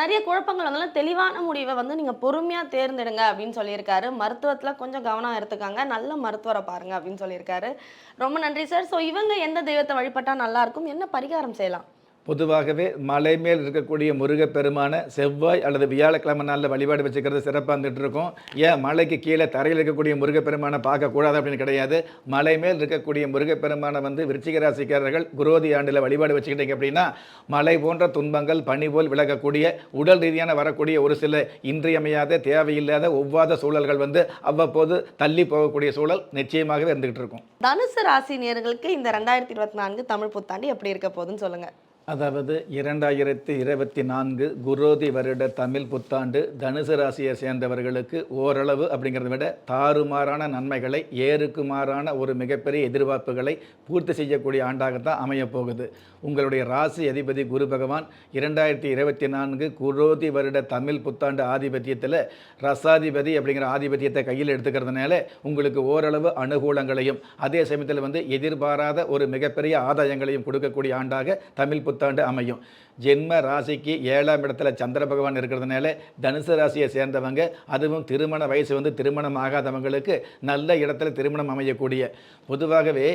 நிறைய குழப்பங்கள் வந்தாலும் தெளிவான முடிவை வந்து நீங்கள் பொறுமையாக தேர்ந்தெடுங்க அப்படின்னு சொல்லியிருக்காரு. மருத்துவத்தில் கொஞ்சம் கவனம் எடுத்துக்காங்க, நல்ல மருத்துவரை பாருங்க அப்படின்னு சொல்லியிருக்காரு. ரொம்ப நன்றி சார். ஸோ இவங்க எந்த தெய்வத்தை வழிபட்டால் நல்லாயிருக்கும், என்ன பரிகாரம் செய்யலாம்? பொதுவாகவே மலை மேல் இருக்கக்கூடிய முருகப்பெருமான செவ்வாய் அல்லது வியாழக்கிழமை நாளில் வழிபாடு வச்சுக்கிறது சிறப்பாக இருந்துகிட்டு இருக்கும். ஏன் மலைக்கு கீழே தரையில் இருக்கக்கூடிய முருகப்பெருமானை பார்க்கக்கூடாது அப்படின்னு கிடையாது. மலை மேல் இருக்கக்கூடிய முருகப்பெருமானை வந்து விருச்சிக ராசிக்காரர்கள் குரோதி ஆண்டில் வழிபாடு வச்சுக்கிட்டீங்க அப்படின்னா மலை போன்ற துன்பங்கள் பனி போல் விலகக்கூடிய, உடல் ரீதியான வரக்கூடிய ஒரு சில இன்றியமையாத தேவையில்லாத ஒவ்வாத சூழல்கள் வந்து அவ்வப்போது தள்ளி போகக்கூடிய சூழல் நிச்சயமாகவே இருந்துகிட்டு இருக்கும். தனுசு ராசி நேயர்களுக்கு இந்த 2024 தமிழ் புத்தாண்டு எப்படி இருக்க போகுதுன்னு சொல்லுங்கள். அதாவது 2024 குரோதி வருட தமிழ் புத்தாண்டு தனுசு ராசியை சேர்ந்தவர்களுக்கு ஓரளவு அப்படிங்கிறத விட தாறுமாறான நன்மைகளை, ஏறுக்கு மாறான ஒரு மிகப்பெரிய எதிர்பார்ப்புகளை பூர்த்தி செய்யக்கூடிய ஆண்டாகத்தான் அமையப்போகுது. உங்களுடைய ராசி அதிபதி குரு பகவான் 2024 குரோதி வருட தமிழ் புத்தாண்டு ஆதிபத்தியத்தில் ரசாதிபதி அப்படிங்கிற ஆதிபத்தியத்தை கையில் எடுத்துக்கிறதுனால உங்களுக்கு ஓரளவு அனுகூலங்களையும் அதே சமயத்தில் வந்து எதிர்பாராத ஒரு மிகப்பெரிய ஆதாயங்களையும் கொடுக்கக்கூடிய ஆண்டாக தமிழ் புத்தாண்டு அமையும். ஜென்ம ராசிக்கு 7ஆம் இடத்துல சந்திர பகவான் இருக்கிறதுனால தனுசு ராசியை சேர்ந்தவங்க, அதுவும் திருமண வயசு வந்து திருமணம் ஆகாதவங்களுக்கு நல்ல இடத்துல திருமணம் அமையக்கூடிய, பொதுவாகவே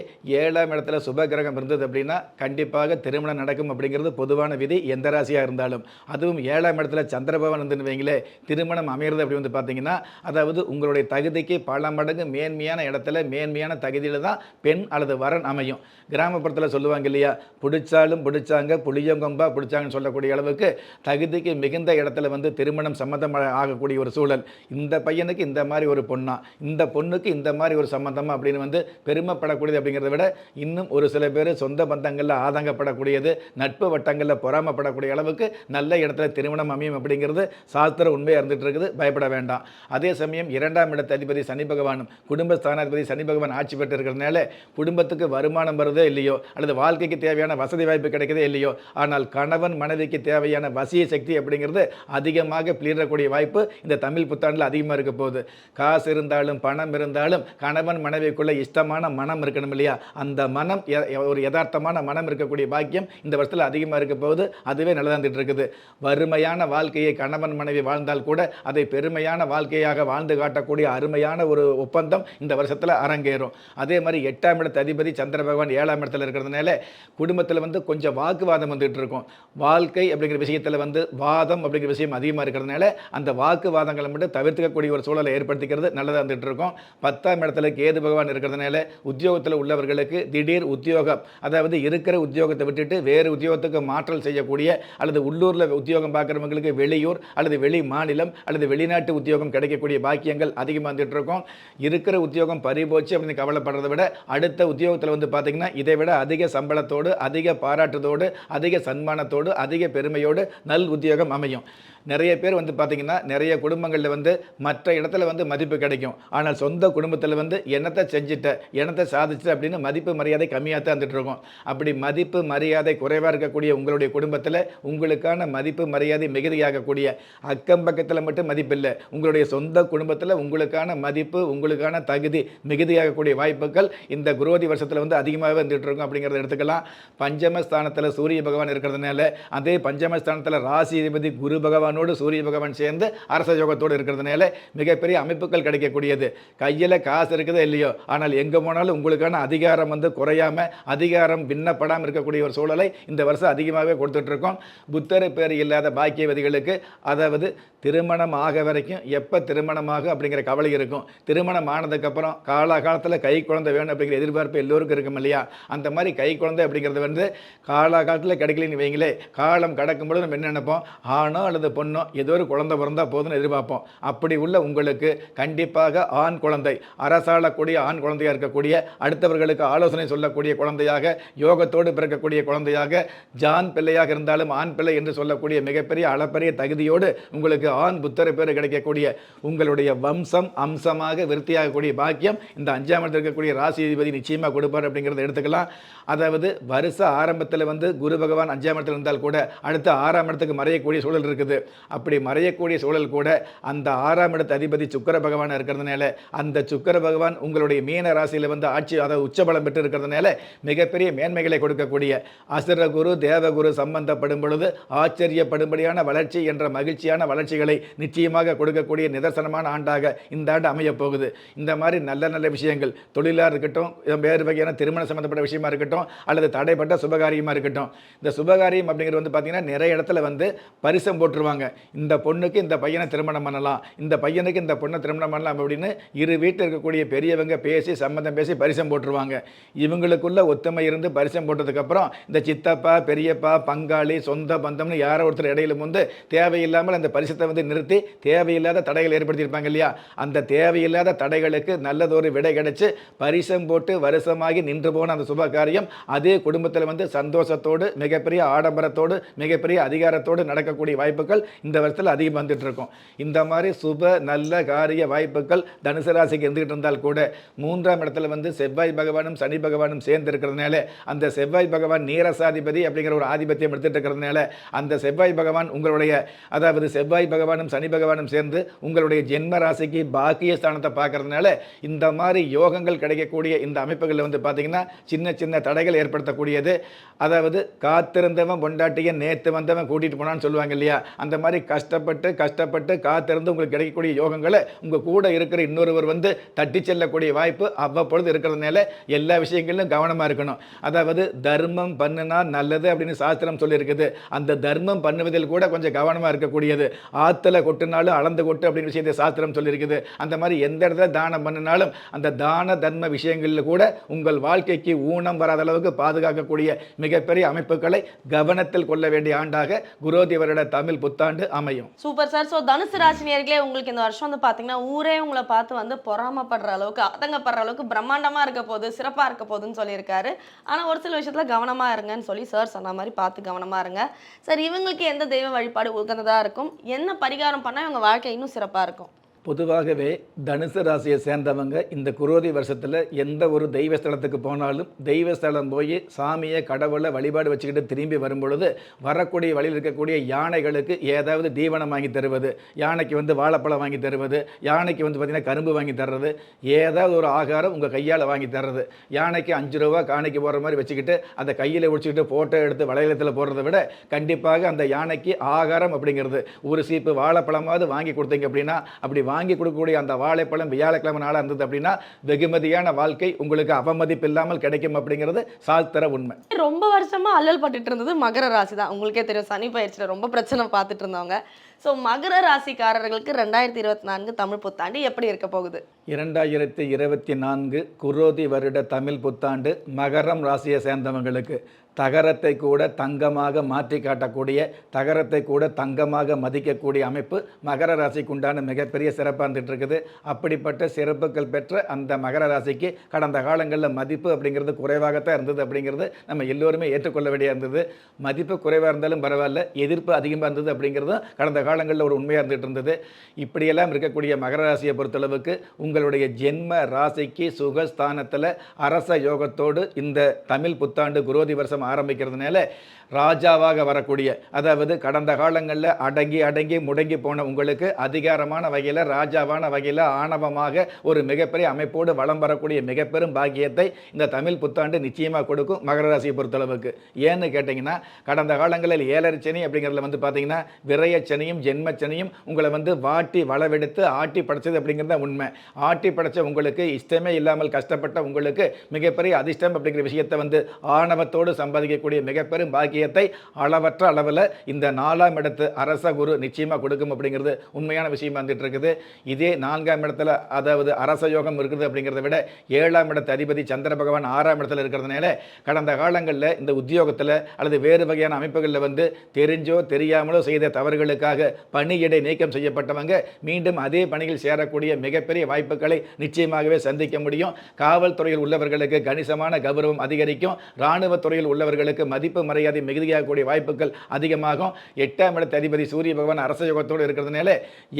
7ஆம் இடத்துல சுப கிரகம் இருந்தது அப்படின்னா கண்டிப்பாக திருமணம் நடக்கும் அப்படிங்கிறது பொதுவான விதி எந்த ராசியாக இருந்தாலும். அதுவும் 7ஆம் இடத்துல சந்திர பகவான் இருந்துன்னு வைங்களே, திருமணம் அமையிறது அப்படி வந்து பார்த்தீங்கன்னா அதாவது உங்களுடைய தகுதிக்கு பல மடங்கு மேன்மையான இடத்துல மேன்மையான தகுதியில் தான் பெண் அல்லது வரன் அமையும். கிராமப்புறத்தில் சொல்லுவாங்க இல்லையா, பிடிச்சாலும் பிடிச்சாங்க புளியங்கொம்பா பிடிச்சாங்கன்னு சொல்லக்கூடிய அளவுக்கு தகுதிக்கு மிகுந்த இடத்துல வந்து திருமணம் சம்மந்தம் ஆகக்கூடிய ஒரு சூழல். இந்த பையனுக்கு இந்த மாதிரி ஒரு பொண்ணா, இந்த பொண்ணுக்கு இந்த மாதிரி ஒரு சம்மந்தமா அப்படின்னு வந்து பெருமைப்படக்கூடியது. அப்படிங்கிறத விட இன்னும் ஒரு சில பேர் சொந்த பந்தங்களில் ஆதங்கப்படக்கூடியது, நட்பு வட்டங்களில் பொறாமப்படக்கூடிய அளவுக்கு நல்ல இடத்துல திருமணம் அமையும் அப்படிங்கிறது சாஸ்திர உண்மையாக இருந்துகிட்டு இருக்குது. பயப்பட வேண்டாம். அதே சமயம் 2ஆம் இடத்து அதிபதி சனி பகவானும் குடும்பஸ்தானாதிபதி சனி பகவான் ஆட்சி பெற்று இருக்கிறதுனால குடும்பத்துக்கு வருமானம் வருதோ இல்லையோ, அல்லது வாழ்க்கைக்கு தேவையான வசதி வாய்ப்பு கிடைக்குதோ இல்லையோ, ஆனால் கணவன் மனைவிக்கு தேவையான வசிய சக்தி அப்படிங்கிறது அதிகமாக பிளிரக்கூடிய வாய்ப்பு இந்த தமிழ் புத்தாண்டில் அதிகமாக இருக்க போகுது. காசு இருந்தாலும் பணம் இருந்தாலும் கணவன் மனைவிக்குள்ள இஷ்டமான மனம் இருக்கணும் இல்லையா, அந்த மனம் ஒரு யதார்த்தமான மனம் இருக்கக்கூடிய பாக்கியம் இந்த வருஷத்தில் அதிகமாக இருக்க போகுது. அதுவே நல்லதாந்துட்டு இருக்குது. வறுமையான வாழ்க்கையை கணவன் மனைவி வாழ்ந்தால் கூட அதை பெருமையான வாழ்க்கையாக வாழ்ந்து காட்டக்கூடிய அருமையான ஒரு ஒப்பந்தம் இந்த வருஷத்தில் அரங்கேறும். அதே மாதிரி 8ஆம் இடத்து அதிபதி சந்திர பகவான் 7ஆம் இடத்துல இருக்கிறதுனால குடும்பத்தில் வந்து கொஞ்சம் வாக்குவாதம் வந்துட்டு இருக்கும். வாழ்க்கை அப்படிங்கிற விஷயத்தில் வந்து வாதம் அப்படிங்கிற விஷயம் அதிகமாக இருக்கிறதுனால அந்த வாக்குவாதங்களை மட்டும் தவிர்த்துக்கக்கூடிய ஒரு சூழலை ஏற்படுத்திக்கிறது நல்லதாக இருந்துகிட்டு இருக்கும். 10ஆம் இடத்துல கேது பகவான் இருக்கிறதுனால உத்தியோகத்தில் உள்ளவர்களுக்கு திடீர் உத்தியோகம், அதாவது இருக்கிற உத்தியோகத்தை விட்டுட்டு வேறு உத்தியோகத்துக்கு மாற்றல் செய்யக்கூடிய, அல்லது உள்ளூரில் உத்தியோகம் பார்க்குறவங்களுக்கு வெளியூர் அல்லது வெளி மாநிலம் அல்லது வெளிநாட்டு உத்தியோகம் கிடைக்கக்கூடிய பாக்கியங்கள் அதிகமாக வந்துட்டு இருக்கும். இருக்கிற உத்தியோகம் பறிபோச்சு அப்படின்னு கவலைப்படுறதை விட அடுத்த உத்தியோகத்தில் வந்து பார்த்தீங்கன்னா இதை விட அதிக சம்பளத்தோடு, அதிக பாராட்டுதோடு, அதிக சன்மானத்தோடு, அதிக பெருமையோடு நல் உத்தியோகம் அமையும். நிறைய பேர் வந்து பார்த்தீங்கன்னா நிறைய குடும்பங்களில் வந்து மற்ற இடத்துல வந்து மதிப்பு கிடைக்கும். ஆனால் சொந்த குடும்பத்தில் வந்து என்னத்தை செஞ்சுட்ட, என்னத்தை சாதிச்சுட்ட அப்படின்னு மதிப்பு மரியாதை கம்மியாக தான் இருந்துட்டு இருக்கும். அப்படி மதிப்பு மரியாதை குறைவாக இருக்கக்கூடிய உங்களுடைய குடும்பத்தில் உங்களுக்கான மதிப்பு மரியாதை மிகுதியாகக்கூடிய, அக்கம் பக்கத்தில் மட்டும் மதிப்பு இல்லை, உங்களுடைய சொந்த குடும்பத்தில் உங்களுக்கான மதிப்பு உங்களுக்கான தகுதி மிகுதியாகக்கூடிய வாய்ப்புகள் இந்த குரோதி வருஷத்தில் வந்து அதிகமாகவே வந்துட்டு இருக்கும் அப்படிங்கிறத எடுத்துக்கலாம். பஞ்சமஸ்தானத்தில் சூரிய பகவான் இருக்கிறதுனால அதே பஞ்சமஸ்தானத்தில் ராசி அதிபதி குரு பகவான் தன்னோடு சூரிய பகவான் சேர்ந்து அரச யோகத்தோடு இருக்கிறதுனால மிகப்பெரிய அமைப்புகள் கிடைக்கக்கூடியது. கையில் காசு இருக்குதோ இல்லையோ, ஆனால் எங்கே போனாலும் உங்களுக்கான அதிகாரம் வந்து குறையாம அதிகாரம் பின்னப்படாமல் இருக்கக்கூடிய ஒரு சூழலை இந்த வருஷம் அதிகமாகவே கொடுத்துட்டு இருக்கோம். புத்தர் பேர் இல்லாத பாக்கியவதிகளுக்கு, அதாவது திருமணம் ஆக வரைக்கும் எப்போ திருமணமாகும் அப்படிங்கிற கவலை இருக்கும். திருமணம் ஆனதுக்கப்புறம் காலகாலத்தில் கை குழந்தை வேணும் அப்படிங்கிற எதிர்பார்ப்பு எல்லோருக்கும் இருக்கும் இல்லையா? அந்த மாதிரி கை குழந்தை அப்படிங்கிறது வந்து காலகாலத்தில் கிடைக்கலன்னு வைங்களே, காலம் கடக்கும்போது நம்ம என்ன நினைப்போம், ஆணோ அல்லது பொண்ணோ ஏதோ ஒரு குழந்தை பிறந்தா போதும்னு எதிர்பார்ப்போம். அப்படி உள்ள உங்களுக்கு கண்டிப்பாக ஆண் குழந்தை, அரசாளக்கூடிய ஆண் குழந்தையாக இருக்கக்கூடிய, அடுத்தவர்களுக்கு ஆலோசனை சொல்லக்கூடிய குழந்தையாக, யோகத்தோடு பிறக்கக்கூடிய குழந்தையாக, ஜான் பிள்ளையாக இருந்தாலும் ஆண் பிள்ளை என்று சொல்லக்கூடிய மிகப்பெரிய அளப்பரிய தகுதியோடு உங்களுக்கு ஆண் புத்தர் பேர் கிடைக்கக்கூடிய, உங்களுடைய வம்சம் அம்சமாக விருத்தியாகக்கூடிய பாக்கியம் இந்த 5ஆம் இடத்தில் இருக்கக்கூடிய ராசி அதிபதி நிச்சயமாக கொடுப்பார் அப்படிங்கிறத எடுத்துக்கலாம். அதாவது வருஷ ஆரம்பத்தில் வந்து குரு பகவான் 5ஆம் இடத்தில் இருந்தால் கூட அடுத்த 6ஆம் இடத்துக்கு மறையக்கூடிய சூழல் இருக்குது. அப்படி மறையக்கூடிய சூழல் கூட அந்த 6ஆம் இடத்து அதிபதி சுக்கிர பகவான் இருக்கிறதுனால, அந்த சுக்கிர பகவான் உங்களுடைய மீன ராசியில் வந்து ஆட்சி, அதாவது உச்சபலம் பெற்று இருக்கிறதுனால மிகப்பெரிய மேன்மைகளை கொடுக்கக்கூடிய, அசுரகுரு தேவகுரு சம்பந்தப்படும் பொழுது ஆச்சரியப்படும்படியான வளர்ச்சி என்ற மகிழ்ச்சியான வளர்ச்சிகளை நிச்சயமாக கொடுக்கக்கூடிய நிதர்சனமான ஆண்டாக இந்த ஆண்டு அமையப் போகுது. இந்த மாதிரி நல்ல நல்ல விஷயங்கள், தொழிலாக இருக்கட்டும், வேறு வகையான திருமண சம்பந்தப்பட்ட விஷயமா இருக்கட்டும், அல்லது தடைப்பட்ட சுபகாரியமாக இருக்கட்டும். இந்த சுபகாரியம் அப்படிங்கிறது வந்து பார்த்தீங்கன்னா நிறைய இடத்துல வந்து பரிசம் போட்டுருவாங்க. இந்த பொண்ணுக்கு இந்த பையனை திருமணம் பண்ணலாம், இந்த பையனுக்கு இந்த பொண்ணை திருமணம் பண்ணலாம் அப்படின்னு இரு வீட்டில் இருக்கக்கூடிய பெரியவங்க பேசி சம்மந்தம் பேசி பரிசம் போட்டுருவாங்க. இவங்களுக்குள்ள ஒத்துமை இருந்து பரிசம் போட்டதுக்கப்புறம் இந்த சித்தப்பா பெரியப்பா பங்காளி சொந்த பந்தம்னு யாரோ ஒருத்தர் இடையில வந்து தேவையில்லாமல் அந்த பரிசத்தை வந்து நிறுத்தி தேவையில்லாத தடைகள் ஏற்படுத்தியிருப்பாங்க இல்லையா? அந்த தேவையில்லாத தடைகளுக்கு நல்லதொரு விடை கிடைச்சு பரிசம் போட்டு வருஷமாகி நின்று போன அந்த சுப காரியம் அதே குடும்பத்தில் வந்து சந்தோஷத்தோடு மிகப்பெரிய ஆடம்பரத்தோடு மிகப்பெரிய அதிகாரத்தோடு நடக்கக்கூடிய வாய்ப்புகள் இந்த வருஷத்தில் அதிகம் வந்துட்டு இருக்கும். இந்த மாதிரி சுப நல்ல காரிய வாய்ப்புகள் தனுசு ராசிக்கு இருந்துகிட்டு இருந்தால் கூட 3ஆம் இடத்துல வந்து செவ்வாய் பகவானும் சனி பகவானும் சேர்ந்து இருக்கிறதுனால, அந்த செவ்வாய் பகவான் நீரசாதிபதி அப்படிங்கிற ஒரு ஆதிபத்தியம் எடுத்துட்டு இருக்கிறதுனால, அந்த செவ்வாய் பகவான் உங்களுடைய, அதாவது செவ்வாய் பகவானும் சனி பகவானும் சேர்ந்து உங்களுடைய ஜென்ம ராசிக்கு பாக்கிய ஸ்தானத்தை பார்க்கறதுனால இந்த மாதிரி யோகங்கள் கிடைக்கக்கூடிய இந்த அமைப்புகளில் வந்து பார்த்தீங்கன்னா சின்ன சின்ன தடைகள் ஏற்படுத்தக்கூடியது. அதாவது காத்திருந்தவன் பொண்டாட்டியை நேற்று வந்தவன் கூட்டிகிட்டு போனான்னு சொல்லுவாங்க இல்லையா? அந்த மாதிரி கஷ்டப்பட்டு காத்திருந்து உங்களுக்கு கிடைக்கக்கூடிய யோகங்களை உங்கள் கூட இருக்கிற இன்னொருவர் வந்து தட்டி செல்லக்கூடிய வாய்ப்பு அவ்வப்பொழுது இருக்கிறதுனால எல்லா விஷயங்களிலும் கவனமாக இருக்கணும். அதாவது தர்மம் பண்ணுனா நல்லது அப்படின்னு சாஸ்திரம் சொல்லியிருக்குது. அந்த தர்மம் பண்ணுவதில் கூட கொஞ்சம் கவனமாக இருக்கக்கூடியது. ஆற்றுல கொட்டினாலும் அளந்து கொட்டு அப்படின்னு விஷயத்தை சாஸ்திரம் சொல்லியிருக்குது. அந்த மாதிரி எந்த இடத்துல தானம் பண்ணினாலும் அந்த தான தர்ம விஷயங்களில் கூட உங்கள் வாழ்க்கைக்கு ஊனம் வராத அளவுக்கு பாதுகாக்கக்கூடிய மிகப்பெரிய அமைப்புகளை கவனத்தில் கொள்ள வேண்டிய ஆண்டாக குரோதி வருட தமிழ் புத்தாண்டு அமையும். Super sir. ஸோ தனுசு ராசினியர்களே, உங்களுக்கு இந்த வருஷம் வந்து பார்த்தீங்கன்னா ஊரே உங்களை பார்த்து வந்து பொறாமப்படுற அளவுக்கு ஆதங்கப்படுற அளவுக்கு பிரம்மாண்டமாக இருக்க போகுது, சிறப்பாக இருக்க போகுதுன்னு சொல்லியிருக்காரு. ஆனால் ஒரு சில விஷயத்தில் கவனமாக இருங்கன்னு சொல்லி சார் சொன்ன மாதிரி பார்த்து கவனமாக இருங்க சார். இவங்களுக்கு எந்த தெய்வ வழிபாடு உகந்ததாக இருக்கும், என்ன பரிகாரம் பண்ணால் இவங்க வாழ்க்கை இன்னும் சிறப்பாக இருக்கும்? பொதுவாகவே தனுசு ராசியை சேர்ந்தவங்க இந்த குரோதி வருஷத்தில் எந்த ஒரு தெய்வ ஸ்தலத்துக்கு போனாலும் தெய்வ ஸ்தலம் போய் சாமியை கடவுளை வழிபாடு வச்சுக்கிட்டு திரும்பி வரும்பொழுது வரக்கூடிய வழியில் இருக்கக்கூடிய யானைகளுக்கு ஏதாவது தீவனம் வாங்கி தருவது, யானைக்கு வந்து வாழைப்பழம் வாங்கி தருவது, யானைக்கு வந்து பார்த்திங்கன்னா கரும்பு வாங்கி தர்றது, ஏதாவது ஒரு ஆகாரம் உங்கள் கையால் வாங்கி தர்றது. யானைக்கு 5 ரூபா காணிக்கு போடுற மாதிரி வச்சுக்கிட்டு அந்த கையில் ஒடிச்சிக்கிட்டு ஃபோட்டோ எடுத்து வளையலத்தில் போடுறத விட கண்டிப்பாக அந்த யானைக்கு ஆகாரம் அப்படிங்கிறது ஒரு சீப்பு வாழைப்பழமாவது வாங்கி கொடுத்தீங்க அப்படின்னா, அப்படி வாங்கி கொடுக்கக்கூடிய அந்த வாழைப்பழம் வியாழக்கிழமை நாளாக இருந்தது அப்படின்னா வெகுமதியான வாழ்க்கை உங்களுக்கு அவமதிப்பு இல்லாமல் கிடைக்கும் அப்படிங்கிறது சாஸ்திர உண்மை. ரொம்ப வருஷமா அல்லல் பட்டுட்டு இருந்தது மகர ராசி தான். உங்களுக்கே தெரியும், சனி பயிற்சியில் ரொம்ப பிரச்சனை பார்த்துட்டு இருந்தவங்க. ஸோ மகர ராசிக்காரர்களுக்கு 2024 தமிழ் புத்தாண்டு எப்படி இருக்க போகுது? 2024 குரோதி வருட தமிழ் புத்தாண்டு மகரம் ராசியை சேர்ந்தவங்களுக்கு தகரத்தை கூட தங்கமாக மாற்றி காட்டக்கூடிய, தகரத்தை கூட தங்கமாக மதிக்கக்கூடிய அமைப்பு மகர ராசிக்கு உண்டான மிகப்பெரிய சிறப்பாக இருந்துகிட்டு இருக்குது. அப்படிப்பட்ட சிறப்புகள் பெற்ற அந்த மகர ராசிக்கு கடந்த காலங்களில் மதிப்பு அப்படிங்கிறது குறைவாகத்தான் இருந்தது அப்படிங்கிறது நம்ம எல்லோருமே ஏற்றுக்கொள்ள வேண்டிய இருந்தது. மதிப்பு குறைவாக இருந்தாலும் பரவாயில்ல, எதிர்ப்பு அதிகமாக இருந்தது அப்படிங்கிறதும் கடந்த காலங்களில் ஒரு உண்மையாக இருந்துகிட்டு இருந்தது. இப்படியெல்லாம் இருக்கக்கூடிய மகர ராசியை பொறுத்தளவுக்கு உங்களுடைய ஜென்ம ராசிக்கு சுகஸ்தானத்தில் அரச யோகத்தோடு இந்த தமிழ் புத்தாண்டு குரோதி வருஷம் ஆரம்பிக்கிறதுனால ராஜாவாக வரக்கூடிய, அதாவது கடந்த காலங்களில் அடங்கி முடங்கி போன உங்களுக்கு அதிகாரமான வகையில் ராஜாவான வகையில் ஆணவமாக ஒரு மிகப்பெரிய அமைப்போடு வளம் வரக்கூடிய மிகப்பெரும் பாக்கியத்தை இந்த தமிழ் புத்தாண்டு நிச்சயமாக கொடுக்கும் மகர ராசியை பொறுத்தளவுக்கு. ஏன்னு கேட்டிங்கன்னா கடந்த காலங்களில் 7.5 சனி அப்படிங்கிறதுல வந்து பார்த்தீங்கன்னா விரயச்சனியும் சனியும் ஜென்மச்சனியும் உங்களை வந்து வாட்டி வளவெடுத்து ஆட்டி படைச்சது அப்படிங்கிறது தான் உண்மை. ஆட்டி படைச்ச உங்களுக்கு இஷ்டமே இல்லாமல் கஷ்டப்பட்ட உங்களுக்கு மிகப்பெரிய அதிர்ஷ்டம் அப்படிங்கிற விஷயத்தை வந்து ஆணவத்தோடு சம்பாதிக்கக்கூடிய மிகப்பெரும் பாக்கியத்தை அளவற்ற அளவில் இந்த 4ஆம் இடத்து அரச குரு நிச்சயமாக கொடுக்கும் அப்படிங்கிறது உண்மையான விஷயமா வந்துட்டு இருக்குது. இதே 4ஆம் இடத்துல அதாவது அரச யோகம் இருக்குது அப்படிங்கிறத விட 7ஆம் இடத்து அதிபதி சந்திர பகவான் 6ஆம் இடத்துல இருக்கிறதுனால கடந்த காலங்களில் இந்த உத்தியோகத்தில் அல்லது வேறு வகையான அமைப்புகளில் வந்து தெரிஞ்சோ தெரியாமலோ செய்த தவறுகளுக்காக பணியிடை நீக்கம் செய்யப்பட்டவங்க மீண்டும் அதே பணியில் சேரக்கூடிய மிகப்பெரிய வாய்ப்புகளை நிச்சயமாகவே சந்திக்க முடியும். காவல்துறையில் உள்ளவர்களுக்கு கணிசமான கௌரவம் அதிகரிக்கும். இராணுவத் துறையில் உள்ளவர்களுக்கு மதிப்பு மரியாதை மிகுதியாகக்கூடிய வாய்ப்புகள் அதிகமாகும். 8ஆம் இடத்து அதிபதி சூரிய பகவான் அரச யோகத்தோடு இருக்கிறதுனால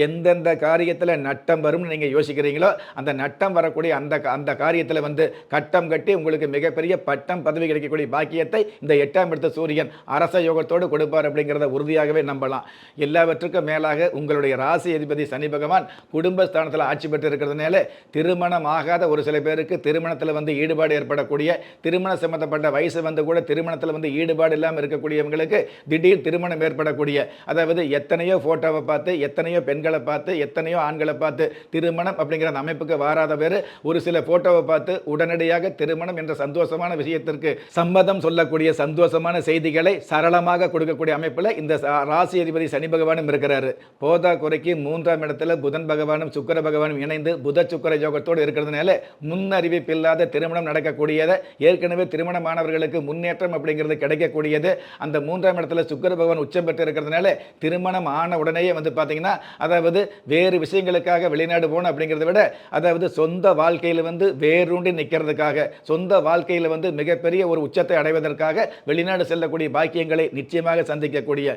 எந்தெந்த காரியத்தில் நட்டம் வரும்னு நீங்கள் யோசிக்கிறீங்களோ அந்த நட்டம் வரக்கூடிய அந்த காரியத்தில் வந்து கட்டம் கட்டி உங்களுக்கு மிகப்பெரிய பட்டம் பதவி கிடைக்கக்கூடிய பாக்கியத்தை இந்த 8ஆம் இடத்து சூரியன் அரச யோகத்தோடு கொடுப்பார் அப்படிங்கிறத உறுதியாகவே நம்பலாம். எல்லாவற்றுக்கும் மேலாக உங்களுடைய ராசி அதிபதி சனி பகவான் குடும்பஸ்தானத்தில் ஆட்சி பெற்று இருக்கிறதுனால திருமணம் ஆகாத ஒரு சில பேருக்கு திருமணத்தில் வந்து ஈடுபாடு ஏற்படக்கூடிய, திருமணம் சம்பந்தப்பட்ட வயசு வந்து கூட திருமணத்தில் வந்து ஈடுபாடு இல்லாமல் இருக்கக்கூடியவங்களுக்கு திடீர் திருமணம் ஏற்படக்கூடிய, அதாவது எத்தனையோ ஃபோட்டோவை பார்த்து எத்தனையோ பெண்களை பார்த்து எத்தனையோ ஆண்களை பார்த்து திருமணம் அப்படிங்கிற அந்த அமைப்புக்கு வாராத பேர் ஒரு சில ஃபோட்டோவை பார்த்து உடனடியாக திருமணம் என்ற சந்தோஷமான விஷயத்திற்கு சம்மதம் சொல்லக்கூடிய சந்தோஷமான செய்திகளை சரளமாக கொடுக்கக்கூடிய அமைப்பில் இந்த ராசி அதிபதி சனி பகவானும் இருக்கிறாரு. போதா குறைக்கு 3ஆம் இடத்துல புதன் பகவானும் சுக்கிர பகவானும் இணைந்து புத சுக்கிர யோகத்தோடு இருக்கிறதுனால முன்னறிவிப்பு இல்லாத திருமணம் நடக்கக்கூடியது, ஏற்கனவே திருமணமானவர்களுக்கு முன்னேற்றம் அப்படிங்கிறது கிடைக்கக்கூடியது. அந்த 3ஆம் இடத்துல சுக்கிர பகவான் உச்சம் பெற்று இருக்கிறதுனால திருமணம் ஆன உடனேயே வந்து பார்த்தீங்கன்னா அதாவது வேறு விஷயங்களுக்காக வெளிநாடு போகணும் அப்படிங்கிறத விட அதாவது சொந்த வாழ்க்கையில் வந்து வேரூண்டி நிற்கிறதுக்காக, சொந்த வாழ்க்கையில் வந்து மிகப்பெரிய ஒரு உச்சத்தை அடைவதற்காக வெளிநாடு செல்லக்கூடிய பாக்கியங்களை நிச்சயமாக சந்திக்கக்கூடிய,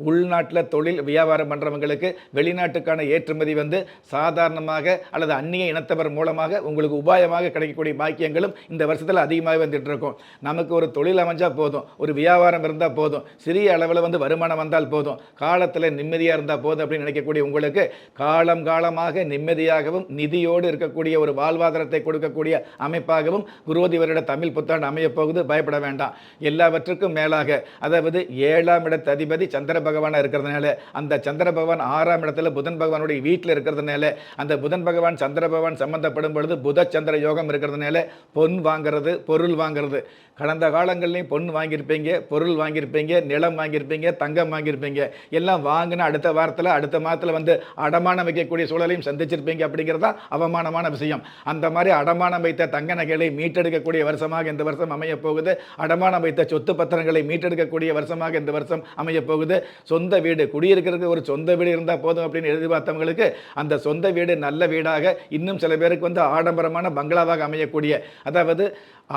உள்நாட்டில் தொழில் வியாபாரம் பண்ணுறவங்களுக்கு வெளிநாட்டுக்கான ஏற்றுமதி வந்து சாதாரணமாக அல்லது அந்நிய இனத்தவர் மூலமாக உங்களுக்கு உபாயமாக கிடைக்கக்கூடிய பாக்கியங்களும் இந்த வருஷத்தில் அதிகமாக வந்துட்டு இருக்கும். நமக்கு ஒரு தொழில் அமைஞ்சால் போதும், ஒரு வியாபாரம் இருந்தால் போதும், சிறிய அளவில் வந்து வருமானம் வந்தால் போதும், காலத்தில் நிம்மதியாக இருந்தால் போதும் அப்படின்னு நினைக்கக்கூடிய உங்களுக்கு காலம் காலமாக நிம்மதியாகவும் நிதியோடு இருக்கக்கூடிய ஒரு வாழ்வாதாரத்தை கொடுக்கக்கூடிய அமைப்பாகவும் குரோதி வருட தமிழ் புத்தாண்டு அமையப் போகுது. பயப்பட வேண்டாம். எல்லாவற்றுக்கும் மேலாக அதாவது 7ஆம் இடத்து அதிபதி சந்திர பகவானாக இருக்கிறதுனால அந்த சந்திர பகவான் 6ஆம் இடத்துல புதன் பகவானுடைய வீட்டில் இருக்கிறதுனால அந்த புதன் பகவான் சந்திர பகவான் சம்பந்தப்படும் பொழுது புத சந்திர யோகம் இருக்கிறதுனால பொன் வாங்கிறது, பொருள் வாங்கிறது. கடந்த காலங்கள்லையும் பொன் வாங்கியிருப்பீங்க, பொருள் வாங்கியிருப்பீங்க, நிலம் வாங்கியிருப்பீங்க, தங்கம் வாங்கியிருப்பீங்க. எல்லாம் வாங்கின அடுத்த வாரத்தில் அடுத்த மாதத்தில் வந்து அடமானம் வைக்கக்கூடிய சூழலையும் சந்திச்சிருப்பீங்க. அப்படிங்கிறது தான் அவமானமான விஷயம். அந்த மாதிரி அடமானம் வைத்த தங்க நகைகளை மீட்டெடுக்கக்கூடிய வருஷமாக இந்த வருஷம் அமையப் போகுது. அடமானம் வைத்த சொத்து பத்திரங்களை மீட்டெடுக்கக்கூடிய வருஷமாக இந்த வருஷம் அமையப் போகுது. சொந்த வீடு, குடியிருக்கிறதுக்கு ஒரு சொந்த வீடு இருந்தால் போதும் அப்படின்னு எதிர்பார்த்தவங்களுக்கு அந்த சொந்த வீடு நல்ல வீடாக, இன்னும் சில பேருக்கு வந்து ஆடம்பரமான பங்களாவாக அமையக்கூடிய, அதாவது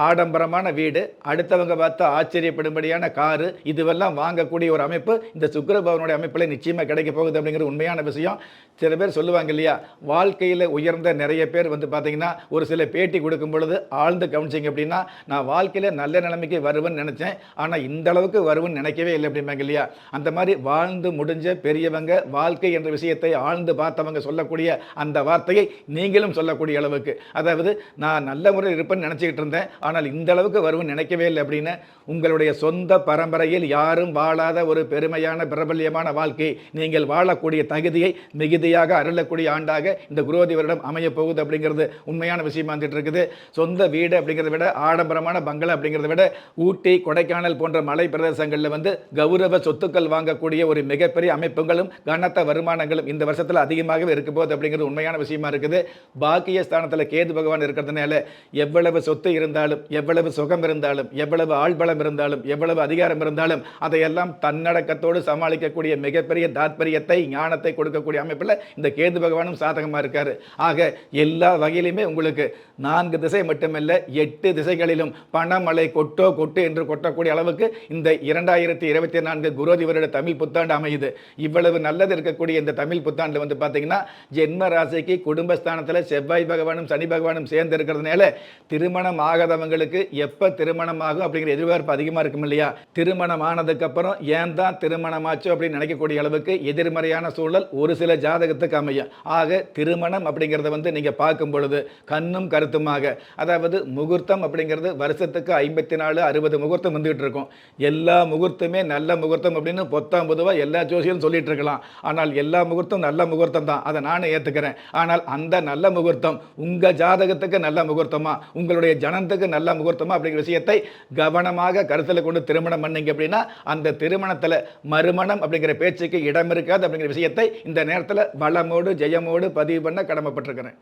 ஆடம்பரமான வீடு, அடுத்தவங்க பார்த்து ஆச்சரியப்படும்படியான காரு, இதுவெல்லாம் வாங்கக்கூடிய ஒரு அமைப்பு இந்த சுக்கிர பகவானுடைய அமைப்பில் நிச்சயமாக கிடைக்க போகுது அப்படிங்கிற உண்மையான விஷயம். சில பேர் சொல்லுவாங்க இல்லையா, வாழ்க்கையில் உயர்ந்த நிறைய பேர் வந்து பார்த்தீங்கன்னா ஒரு சில பேட்டி கொடுக்கும் பொழுது ஆழ்ந்து கவனிச்சிங்க அப்படின்னா, நான் வாழ்க்கையில் நல்ல நிலைமைக்கு வருவேன்னு நினச்சேன், ஆனால் இந்த அளவுக்கு வருவேன்னு நினைக்கவே இல்லை அப்படிம்பாங்க இல்லையா. அந்த மாதிரி வாழ்ந்து முடிஞ்ச பெரியவங்க வாழ்க்கை என்ற விஷயத்தை ஆழ்ந்து பார்த்தவங்க சொல்லக்கூடிய அந்த வார்த்தையை நீங்களும் சொல்லக்கூடிய அளவுக்கு, அதாவது நான் நல்ல முறையில் இருப்பேன்னு நினச்சிக்கிட்டு இருந்தேன், ஆனால் இந்த அளவுக்கு வருவேன்னு நினைக்கவே இல்லை அப்படின்னு உங்களுடைய சொந்த பரம்பரையில் யாரும் வாழாத ஒரு பெருமையான பிரபல்யமான வாழ்க்கை நீங்கள் வாழக்கூடிய தகுதியை மிகுதியாக அருளக்கூடிய ஆண்டாக இந்த குரோதி வருடம் அமையப் போகுது அப்படிங்கிறது உண்மையான விஷயமா வந்துட்டு இருக்குது. சொந்த வீடு அப்படிங்கிறத விட, ஆடம்பரமான பங்களா அப்படிங்கிறத விட, ஊட்டி கொடைக்கானல் போன்ற மலை பிரதேசங்களில் வந்து கௌரவ சொத்துக்கள் வாங்கக்கூடிய ஒரு மிகப்பெரிய அமைப்புகளும் கனத்த வருமானங்களும் இந்த வருஷத்தில் அதிகமாகவே இருக்க போகுது அப்படிங்கிறது உண்மையான விஷயமா இருக்குது. பாக்கிய ஸ்தானத்தில் கேது பகவான் இருக்கிறதுனால எவ்வளவு சொத்து இருந்தாலும், எவ்வளவு சுகம் இருந்தாலும், எவ்வளவு ஆள்பலம் இருந்தாலும், எவ்வளவு அதிகாரம் இருந்தாலும் அதையெல்லாம் தன்னடக்கத்தோடு சமாளிக்கக்கூடிய மிகப்பெரிய தாத்பரியத்தை, ஞானத்தை கொடுக்கக்கூடிய அமைப்பில் இந்த கேது பகவானும் சாதகமாக இருக்காரு. ஆக எல்லா வகையிலுமே உங்களுக்கு 4 திசை மட்டுமல்ல 8 திசைகளிலும் பணமழை கொட்டோ கொட்டு என்று கொட்டக்கூடிய அளவுக்கு இந்த 2024 குரோதி வருட தமிழ் புத்தாண்டு அமையுது. இவ்வளவு நல்லது இருக்கக்கூடிய இந்த தமிழ் புத்தாண்டு வந்து பார்த்தீங்கன்னா ஜென்ம ராசிக்கு குடும்பஸ்தானத்தில் செவ்வாய் பகவானும் சனி பகவானும் சேர்ந்து இருக்கிறதுனால திருமணம் ஆகாதவங்களுக்கு எப்போ திருமணம் ஆகும் அப்படிங்கிற எதிர்பார்ப்பு அதிகமாக இருக்கும் இல்லையா. திருமணம் ஆனதுக்கு அப்புறம் ஏன் தான் திருமணம் ஆச்சு அப்படின்னு நினைக்கக்கூடிய அளவுக்கு எதிர்மறையான சூழல் ஒரு சில ஜாதகத்துக்கு அமையும். ஆக திருமணம் அப்படிங்கிறத வந்து நீங்கள் பார்க்கும் பொழுது கண்ணும் கருத்துமாக, அதாவது முகூர்த்தம் அப்படிங்கிறது வருஷத்துக்கு 54 60 முகூர்த்தம் வந்துகிட்டு இருக்கும். எல்லா முகூர்த்தமே நல்ல முகூர்த்தம் அப்படின்னு பொத்தாம் பொதுவாக எல்லா ஜோசியரும் சொல்லிட்டு சொல்லிட்டு இருக்கலாம். ஆனால் எல்லா முகூர்த்தம் நல்ல முகூர்த்தம் தான், அதை நானும் ஏற்றுக்கிறேன். ஆனால் அந்த நல்ல முகூர்த்தம் உங்கள் ஜாதகத்துக்கு நல்ல முகூர்த்தமா, உங்களுடைய ஜனத்துக்கு நல்ல முகூர்த்தமா அப்படிங்கிற விஷயத்தை கவனமாக கருத்தில் கொண்டு திருமணம் பண்ணீங்க அப்படின்னா அந்த திருமணத்தில் மறுமணம் அப்படிங்கிற பேச்சுக்கு இடம் இருக்காது அப்படிங்கிற விஷயத்தை இந்த நேரத்தில் வளமோடு ஜெயமோடு பதிவு பண்ண கடமைப்பட்டிருக்கிறேன்.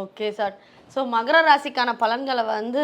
Okay sir. ஸோ மகர ராசிக்கான பலன்களை வந்து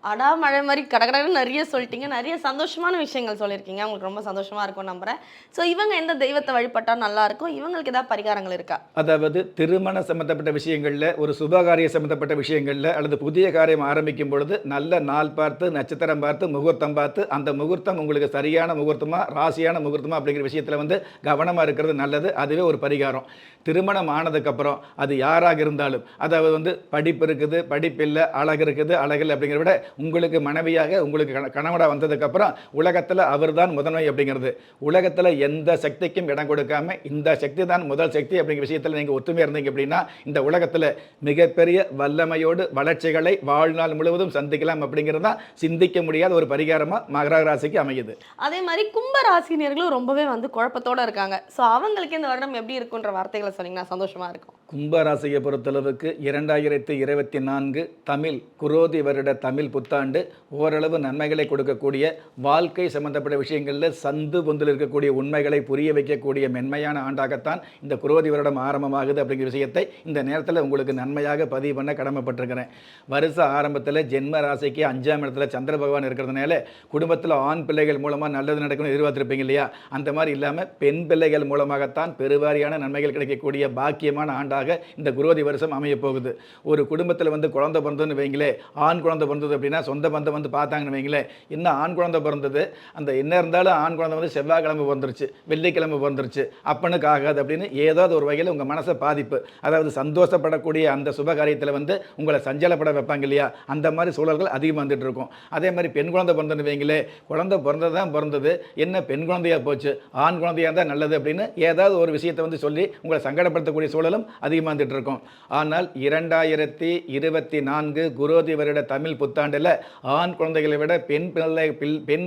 அடாமழை மாதிரி கடகடன்னு நிறைய சொல்லிட்டீங்க. நிறைய சந்தோஷமான விஷயங்கள் சொல்லியிருக்கீங்க. உங்களுக்கு ரொம்ப சந்தோஷமாக இருக்கும் நம்புகிறேன். ஸோ இவங்க எந்த தெய்வத்தை வழிபட்டால் நல்லாயிருக்கும், இவங்களுக்கு ஏதாவது பரிகாரங்கள் இருக்கா? அதாவது திருமண சம்பந்தப்பட்ட விஷயங்களில், ஒரு சுபகாரிய சம்பந்தப்பட்ட விஷயங்களில் அல்லது புதிய காரியம் ஆரம்பிக்கும் பொழுது நல்ல நாள் பார்த்து, நட்சத்திரம் பார்த்து, முகூர்த்தம் பார்த்து, அந்த முகூர்த்தம் உங்களுக்கு சரியான முகூர்த்தமா ராசியான முகூர்த்தமா அப்படிங்கிற விஷயத்தில் வந்து கவனமாக இருக்கிறது நல்லது. அதுவே ஒரு பரிகாரம். திருமணம் ஆனதுக்கப்புறம் அது யாராக இருந்தாலும், அதாவது வந்து படிப்பு இருக்குது, படிப்பு இல்லை, அழகு இருக்குது, அழகில் அப்படிங்கிறத விட உங்களுக்கு மனைவியாக உங்களுக்கு கணவனாக வந்ததுக்கப்புறம் உலகத்தில் அவர் தான் முதன்மை அப்படிங்கிறது. உலகத்தில் எந்த சக்திக்கும் இடம் கொடுக்காம இந்த சக்தி தான் முதல் சக்தி அப்படிங்கிற விஷயத்தில் நீங்கள் ஒத்துமை இருந்தீங்க அப்படின்னா இந்த உலகத்தில் மிகப்பெரிய வல்லமையோடு வளர்ச்சிகளை வாழ்நாள் முழுவதும் சந்திக்கலாம் அப்படிங்கிறது தான் சிந்திக்க முடியாத ஒரு பரிகாரமாக மகர ராசிக்கு அமையுது. அதே மாதிரி கும்ப ராசினியர்களும் ரொம்பவே வந்து குழப்பத்தோடு இருக்காங்க. ஸோ அவங்களுக்கு இந்த வருடம் எப்படி இருக்குன்ற வார்த்தைகளை சொன்னீங்கன்னா சந்தோஷமாக இருக்கும். கும்பராசியை பொறுத்தளவுக்கு 2024 தமிழ் குரோதி வருட தமிழ் புத்தாண்டு ஓரளவு நன்மைகளை கொடுக்கக்கூடிய, வாழ்க்கை சம்பந்தப்பட்ட விஷயங்களில் சந்து பொந்தில் இருக்கக்கூடிய உண்மைகளை புரிய வைக்கக்கூடிய மென்மையான ஆண்டாகத்தான் இந்த குரோதி வருடம் ஆரம்பமாகுது அப்படிங்கிற விஷயத்தை இந்த நேரத்தில் உங்களுக்கு நன்மையாக பதிவு பண்ண கடமைப்பட்டிருக்கிறேன். வருஷ ஆரம்பத்தில் ஜென்ம ராசிக்கு 5ஆம் இடத்துல சந்திர பகவான் இருக்கிறதுனால குடும்பத்தில் ஆண் பிள்ளைகள் மூலமாக நல்லது நடக்கணும்னு எதிர்பார்த்துருப்பீங்க இல்லையா? அந்த மாதிரி இல்லாமல் பெண் பிள்ளைகள் மூலமாகத்தான் பெருவாரியான நன்மைகள் கிடைக்கக்கூடிய பாக்கியமான ஆண்டாக இந்த குரோதி வருஷம் அமைய போகுது. ஒரு குடும்பத்தில் வந்து குழந்தை பிறந்ததுன்னு வைங்களே, ஆண் குழந்தை பிறந்தது அப்படின்னா சொந்த பந்தம் வந்து பார்த்தாங்கன்னு வைங்களே, இன்னும் ஆண் குழந்தை பிறந்தது, அந்த என்ன இருந்தாலும் ஆண் குழந்தை வந்து செவ்வாய்க்கிழமை பிறந்துருச்சு, வெள்ளிக்கிழமை பிறந்துருச்சு, அப்பனுக்கு ஆகாது அப்படின்னு ஏதாவது ஒரு வகையில் உங்கள் மனசை பாதிப்பு, அதாவது சந்தோஷப்படக்கூடிய அந்த சுபகாரியத்தில் வந்து உங்களை சஞ்சலப்பட வைப்பாங்க இல்லையா? அந்த மாதிரி சூழல்கள் அதிகமாக வந்துட்டு இருக்கும். அதே மாதிரி பெண் குழந்தை பிறந்ததுன்னு வைங்களே, குழந்தை பிறந்தது தான் பிறந்தது, என்ன பெண் குழந்தையாக போச்சு, ஆண் குழந்தையாக இருந்தால் நல்லது அப்படின்னு ஏதாவது ஒரு விஷயத்தை வந்து சொல்லி உங்களை சங்கடப்படுத்தக்கூடிய சூழலும் அதிகமாக வந்துட்டு இருக்கும். ஆனால் 2024 குரோதி வருட தமிழ் புத்தாண்டில் ஆண் குழந்தைகளை விட பெண்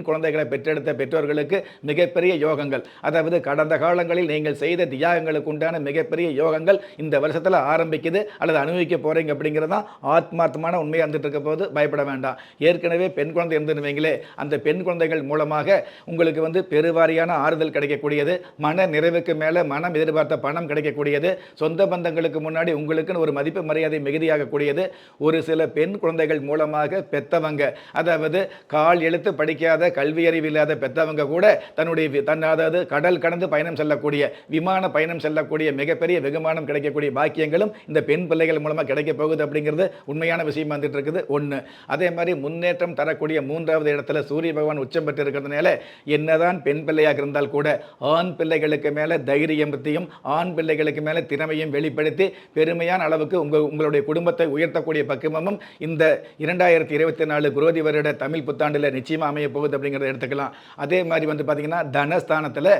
குழந்தைகளை பெற்றெடுத்த பெற்றோர்களுக்கு மிகப்பெரிய யோகங்கள், அதாவது கடந்த காலங்களில் நீங்கள் செய்த தியாகங்களுக்கு உண்டான மிகப்பெரிய யோகங்கள் இந்த வருஷத்தில் ஆரம்பிக்குது அல்லது அனுபவிக்க போகிறீங்க அப்படிங்கிறது தான் ஆத்மார்த்தமான உண்மையாக இருந்துட்டு இருக்க போது பயப்பட வேண்டாம். ஏற்கனவே பெண் குழந்தை இருந்துன்னு வைங்களே, அந்த பெண் குழந்தைகள் மூலமாக உங்களுக்கு வந்து பெருவாரியான ஆறுதல் கிடைக்கக்கூடியது, மன நிறைவுக்கு மேலே மனம் எதிர்பார்த்த பணம் கிடைக்கக்கூடியது, சொந்த பந்தங்களுக்கு முன்னாடி உங்களுக்குன்னு ஒரு மதிப்பு மரியாதை மிகுதியாகக்கூடியது. ஒரு சில பெண் குழந்தைகள் மூலமாக பெத்தவங்க, அதாவது கால் எழுத்து படிக்காத கல்வி அறிவு இல்லாத பெத்தவங்க கூட அதாவது கடல் கடந்து பயணம் செல்லக்கூடிய, விமான பயணம் செல்லக்கூடிய மிகப்பெரிய வெகுமானம் கிடைக்கக்கூடிய பாக்கியங்களும் இந்த பெண் பிள்ளைகள் மூலமாக கிடைக்க போகுது அப்படிங்கிறது உண்மையான விஷயம் வந்துட்டு இருக்குது. ஒன்று. அதே மாதிரி முன்னேற்றம் தரக்கூடிய 3வது இடத்துல சூரிய பகவான் உச்சம் பெற்று இருக்கிறதுனால என்னதான் பெண் பிள்ளையாக இருந்தால் கூட ஆண் பிள்ளைகளுக்கு மேலே தைரியத்தையும் ஆண் பிள்ளைகளுக்கு மேலே திறமையும் வெளிப்படுத்தி பெருமையான அளவுக்கு உங்களுடைய குடும்பத்தை உயர்த்தக்கூடிய பக்குவமும் இந்த 2024 குரோதி வருட தமிழ் புத்தாண்டில் நிச்சயமாக அமைய போகுது அப்படிங்கிறத எடுத்துக்கலாம். அதே மாதிரி வந்து பார்த்தீங்கன்னா தனஸ்தானத்தில்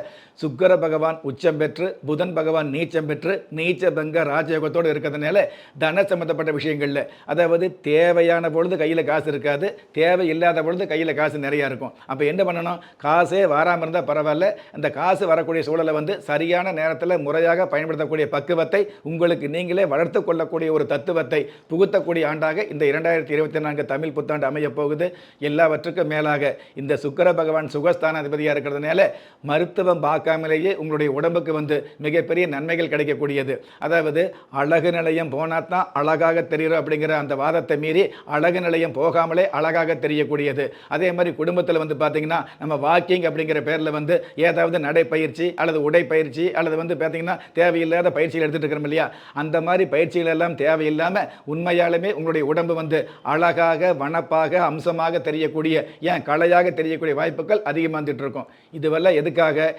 சுக்கிர பகவான் உச்சம் பெற்று புதன் பகவான் நீச்சம் பெற்று நீச்ச பங்க ராஜயோகத்தோடு இருக்கிறதுனால தன சம்பந்தப்பட்ட விஷயங்களில், அதாவது தேவையான பொழுது கையில் காசு இருக்காது, தேவை இல்லாத பொழுது கையில் காசு நிறையா இருக்கும். அப்போ என்ன பண்ணணும்? காசே வராமல் இருந்தால் பரவாயில்ல, அந்த காசு வரக்கூடிய சூழலை வந்து சரியான நேரத்தில் முறையாக பயன்படுத்தக்கூடிய பக்குவத்தை உங்களுக்கு நீங்களே வளர்த்து கொள்ளக்கூடிய ஒரு தத்துவத்தை புகுத்தக்கூடிய ஆண்டாக இந்த 2024 தமிழ் புத்தாண்டு அமைய போகுது. எல்லாவற்றுக்கும் மேலாக இந்த சுக்கிர பகவான் சுகஸ்தான அதிபதியாக இருக்கிறதுனால மருத்துவம் பார்க்காமலேயே உங்களுடைய உடம்புக்கு வந்து மிகப்பெரிய நன்மைகள் கிடைக்கக்கூடியது. அதாவது அழகு நிலையம் போனால் தான் அழகாக தெரியும் அப்படிங்கிற அந்த வாதத்தை மீறி அழகு நிலையம் போகாமலே அழகாக தெரியக்கூடியது. அதே மாதிரி குடும்பத்தில் வந்து பார்த்தீங்கன்னா நம்ம வாக்கிங் அப்படிங்கிற பேரில் வந்து ஏதாவது நடைப்பயிற்சி அல்லது உடைப்பயிற்சி அல்லது வந்து பார்த்தீங்கன்னா தேவையில்லாத பயிற்சிகள் எடுத்துகிட்டு இருக்கிறோம் இல்லையா? அந்த மாதிரி பயிற்சிகள் எல்லாம் தேவையில்லாமல் உண்மையாலுமே உங்களுடைய உடம்பு வந்து அழகாக வனப்பாக அம்சமாக தெரியக்கூடிய, ஏன் கலையாக தெரியக்கூடிய வாய்ப்புகள் அதிகமாக வந்துட்டு இருக்கும். இதுவெல்லாம் எதுக்காக?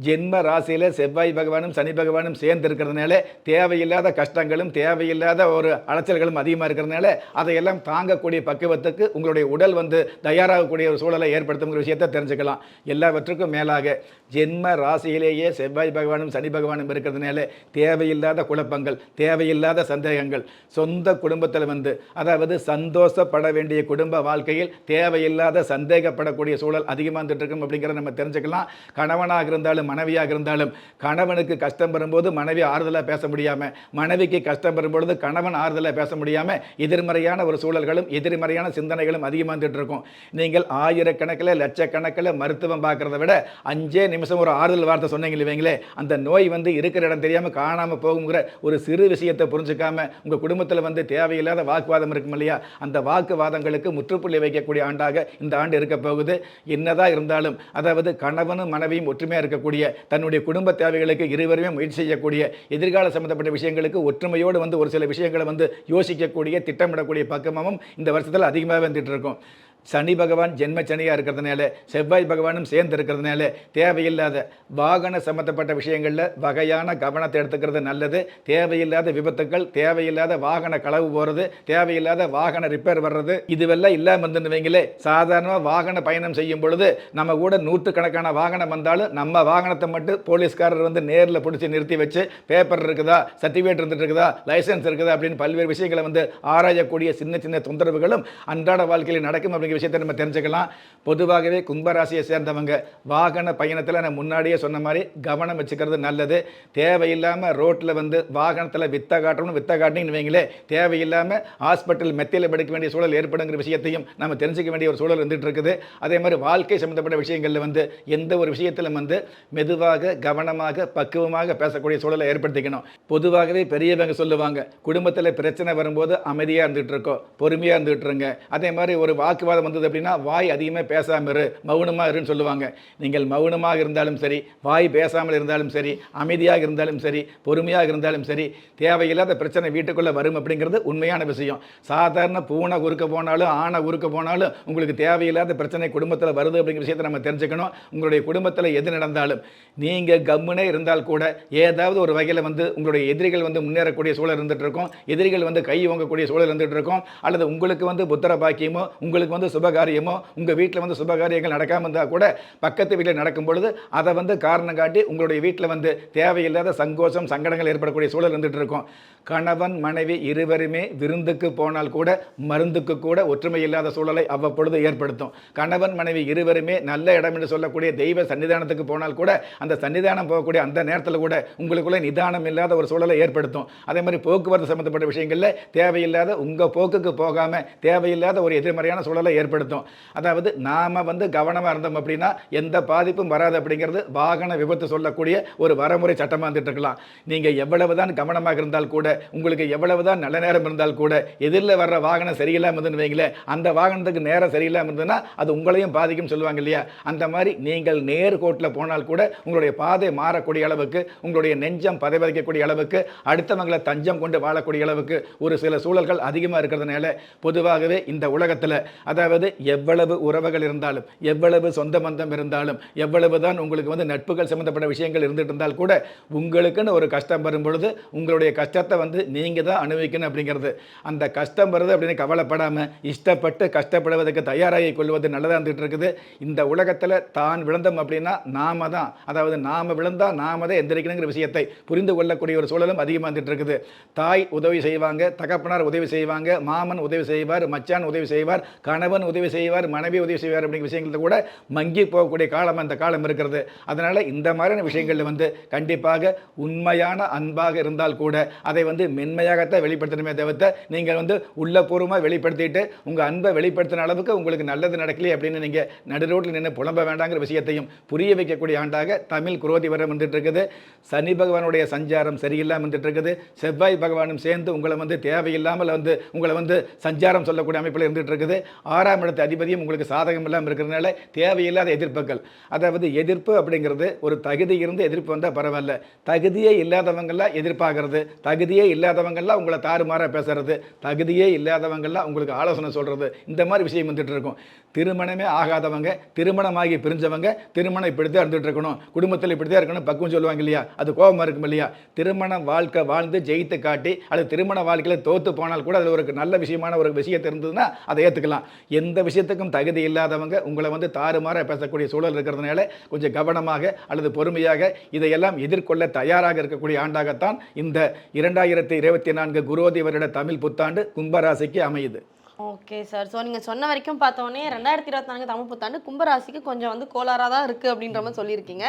ஜென்ம ராசியில் செவ்வாய் பகவானும் சனி பகவானும் சேர்ந்து இருக்கிறதுனால தேவையில்லாத கஷ்டங்களும் தேவையில்லாத ஒரு அலைச்சல்களும் அதிகமாக இருக்கிறதுனால அதையெல்லாம் தாங்கக்கூடிய பக்குவத்துக்கு உங்களுடைய உடல் வந்து தயாராகக்கூடிய ஒரு சூழலை ஏற்படுத்துங்கிற விஷயத்தை தெரிஞ்சுக்கலாம். எல்லாவற்றுக்கும் மேலாக ஜென்ம ராசியிலேயே செவ்வாய் பகவானும் சனி பகவானும் இருக்கிறதுனால தேவையில்லாத குழப்பங்கள், தேவையில்லாத சந்தேகங்கள், சொந்த குடும்பத்தில் வந்து அதாவது சந்தோஷப்பட வேண்டிய குடும்ப வாழ்க்கையில் தேவையில்லாத சந்தேகப்படக்கூடிய சூழல் அதிகமாக இருந்துட்டு இருக்கும் அப்படிங்கிறத நம்ம தெரிஞ்சுக்கலாம். கணவனாக இருந்தாலும் இருந்தாலும் மனைவியாக இருந்தாலும் கணவனுக்கு கஷ்டம் வரும்போது மனைவி ஆறுதலாக பேச முடியாமல், மனைவிக்கு கஷ்டம் வரும்பொழுது கணவன் ஆறுதலாக பேச முடியாமல் எதிர்மறையான ஒரு சூழல்களும் எதிர்மறையான சிந்தனைகளும் அதிகமாக வந்துட்டு இருக்கும். நீங்கள் ஆயிரக்கணக்கில் லட்சக்கணக்கில் மருத்துவம் பார்க்குறத விட 5 நிமிஷம் ஒரு ஆறுதல் வார்த்தை சொன்னீங்க இல்லைங்களே, அந்த நோய் வந்து இருக்கிற இடம் தெரியாமல் காணாமல் போகுங்கிற ஒரு சிறு விஷயத்தை புரிஞ்சுக்காம உங்கள் குடும்பத்தில் வந்து தேவையில்லாத வாக்குவாதம் இருக்கும் இல்லையா, அந்த வாக்குவாதங்களுக்கு முற்றுப்புள்ளி வைக்கக்கூடிய ஆண்டாக இந்த ஆண்டு இருக்க போகுது. என்னதான் இருந்தாலும் அதாவது கணவனும் மனைவியும் ஒற்றுமையாக இருக்கக்கூடிய, தன்னுடைய குடும்ப தேவைகளுக்கு இருவருமே முயற்சி செய்யக்கூடிய, எதிர்கால சம்பந்தப்பட்ட விஷயங்களுக்கு ஒற்றுமையோடு வந்து ஒரு சில விஷயங்களை வந்து யோசிக்கக்கூடிய, திட்டமிடக்கூடிய பக்கமும் இந்த வருஷத்தில் அதிகமாக வந்துட்டு இருக்கும். சனி பகவான் ஜென்ம சனியாக இருக்கிறதுனால, செவ்வாய் பகவானும் சேர்ந்து இருக்கிறதுனால தேவையில்லாத வாகன சம்மந்தப்பட்ட விஷயங்களில் வகையான கவனத்தை எடுத்துக்கிறது நல்லது. தேவையில்லாத விபத்துக்கள், தேவையில்லாத வாகன களவு போகிறது, தேவையில்லாத வாகன ரிப்பேர் வர்றது, இதுவெல்லாம் இல்லாமல் இருந்துன்னு வைங்களே, சாதாரணமாக வாகன பயணம் செய்யும் பொழுது நம்ம கூட நூற்றுக்கணக்கான வாகனம் வந்தாலும் நம்ம வாகனத்தை மட்டும் போலீஸ்காரர் வந்து நேரில் பிடிச்சி நிறுத்தி வச்சு பேப்பர் இருக்குதா, சர்டிஃபிகேட் இருந்துட்டு இருக்குதா, லைசன்ஸ் இருக்குதா அப்படின்னு பல்வேறு விஷயங்களை வந்து ஆராயக்கூடிய சின்ன சின்ன தொந்தரவுகளும் அன்றாட வாழ்க்கையில் நடக்கும் அப்படிங்கிற விஷயத்தை நம்ம தெரிஞ்சுக்கலாம். பொதுவாகவே கும்பராசியை சேர்ந்தவங்க வாகன பயணத்தில் நான் முன்னாடியே சொன்ன மாதிரி கவனம் வச்சுக்கிறது நல்லது. தேவையில்லாமல் ரோட்டில் வந்து வாகனத்தில் வித்த காட்டினீங்கன்னு வைங்களே, தேவையில்லாமல் ஹாஸ்பிட்டல் மெத்தையில் படிக்க வேண்டிய சூழல் ஏற்படுங்கிற விஷயத்தையும் நம்ம தெரிஞ்சுக்க வேண்டிய ஒரு சூழல் வந்துட்டு இருக்குது. அதே மாதிரி வாழ்க்கை சம்மந்தப்பட்ட விஷயங்களில் வந்து எந்த ஒரு விஷயத்திலும் வந்து மெதுவாக, கவனமாக, பக்குவமாக பேசக்கூடிய சூழலை ஏற்படுத்திக்கணும். பொதுவாகவே பெரியவங்க சொல்லுவாங்க, குடும்பத்தில் பிரச்சனை வரும்போது அமைதியாக இருந்துகிட்டு இருக்கோம், பொறுமையாக இருந்துகிட்டு இருங்க. அதே மாதிரி ஒரு வாக்குவாதம் வந்தது அப்படின்னா வாய் அதிகமாக பேசாமல் இரு, மௌனமாக இருன்னு சொல்லுவாங்க. நீங்கள் மௌனமாக இருந்தாலும் சரி, வாய் பேசாமல் இருந்தாலும் சரி, அமைதியாக இருந்தாலும் சரி, பொறுமையாக இருந்தாலும் சரி, தேவையில்லாத பிரச்சனை வீட்டுக்குள்ளே வரும் அப்படிங்கிறது உண்மையான விஷயம். சாதாரண பூனை உருக்க போனாலும் ஆனை உருக்க போனாலும் உங்களுக்கு தேவையில்லாத பிரச்சனை குடும்பத்தில் வருது அப்படிங்கிற விஷயத்தை நம்ம தெரிஞ்சுக்கணும். உங்களுடைய குடும்பத்தில் எது நடந்தாலும் நீங்கள் கம்முனே இருந்தால் கூட ஏதாவது ஒரு வகையில் வந்து உங்களுடைய எதிரிகள் வந்து முன்னேறக்கூடிய சூழல் இருந்துகிட்டு இருக்கும், எதிரிகள் வந்து கை வாங்கக்கூடிய சூழல் இருந்துகிட்டு இருக்கும். அல்லது உங்களுக்கு வந்து புத்திர பாக்கியமோ, உங்களுக்கு வந்து சுபகாரியமோ, உங்கள் வீட்டில் வந்து சுபகாரியங்கள் நடக்காமல் இருந்தால் கூட பக்கத்து வீட்டில் நடக்கும் பொழுது அதை வந்து காரணம் காட்டி உங்களுடைய வீட்டில் வந்து தேவையில்லாத சங்கோஷம், சங்கடங்கள் ஏற்படக்கூடிய சூழல் இருந்துகிட்டு இருக்கும். கணவன் மனைவி இருவருமே விருந்துக்கு போனால் கூட மருந்துக்கு கூட ஒற்றுமை இல்லாத சூழலை அவ்வப்பொழுது ஏற்படுத்தும். கணவன் மனைவி இருவருமே நல்ல இடம் என்று சொல்லக்கூடிய தெய்வ சன்னிதானத்துக்கு போனால் கூட அந்த சன்னிதானம் போகக்கூடிய அந்த நேரத்தில் கூட உங்களுக்குள்ளே நிதானம் இல்லாத ஒரு சூழலை ஏற்படுத்தும். அதே மாதிரி போக்குவரத்து சம்மந்தப்பட்ட விஷயங்களில் தேவையில்லாத உங்கள் போக்குக்கு போகாமல் தேவையில்லாத ஒரு எதிர்மறையான சூழலை ஏற்படுத்தும். அதாவது நாம் வந்து கவனமாக இருந்தோம் அப்படின்னா எந்த பாதிப்பும் வராது அப்படிங்கிறது வாகன விபத்து சொல்லக்கூடிய ஒரு வரமுறை சட்டமாக இருந்துட்டு இருக்கலாம். நீங்கள் எவ்வளவுதான் கவனமாக இருந்தால் கூட, உங்களுக்கு எவ்வளவுதான் நல்ல நேரம் இருந்தால் கூட, எதிரில் வர்ற வாகனம் சரியில்லாமல் இருந்துன்னு வைங்களேன், அந்த வாகனத்துக்கு நேரம் சரியில்லாமல் இருந்ததுன்னா அது உங்களையும் பாதிக்கும் சொல்லுவாங்க இல்லையா. அந்த மாதிரி நீங்கள் நேர்கோட்டில் போனால் கூட உங்களுடைய பாதை மாறக்கூடிய அளவுக்கு, உங்களுடைய நெஞ்சம் பதைவதைக்கக்கூடிய அளவுக்கு, அடுத்தவங்களை தஞ்சம் கொண்டு வாழக்கூடிய அளவுக்கு ஒரு சில சூழல்கள் அதிகமாக இருக்கிறதுனால பொதுவாகவே இந்த உலகத்தில் அதாவது எவ்வளவு உறவுகள் இருந்தாலும், எவ்வளவு சொந்த பந்தம் இருந்தாலும், எவ்வளவு தான் உங்களுக்கு வந்து நட்புகள் சம்மந்தப்பட்ட விஷயங்கள் இருந்துட்டு இருந்தால் கூட உங்களுக்குன்னு ஒரு கஷ்டம் வரும் பொழுது உங்களுடைய கஷ்டத்தை வந்து நீங்கள் தான் அனுபவிக்கணும் அப்படிங்கிறது. அந்த கஷ்டம் வருது அப்படின்னு கவலைப்படாமல் இஷ்டப்பட்டு கஷ்டப்படுவதற்கு தயாராகி கொள்வது நல்லதாக இருந்துகிட்டு இருக்குது. இந்த உலகத்தில் தான் விழுந்தோம் அப்படின்னா நாம தான், அதாவது நாம் விழுந்தால் நாம தான் எந்திரிக்கணுங்கிற விஷயத்தை புரிந்து கொள்ளக்கூடிய ஒரு சூழலும் அதிகமாக இருந்துகிட்டு இருக்குது. தாய் உதவி செய்வாங்க, தகப்பனார் உதவி செய்வாங்க, மாமன் உதவி செய்வார், மச்சான் உதவி செய்வார், கணவன் உதவி செய்வார், மனைவி உதவி செய்வார் அப்படிங்கிற விஷயங்கள் கூட மங்கி போகக்கூடிய காலம் அந்த காலம் இருக்கிறது. அதனால் இந்த மாதிரியான விஷயங்களில் வந்து கண்டிப்பாக உண்மையான அன்பாக இருந்தால் கூட அதை வந்து மென்மையாகத்தான் வெளிப்படுத்தணுமே தவிர்த்து நீங்கள் வந்து உள்ளபூர்வமாக வெளிப்படுத்திட்டு உங்கள் அன்பை வெளிப்படுத்தின அளவுக்கு உங்களுக்கு நல்லது நடக்கலையே அப்படின்னு நீங்கள் நடு ரோட்டில் நின்று புலம்ப வேண்டாங்கிற விஷயத்தையும் புரிய வைக்கக்கூடிய ஆண்டாக தமிழ் குரோதி வருடம் வந்துட்டு இருக்குது. சனி பகவானுடைய சஞ்சாரம் சரியில்லாமல் வந்துட்டு இருக்குது. செவ்வாய் பகவானும் சேர்ந்து உங்களை வந்து தேவையில்லாமல் வந்து உங்களை வந்து சஞ்சாரம் சொல்லக்கூடிய அமைப்பில் இருந்துட்டு இருக்குது. 6ஆம் இடத்து அதிபதியும் உங்களுக்கு சாதகம் இல்லாமல் இருக்கிறதுனால தேவையில்லாத எதிர்ப்புகள், அதாவது எதிர்ப்பு அப்படிங்கிறது ஒரு தகுதி இருந்து எதிர்ப்பு வந்தால் பரவாயில்ல, தகுதியே இல்லாதவங்கெல்லாம் எதிர்ப்பாகிறது, தகுதியே இல்லாதவங்கெல்லாம் உங்களை தாறுமாறாக பேசுறது, தகுதியே இல்லாதவங்கெல்லாம் உங்களுக்கு ஆலோசனை சொல்கிறது, இந்த மாதிரி விஷயம் வந்துட்டு இருக்கும். திருமணமே ஆகாதவங்க, திருமணமாகி பிரிஞ்சவங்க திருமணம் இப்படித்தான் இருந்துகிட்டு இருக்கணும், குடும்பத்தில் இப்படித்தான் இருக்கணும் பக்குவம் சொல்லுவாங்க இல்லையா, அது கோபமாக இருக்கும் இல்லையா. திருமண வாழ்க்கை வாழ்ந்து ஜெயித்து காட்டி அல்லது திருமண வாழ்க்கையில் தோற்று போனால் கூட அது ஒரு நல்ல விஷயமான ஒரு விஷயத்தை இருந்ததுன்னா அதை ஏற்றுக்கலாம். எந்த விஷயத்துக்கும் தகுதி இல்லாதவங்க உங்களை வந்து தாறுமாறாக பேசக்கூடிய சூழல் இருக்கிறதுனால கொஞ்சம் கவனமாக அல்லது பொறுமையாக இதையெல்லாம் எதிர்கொள்ள தயாராக இருக்கக்கூடிய ஆண்டாகத்தான் இந்த 2024 குரோதி வருட தமிழ் புத்தாண்டு கும்பராசிக்கு அமையுது. Okay sir. ஸோ நீங்க சொன்ன வரைக்கும் பார்த்தோனே 2024 தமிழ் புத்தாண்டு கும்பராசிக்கு கொஞ்சம் வந்து கோளாறா தான் இருக்கு அப்படின்ற மாரி சொல்லியிருக்கீங்க.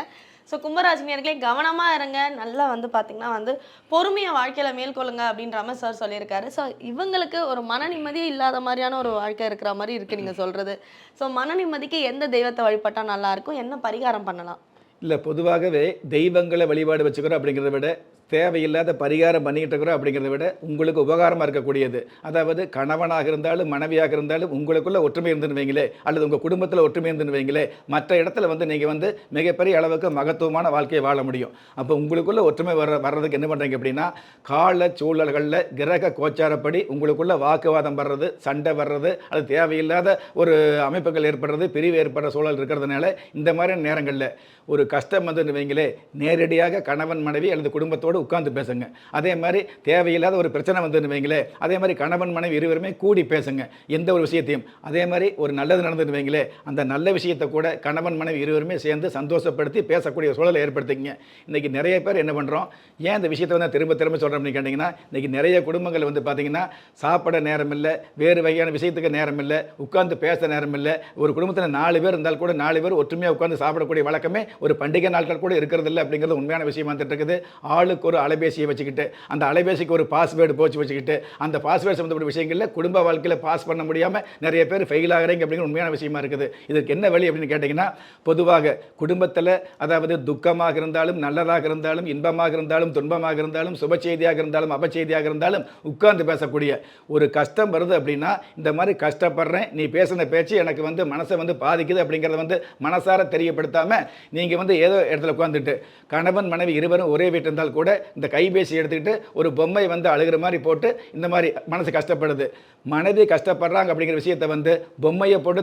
ஸோ கும்பராசினியர்களே கவனமா இருங்க. நல்லா வந்து பார்த்தீங்கன்னா வந்து பொறுமையா வாழ்க்கையில மேற்கொள்ளுங்க அப்படின்ற மாரி சார் சொல்லியிருக்காரு. ஸோ இவங்களுக்கு ஒரு மன நிம்மதியே இல்லாத மாரியான ஒரு வாழ்க்கை இருக்கிற மாரி இருக்கு நீங்க சொல்றது. ஸோ மன நிம்மதிக்கு எந்த தெய்வத்த வழிபட்டா நல்லாயிருக்கும்? என்ன பரிகாரம் பண்ணலாம்? இல்லை, பொதுவாகவே தெய்வங்களை வழிபாடு வச்சுக்கிறோம் அப்படிங்கிறத விட தேவையில்லாத பரிகாரம் பண்ணிக்கிட்டு இருக்கிறோம் அப்படிங்கிறத விட உங்களுக்கு உபகாரமாக இருக்கக்கூடியது. அதாவது கணவனாக இருந்தாலும் மனைவியாக இருந்தாலும் உங்களுக்குள்ள ஒற்றுமை இருந்துன்னு வைங்களே, அல்லது உங்கள் குடும்பத்தில் ஒற்றுமை இருந்துன்னு வைங்களே, மற்ற இடத்துல வந்து நீங்கள் வந்து மிகப்பெரிய அளவுக்கு மகத்துவமான வாழ்க்கையை வாழ முடியும். அப்போ உங்களுக்குள்ள ஒற்றுமை வர்றதுக்கு என்ன பண்ணுறீங்க அப்படின்னா, கால சூழல்களில் கிரக கோச்சாரப்படி உங்களுக்குள்ள வாக்குவாதம் வர்றது, சண்டை வர்றது, அது தேவையில்லாத ஒரு அமைப்புகள் ஏற்படுறது, பிரிவு ஏற்படுற சூழல் இருக்கிறதுனால இந்த மாதிரி நேரங்களில் ஒரு கஷ்டம் வந்து வைங்களே, நேரடியாக கணவன் மனைவி அல்லது குடும்பத்தோடு உட்கார்ந்து பேசுங்க. அதே மாதிரி தேவையில்லாத ஒரு பிரச்சனை வந்து வைங்களே, அதே மாதிரி கணவன் மனைவி இருவருமே கூடி பேசுங்க எந்த ஒரு விஷயத்தையும். அதே மாதிரி ஒரு நல்லது நடந்துன்னு வைங்களே, அந்த நல்ல விஷயத்தை கூட கணவன் மனைவி இருவருமே சேர்ந்து சந்தோஷப்படுத்தி பேசக்கூடிய சூழலை ஏற்படுத்திங்க. இன்றைக்கி நிறைய பேர் என்ன பண்ணுறோம், ஏன் இந்த விஷயத்தை வந்து திரும்ப திரும்ப சொல்கிறோம் அப்படின்னு கேட்டிங்கன்னா, இன்றைக்கி நிறைய குடும்பங்கள் வந்து பார்த்திங்கன்னா சாப்பிட நேரம் இல்லை, வேறு வகையான விஷயத்துக்கு நேரம் இல்லை, உட்கார்ந்து பேச நேரம் இல்லை. ஒரு குடும்பத்தில் 4 பேர் இருந்தால் கூட 4 பேர் ஒற்றுமையாக உட்கார்ந்து சாப்பிடக்கூடிய வழக்கமே ஒரு பண்டிகை நாட்கள் கூட இருக்கிறது இல்லை அப்படிங்கிறது உண்மையான விஷயமா வந்துட்டு இருக்குது. ஆளுக்கு ஒரு அலைபேசியை வச்சுக்கிட்டு, அந்த அலைபேசிக்கு ஒரு பாஸ்வேர்டு போச்சு வச்சுக்கிட்டு, அந்த பாஸ்வேர்டு சம்மந்தப்பட்ட விஷயங்களில் குடும்ப வாழ்க்கையில் பாஸ் பண்ண முடியாமல் நிறைய பேர் ஃபெயில் ஆகிறீங்க அப்படிங்கிற உண்மையான விஷயமா இருக்குது. இதுக்கு என்ன வழி அப்படின்னு கேட்டிங்கன்னா, பொதுவாக குடும்பத்தில் அதாவது துக்கமாக இருந்தாலும் நல்லதாக இருந்தாலும் இன்பமாக இருந்தாலும் துன்பமாக இருந்தாலும் சுப செய்தியாக இருந்தாலும் அபச்செய்தியாக இருந்தாலும் உட்கார்ந்து பேசக்கூடிய ஒரு கஷ்டம் வருது அப்படின்னா, இந்த மாதிரி கஷ்டப்படுறேன், நீ பேசின பேச்சு எனக்கு வந்து மனசை வந்து பாதிக்குது அப்படிங்கிறத வந்து மனசார தெரியப்படுத்தாமல் நீங்கள் வந்து ஏதோ இடத்துல உட்காந்துட்டு கணவன் மனைவி இருவரும் ஒரே வீட்டில் இருந்தால் கூட இந்த கைபேசி எடுத்துக்கிட்டு ஒரு பொம்மை வந்து அழுகிற மாதிரி போட்டு இந்த மாதிரி மனசு கஷ்டப்படுது, மனைவி கஷ்டப்படுறாங்க அப்படிங்கிற விஷயத்தை வந்து பொம்மையை போட்டு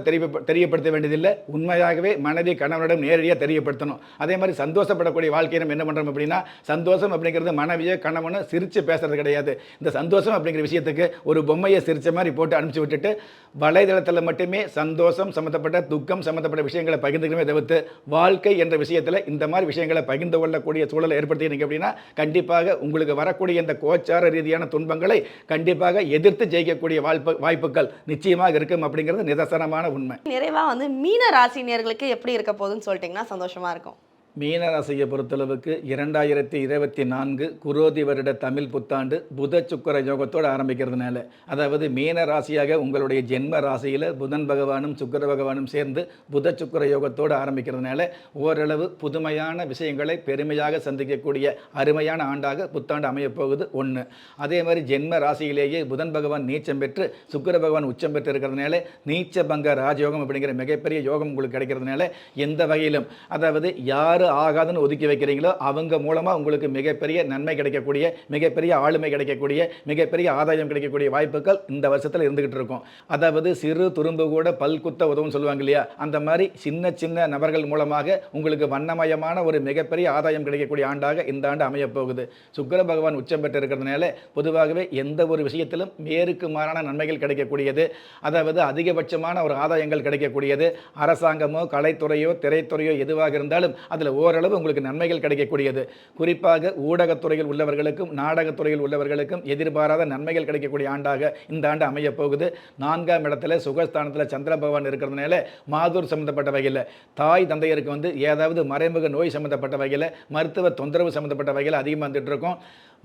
தெரியப்படுத்த வேண்டியதில்லை. உண்மையாகவே மனைவி கணவனிடம் நேரடியாக தெரியப்படுத்தணும். அதே மாதிரி சந்தோஷப்படக்கூடிய வாழ்க்கையை நம்ம என்ன பண்ணுறோம் அப்படின்னா, சந்தோஷம் அப்படிங்கிறது மனைவியை கணவனை சிரித்து பேசுறது கிடையாது. இந்த சந்தோஷம் அப்படிங்கிற விஷயத்துக்கு ஒரு பொம்மையை சிரித்த மாதிரி போட்டு அனுப்பிச்சி விட்டுட்டு வலைதளத்தில் மட்டுமே சந்தோஷம் சம்மந்தப்பட்ட துக்கம் சம்மந்தப்பட்ட விஷயங்களை பகிர்ந்துக்கணுமே தவிர்த்து வாழ்க்கை என்ற விஷயத்தில் இந்த மாதிரி விஷயங்களை பகிர்ந்து கொள்ளக்கூடிய சூழலை ஏற்படுத்தினீங்க அப்படின்னா கண்டிப்பாக உங்களுக்கு வரக்கூடிய இந்த கோச்சார ரீதியான துன்பங்களை கண்டிப்பாக எதிர்த்து ஜெயிக்கக்கூடிய வாய்ப்புகள் நிச்சயமாக இருக்கும் அப்படிங்கிறது நிதர்சனமான உண்மை. நிறைவா வந்து மீன ராசினியர்களுக்கு எப்படி இருக்க போகுதுன்னு சொல்லிட்டீங்கன்னா சந்தோஷமா இருக்கும். மீனராசியை பொறுத்தளவுக்கு 2024 குரோதி வருட தமிழ் புத்தாண்டு புத சுக்கர யோகத்தோடு ஆரம்பிக்கிறதுனால, அதாவது மீன ராசியாக உங்களுடைய ஜென்ம ராசியில் புதன் பகவானும் சுக்கர பகவானும் சேர்ந்து புத சுக்கர யோகத்தோடு ஆரம்பிக்கிறதுனால ஓரளவு புதுமையான விஷயங்களை பெருமையாக சந்திக்கக்கூடிய அருமையான ஆண்டாக புத்தாண்டு அமையப்போகுது ஒன்று. அதே மாதிரி ஜென்ம ராசியிலேயே புதன் பகவான் நீச்சம் பெற்று சுக்கர பகவான் உச்சம் பெற்று இருக்கிறதுனால நீச்ச பங்க ராஜயோகம் அப்படிங்கிற மிகப்பெரிய யோகம் உங்களுக்கு கிடைக்கிறதுனால எந்த வகையிலும் அதாவது யார் ஆகாதுன்னு ஒதுக்கி வைக்கிறீங்களோ அவங்க மூலமாக உங்களுக்கு மிகப்பெரிய நன்மை கிடைக்கக்கூடிய, மிகப்பெரிய ஆளுமை கிடைக்கக்கூடிய, மிகப்பெரிய ஆதாயம் கிடைக்கக்கூடிய வாய்ப்புகள் இந்த வருஷத்தில் இருந்துகிட்டு இருக்கும். அதாவது சிறு துரும்பு கூட பல்குத்த உதவும் சொல்லுவாங்க இல்லையா, அந்த மாதிரி சின்ன சின்ன நபர்கள் மூலமாக உங்களுக்கு வண்ணமயமான ஒரு மிகப்பெரிய ஆதாயம் கிடைக்கக்கூடிய ஆண்டாக இந்த ஆண்டு அமையப்போகுது. சுக்கிர பகவான் உச்சம் பெற்று இருக்கிறதுனால பொதுவாகவே எந்த ஒரு விஷயத்திலும் மேற்கு மாறான நன்மைகள் கிடைக்கக்கூடியது, அதாவது அதிகபட்சமான ஒரு ஆதாயங்கள் கிடைக்கக்கூடியது. அரசாங்கமோ கலைத்துறையோ திரைத்துறையோ எதுவாக இருந்தாலும் அதில் ஓரளவு உங்களுக்கு நன்மைகள் கிடைக்கக்கூடியது. குறிப்பாக ஊடகத்துறையில் உள்ளவர்களுக்கும் நாடகத்துறையில் உள்ளவர்களுக்கும் எதிர்பாராத நன்மைகள் கிடைக்கக்கூடிய ஆண்டாக இந்த ஆண்டு அமையப் போகுது. 4ஆம் இடத்துல சுகஸ்தானத்தில் சந்திர பகவான் இருக்கிறதுனால மாதூர் சம்பந்தப்பட்ட வகையில் தாய் தந்தையருக்கு வந்து ஏதாவது மறைமுக நோய் சம்பந்தப்பட்ட வகையில் மருத்துவ தொந்தரவு சம்பந்தப்பட்ட வகையில் அதிகமாக வந்துட்டு இருக்கும்.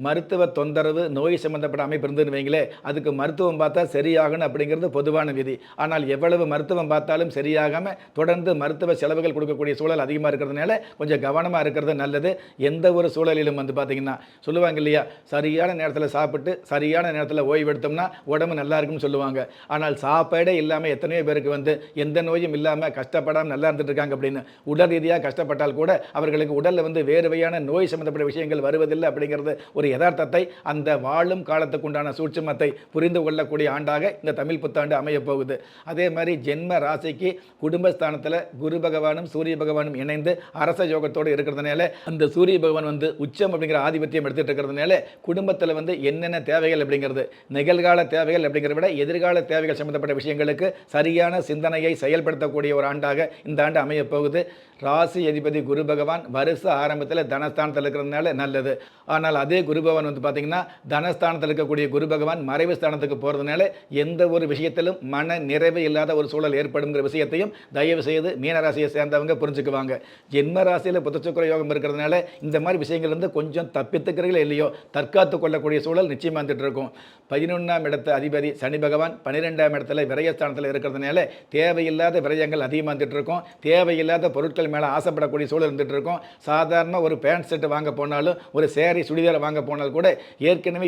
மருத்துவ தொந்தரவு நோய் சம்பந்தப்பட்ட அமைப்பு இருந்துன்னு வைங்களே, அதுக்கு மருத்துவம் பார்த்தா சரியாகணும் அப்படிங்கிறது பொதுவான விதி. ஆனால் எவ்வளவு மருத்துவம் பார்த்தாலும் சரியாகாமல் தொடர்ந்து மருத்துவ செலவுகள் கொடுக்கக்கூடிய சூழல் அதிகமாக இருக்கிறதுனால கொஞ்சம் கவனமாக இருக்கிறது நல்லது. எந்த ஒரு சூழலிலும் வந்து பார்த்திங்கன்னா சொல்லுவாங்க இல்லையா, சரியான நேரத்தில் சாப்பிட்டு சரியான நேரத்தில் ஓய்வு எடுத்தோம்னா உடம்பு நல்லா இருக்குன்னு சொல்லுவாங்க. ஆனால் சாப்பாடே இல்லாமல் எத்தனையோ பேருக்கு வந்து எந்த நோயும் இல்லாமல் கஷ்டப்படாமல் நல்லா இருந்துட்டு இருக்காங்க அப்படின்னு உடல் ரீதியாக கஷ்டப்பட்டால் கூட அவர்களுக்கு உடலில் வந்து வேறு வகையான நோய் சம்பந்தப்பட்ட விஷயங்கள் வருவதில்லை அப்படிங்கிறது ஒரு யதார்த்தத்தை, அந்த வாழும் காலத்துக்கு உண்டான சூட்சுமத்தை புரிந்து கொள்ளக்கூடிய ஆண்டாக இந்த தமிழ் புத்தாண்டு அமைய போகுது. அதே மாதிரி ஜென்ம ராசிக்கு குடும்பஸ்தானத்தில் குரு பகவானும் சூரிய பகவானும் இணைந்து அரச யோகத்தோடு இருக்கிறதுனால அந்த சூரிய பகவான் வந்து உச்சம் அப்படிங்கிற ஆதிபத்தியம் எடுத்துட்டு இருக்கிறதுனால குடும்பத்தில் வந்து என்னென்ன தேவைகள் அப்படிங்கிறது, நிகழ்கால தேவைகள் அப்படிங்கிறத விட எதிர்கால தேவைகள் சம்பந்தப்பட்ட விஷயங்களுக்கு சரியான சிந்தனையை செயல்படுத்தக்கூடிய ஒரு ஆண்டாக இந்த ஆண்டு அமைய போகுது. ராசி அதிபதி குரு பகவான் வருஷ ஆரம்பத்தில் தனஸ்தானத்தில் இருக்கிறதுனால நல்லது. ஆனால் அதே குரு குரு பகவான் வந்து பார்த்தீங்கன்னா தனஸ்தானத்தில் இருக்கக்கூடிய குரு பகவான் மறைவு ஸ்தானத்துக்கு போகிறதுனால எந்த ஒரு விஷயத்திலும் மன நிறைவு இல்லாத ஒரு சூழல் ஏற்படுங்கிற விஷயத்தையும் தயவு செய்து மீனராசியை சேர்ந்தவங்க புரிஞ்சுக்குவாங்க. ஜென்ம ராசியில் புதச்சுக்கர யோகம் இருக்கிறதுனால இந்த மாதிரி விஷயங்கள் வந்து கொஞ்சம் தப்பித்துக்கிறீங்களோ இல்லையோ தற்காத்து கொள்ளக்கூடிய சூழல் நிச்சயமாக வந்துட்டு இருக்கும். 11ஆம் இடத்து அதிபதி சனி பகவான் 12ஆம் இடத்துல விரயஸ்தானத்தில் இருக்கிறதுனால தேவையில்லாத விரயங்கள் அதிகமாக வந்துட்டு இருக்கும். தேவையில்லாத பொருட்கள் மேலே ஆசைப்படக்கூடிய சூழல் இருந்துட்டு இருக்கும். சாதாரண ஒரு பேண்ட் செட்டு வாங்க போனாலும் ஒரு சேரீ சுடிதார் வாங்க போனாலும் கூட ஏற்கனவே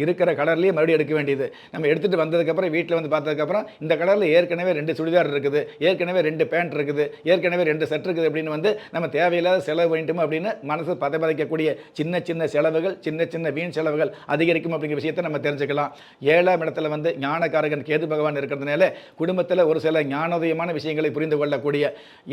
இருக்கிற கலர்லேயே மறுபடியும் எடுக்க வேண்டியது. நம்ம எடுத்துகிட்டு வந்ததுக்கப்புறம் வீட்டில் வந்து பார்த்ததுக்கப்புறம் இந்த கலரில் ஏற்கனவே 2 சுடிதார் இருக்குது, ஏற்கனவே 2 பேண்ட் இருக்குது, ஏற்கனவே 2 செட் இருக்குது அப்படின்னு வந்து நம்ம தேவையில்லாத செலவு பண்ணிட்டோம் அப்படின்னு மனசு பதைக்கக்கூடிய சின்ன சின்ன செலவுகள், சின்ன சின்ன வீண் செலவுகள் அதிகரிக்கும் அப்படிங்கிற விஷயத்தை நம்ம தெரிஞ்சுக்கலாம். 7ஆம் இடத்துல வந்து ஞானகாரகன் கேது பகவான் இருக்கிறதுனால குடும்பத்தில் ஒரு சில ஞானோதயமான விஷயங்களை புரிந்து கொள்ளக்கூடிய,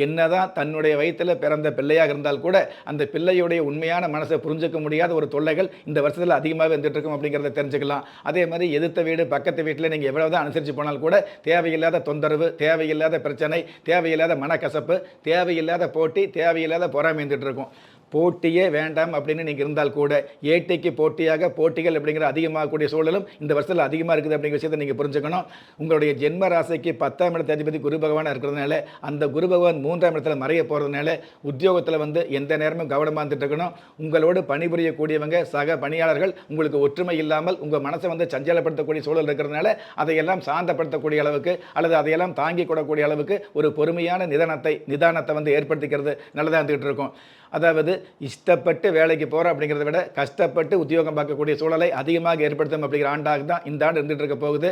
என்னதான் தன்னுடைய வயிற்றில் பிறந்த பிள்ளையாக இருந்தால் கூட அந்த பிள்ளையுடைய உண்மையான மனசை புரிஞ்சுக்க முடியாத ஒரு தொல்லைகள் இந்த வருஷத்தில் அதிகமாகவே வந்துட்டு இருக்கும் அப்படிங்கிறத தெரிஞ்சுக்கலாம். அதே மாதிரி எதிர்த்த வீடு பக்கத்து வீட்டில் நீங்கள் எவ்வளவுதான் அனுசரித்து போனால் கூட தேவையில்லாத தொந்தரவு, தேவையில்லாத பிரச்சனை, தேவையில்லாத மனக்கசப்பு, தேவையில்லாத போட்டி, தேவையில்லாத பொறாமை இருந்துட்டு இருக்கும். போட்டியே வேண்டாம் அப்படின்னு நீங்கள் இருந்தால் கூட ஏட்டைக்கு போட்டியாக போட்டிகள் அப்படிங்கிற அதிகமாகக்கூடிய சூழலும் இந்த வருஷத்தில் அதிகமாக இருக்குது அப்படிங்கிற விஷயத்தை நீங்கள் புரிஞ்சுக்கணும். உங்களுடைய ஜென்ம ராசிக்கு 10ஆம் இடத்து அதிபதி குரு பகவானாக இருக்கிறதுனால அந்த குரு பகவான் 3ஆம் இடத்துல மறைய போகிறதுனால உத்தியோகத்தில் வந்து எந்த நேரமும் கவனமாக இருந்துட்டு இருக்கணும். உங்களோடு பணிபுரியக்கூடியவங்க சக பணியாளர்கள் உங்களுக்கு ஒற்றுமை இல்லாமல் உங்கள் மனசை வந்து சஞ்சலப்படுத்தக்கூடிய சூழல் இருக்கிறதுனால அதையெல்லாம் சாந்தப்படுத்தக்கூடிய அளவுக்கு அல்லது அதையெல்லாம் தாங்கி கொள்ளக்கூடிய அளவுக்கு ஒரு பொறுமையான நிதானத்தை வந்து ஏற்படுத்திக்கிறது நல்லதாக இருந்துகிட்டு இருக்கும். அதாவது இஷ்டப்பட்டு வேலைக்கு போகிறோம் அப்படிங்கிறத விட கஷ்டப்பட்டு உத்தியோகம் பார்க்கக்கூடிய சூழலை அதிகமாக ஏற்படுத்தும் அப்படிங்கிற ஆண்டாக தான் இந்த ஆண்டு இருந்துகிட்டு இருக்க போகுது.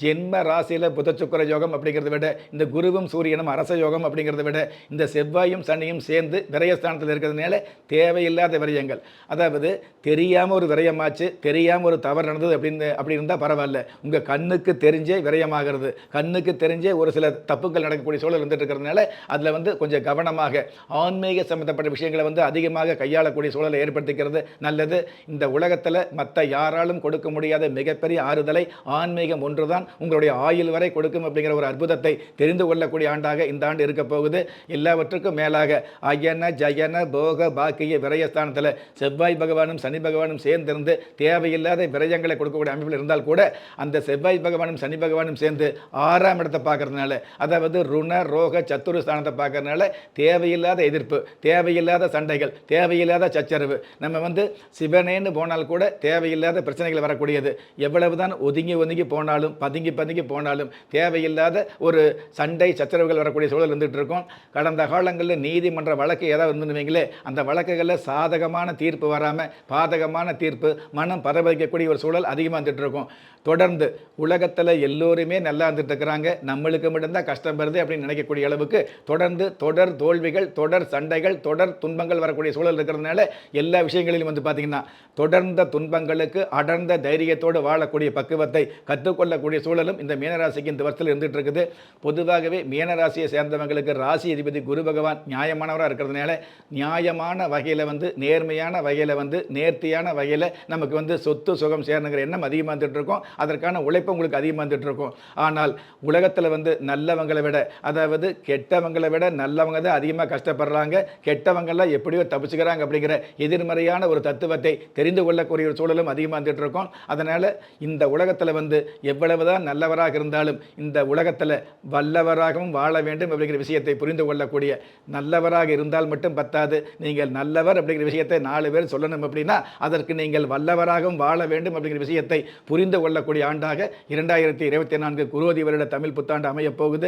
ஜென்ம ராசியில் புதச்சுக்கர யோகம் அப்படிங்கிறத விட இந்த குருவும் சூரியனும் அரச யோகம் அப்படிங்கிறத விட இந்த செவ்வாயும் சனியும் சேர்ந்து விரயஸ்தானத்தில் இருக்கிறதுனால தேவையில்லாத விரயங்கள், அதாவது தெரியாமல் ஒரு விரயமாச்சு, தெரியாமல் ஒரு தவறு நடந்தது அப்படி இருந்தால் பரவாயில்ல. உங்கள் கண்ணுக்கு தெரிஞ்சே விரயமாகிறது, கண்ணுக்கு தெரிஞ்சே ஒரு சில தப்புகள் நடக்கக்கூடிய சூழல் இருந்துட்டு இருக்கிறதுனால அதில் வந்து கொஞ்சம் கவனமாக ஆன்மீக சம்பந்தப்பட்ட விஷயங்களை வந்து அதிகமாக கையாளக்கூடிய சூழலை ஏற்படுத்திக்கிறது நல்லது. இந்த உலகத்தில் மற்ற யாராலும் கொடுக்க முடியாத மிகப்பெரிய ஆறுதலை ஆன்மீகம் ஒன்றுதான் உங்களுடைய ஆயுள் வரை கொடுக்கும் அப்படிங்கிற ஒரு அற்புதத்தை தெரிந்து கொள்ளக்கூடிய ஆண்டாக இந்த ஆண்டு இருக்க போகுது. எல்லாவற்றுக்கும் மேலாக அயன ஜயன போக பாக்கிய விரயஸ்தானத்தில் செவ்வாய் பகவானும் சனி பகவானும் சேர்ந்திருந்து தேவையில்லாத விரயங்களை கொடுக்கக்கூடிய அமைப்பில் இருந்தால் கூட அந்த செவ்வாய் பகவானும் சனி பகவானும் சேர்ந்து 6ஆம் இடத்தை பார்க்கறதுனால, அதாவது ருண ரோக சத்துரு ஸ்தானத்தை பார்க்கறதுனால தேவையில்லாத எதிர்ப்பு, தேவையில்லாத சண்டைகள், தேவையில்லாத சச்சரவு, நம்ம வந்து சிவனேன்னு போனால் கூட தேவையில்லாத பிரச்சனைகள் வரக்கூடியது. எவ்வளவுதான் ஒதுங்கி போனாலும் பதுங்கி போனாலும் தேவையில்லாத ஒரு சண்டை சச்சரவுகள் வரக்கூடிய சூழல் இருந்துகிட்டு இருக்கும். கடந்த காலங்களில் நீதிமன்ற வழக்கு ஏதாவது இருந்துருவீங்களே, அந்த வழக்குகளில் சாதகமான தீர்ப்பு வராமல் பாதகமான தீர்ப்பு, மனம் பரவலிக்கக்கூடிய ஒரு சூழல் அதிகமாக இருந்துகிட்டு இருக்கும். தொடர்ந்து உலகத்தில் எல்லோருமே நல்லா இருந்துட்டு இருக்கிறாங்க, நம்மளுக்கு மட்டும்தான் கஷ்டம் வருது அப்படின்னு நினைக்கக்கூடிய அளவுக்கு தொடர்ந்து தொடர் தோல்விகள், தொடர் சண்டைகள், தொடர் துன்பங்கள் வரக்கூடிய சூழல் இருக்கிறதுனால எல்லா விஷயங்களிலும் வந்து பார்த்திங்கன்னா தொடர்ந்த துன்பங்களுக்கு அடர்ந்த தைரியத்தோடு வாழக்கூடிய பக்குவத்தை கற்றுக்கொள்ளக்கூடிய சூழலும் இந்த மீனராசிக்கு இந்த வருஷத்தில் இருந்துகிட்டு இருக்குது. பொதுவாகவே மீனராசியை சேர்ந்தவங்களுக்கு ராசி அதிபதி குரு பகவான் நியாயமானவராக இருக்கிறதுனால நியாயமான வகையில் வந்து நேர்மையான வகையில் வந்து நேர்த்தியான வகையில் நமக்கு வந்து சொத்து சுகம் சேரணுங்கிற எண்ணம் அதிகமாக வந்துட்டு இருக்கும். அதற்கான உழைப்பு உங்களுக்கு அதிகமாக வந்துட்டு இருக்கும். ஆனால் உலகத்தில் வந்து நல்லவங்களை விட, அதாவது கெட்டவங்களை விட நல்லவங்க தான் அதிகமாக கஷ்டப்படுறாங்க, கெட்டவங்கெல்லாம் எப்படியோ தப்பிச்சுக்கிறாங்க அப்படிங்கிற எதிர்மறையான ஒரு தத்துவத்தை தெரிந்து கொள்ளக்கூடிய ஒரு சூழலும் அதிகமாக வந்துட்டு இருக்கும். அதனால் இந்த உலகத்தில் வந்து எவ்வளவுதான் நல்லவராக இருந்தாலும் இந்த உலகத்தில் வல்லவராகவும் வாழ வேண்டும் அப்படிங்கிற விஷயத்தை புரிந்து கொள்ளக்கூடிய, நல்லவராக இருந்தால் மட்டும் பத்தாது, நீங்கள் நல்லவர் அப்படிங்கிற விஷயத்தை 4 பேர் சொல்லணும் அப்படின்னா அதற்கு நீங்கள் வல்லவராகவும் வாழ வேண்டும் அப்படிங்கிற விஷயத்தை புரிந்து கொள்ளக்கூடிய ஆண்டாக 2024 குரோதி வருட தமிழ் புத்தாண்டு அமையப் போகுது.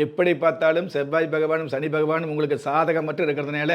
எப்படி பார்த்தாலும் செவ்வாய் பகவானும் சனி பகவானும் உங்களுக்கு சாதகம் மட்டும் இருக்கிறதுனால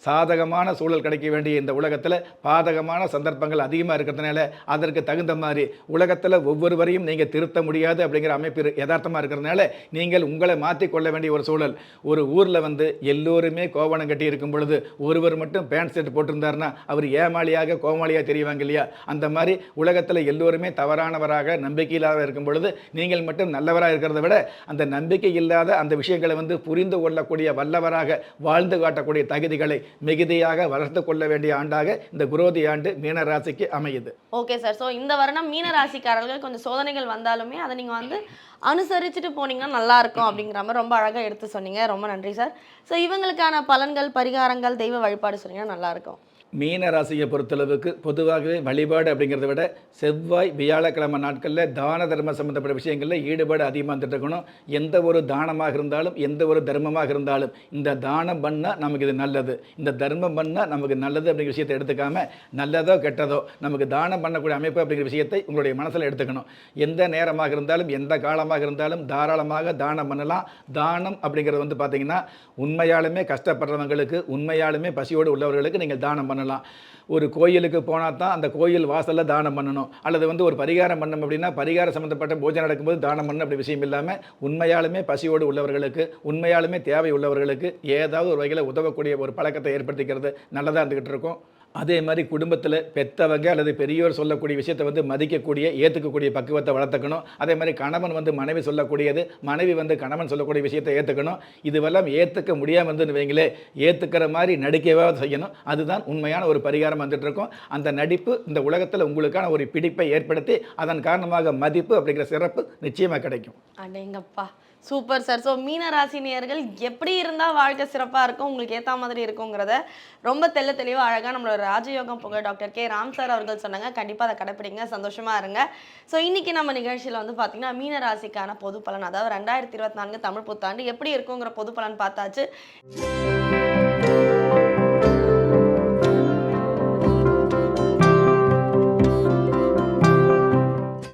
சாதகமான சூழல் கிடைக்க வேண்டிய இந்த உலகத்தில் பாதகமான சந்தர்ப்பங்கள் அதிகமாக இருக்கிறதுனால அதற்கு தகுந்த மாதிரி உலகத்தில் ஒவ்வொருவரையும் நீங்கள் திருத்த முடியாது அப்படிங்கிற அமைப்பு யதார்த்தமாக இருக்கிறதுனால நீங்கள் உங்களை மாற்றிக்கொள்ள வேண்டிய ஒரு சூழல். ஒரு ஊரில் வந்து எல்லோருமே கோவணம் கட்டி இருக்கும் பொழுது ஒருவர் மட்டும் பேண்ட் ஷர்ட் போட்டிருந்தாருன்னா அவர் ஏமாளியாக கோமாளியாக தெரிவாங்க இல்லையா? அந்த மாதிரி உலகத்தில் எல்லோருமே தவறானவராக நம்பிக்கை இல்லாத இருக்கும் பொழுது நீங்கள் மட்டும் நல்லவராக இருக்கிறத விட அந்த நம்பிக்கை இல்லாத அந்த விஷயங்களை வந்து புரிந்து கொள்ளக்கூடிய வல்லவராக வாழ்ந்து காட்டக்கூடிய தகுதிகளை மிகுதியாக வளர்த்து கொள்ள வேண்டிய ஆண்டாக இந்த குரோதி ஆண்டு மீன ராசிக்கு அமையுது. Okay sir. ஸோ இந்த வருடம் மீன ராசிக்காரர்கள் கொஞ்சம் சோதனைகள் வந்தாலுமே அதை நீங்கள் வந்து அனுசரிச்சுட்டு போனீங்கன்னா நல்லா இருக்கும் அப்படிங்கிற மாதிரி ரொம்ப அழகாக எடுத்து சொன்னீங்க. ரொம்ப நன்றி சார். ஸோ இவங்களுக்கான பலன்கள், பரிகாரங்கள், தெய்வ வழிபாடு சொன்னீங்கன்னா நல்லா இருக்கும். மீன ராசியை பொறுத்தளவுக்கு பொதுவாகவே வழிபாடு அப்படிங்கிறத விட செவ்வாய் வியாழக்கிழமை நாட்களில் தான தர்ம சம்மந்தப்பட்ட விஷயங்களில் ஈடுபாடு அதிகமாக இருந்துட்டு இருக்கணும். எந்த ஒரு தானமாக இருந்தாலும் எந்த ஒரு தர்மமாக இருந்தாலும் இந்த தானம் பண்ணால் நமக்கு இது நல்லது, இந்த தர்மம் பண்ணால் நமக்கு நல்லது அப்படிங்கிற விஷயத்தை எடுத்துக்காம நல்லதோ கெட்டதோ நமக்கு தானம் பண்ணக்கூடிய அமைப்பு அப்படிங்கிற விஷயத்தை உங்களுடைய மனசில் எடுத்துக்கணும். எந்த நேரமாக இருந்தாலும் எந்த காலமாக இருந்தாலும் தாராளமாக தானம் பண்ணலாம். தானம் அப்படிங்கிறது வந்து பார்த்தீங்கன்னா உண்மையாலுமே கஷ்டப்படுறவங்களுக்கு உண்மையாலுமே பசியோடு உள்ளவர்களுக்கு நீங்கள் தானம் பண்ணலாம். ஒரு கோயிலுக்கு போனால் தான் அந்த கோயில் வாசலில் தானம் பண்ணணும், அல்லது வந்து ஒரு பரிகாரம் பண்ணணும் அப்படின்னா பரிகாரம் சம்மந்தப்பட்ட பூஜை நடக்கும்போது தானம் பண்ணணும் அப்படி விஷயம் இல்லாமல் உண்மையாலுமே பசியோடு உள்ளவர்களுக்கு உண்மையாலுமே தேவை உள்ளவர்களுக்கு ஏதாவது ஒரு வகையில் உதவக்கூடிய ஒரு பழக்கத்தை ஏற்படுத்திக்கிறது நல்லதாக இருந்துக்கிட்டு இருக்கும். அதே மாதிரி குடும்பத்தில் பெற்றவங்க அல்லது பெரியோர் சொல்லக்கூடிய விஷயத்தை வந்து மதிக்கக்கூடிய ஏற்றுக்கக்கூடிய பக்குவத்தை வளர்த்துக்கணும். அதே மாதிரி கணவன் வந்து மனைவி சொல்லக்கூடியது, மனைவி வந்து கணவன் சொல்லக்கூடிய விஷயத்தை ஏற்றுக்கணும். இதுவெல்லாம் ஏற்றுக்க முடியாமல் வந்து வைங்களே ஏற்றுக்கிற மாதிரி நடிக்கவே செய்யணும். அதுதான் உண்மையான ஒரு பரிகாரம் வந்துட்டு இருக்கும். அந்த நடிப்பு இந்த உலகத்தில் உங்களுக்கான ஒரு பிடிப்பை ஏற்படுத்தி அதன் காரணமாக மதிப்பு அப்படிங்கிற சிறப்பு நிச்சயமாக கிடைக்கும். அடேங்கப்பா, சூப்பர் சார். ஸோ மீன ராசினியர்கள் எப்படி இருந்தால் வாழ்க்கை சிறப்பாக இருக்கும், உங்களுக்கு ஏற்ற மாதிரி இருக்குங்கிறத ரொம்ப தெளிவாக அழகாக நம்மளோட ராஜயோகம் புகழ் டாக்டர் கே ராம் சார் அவர்கள் சொன்னாங்க. கண்டிப்பாக அதை கடைப்பிடிங்க, சந்தோஷமாக இருங்க. ஸோ இன்றைக்கி நம்ம நிகழ்ச்சியில் வந்து பார்த்திங்கன்னா மீன ராசிக்கான பொது பலன், அதாவது 2024 தமிழ் புத்தாண்டு எப்படி இருக்குங்கிற பொது பலன் பார்த்தாச்சு.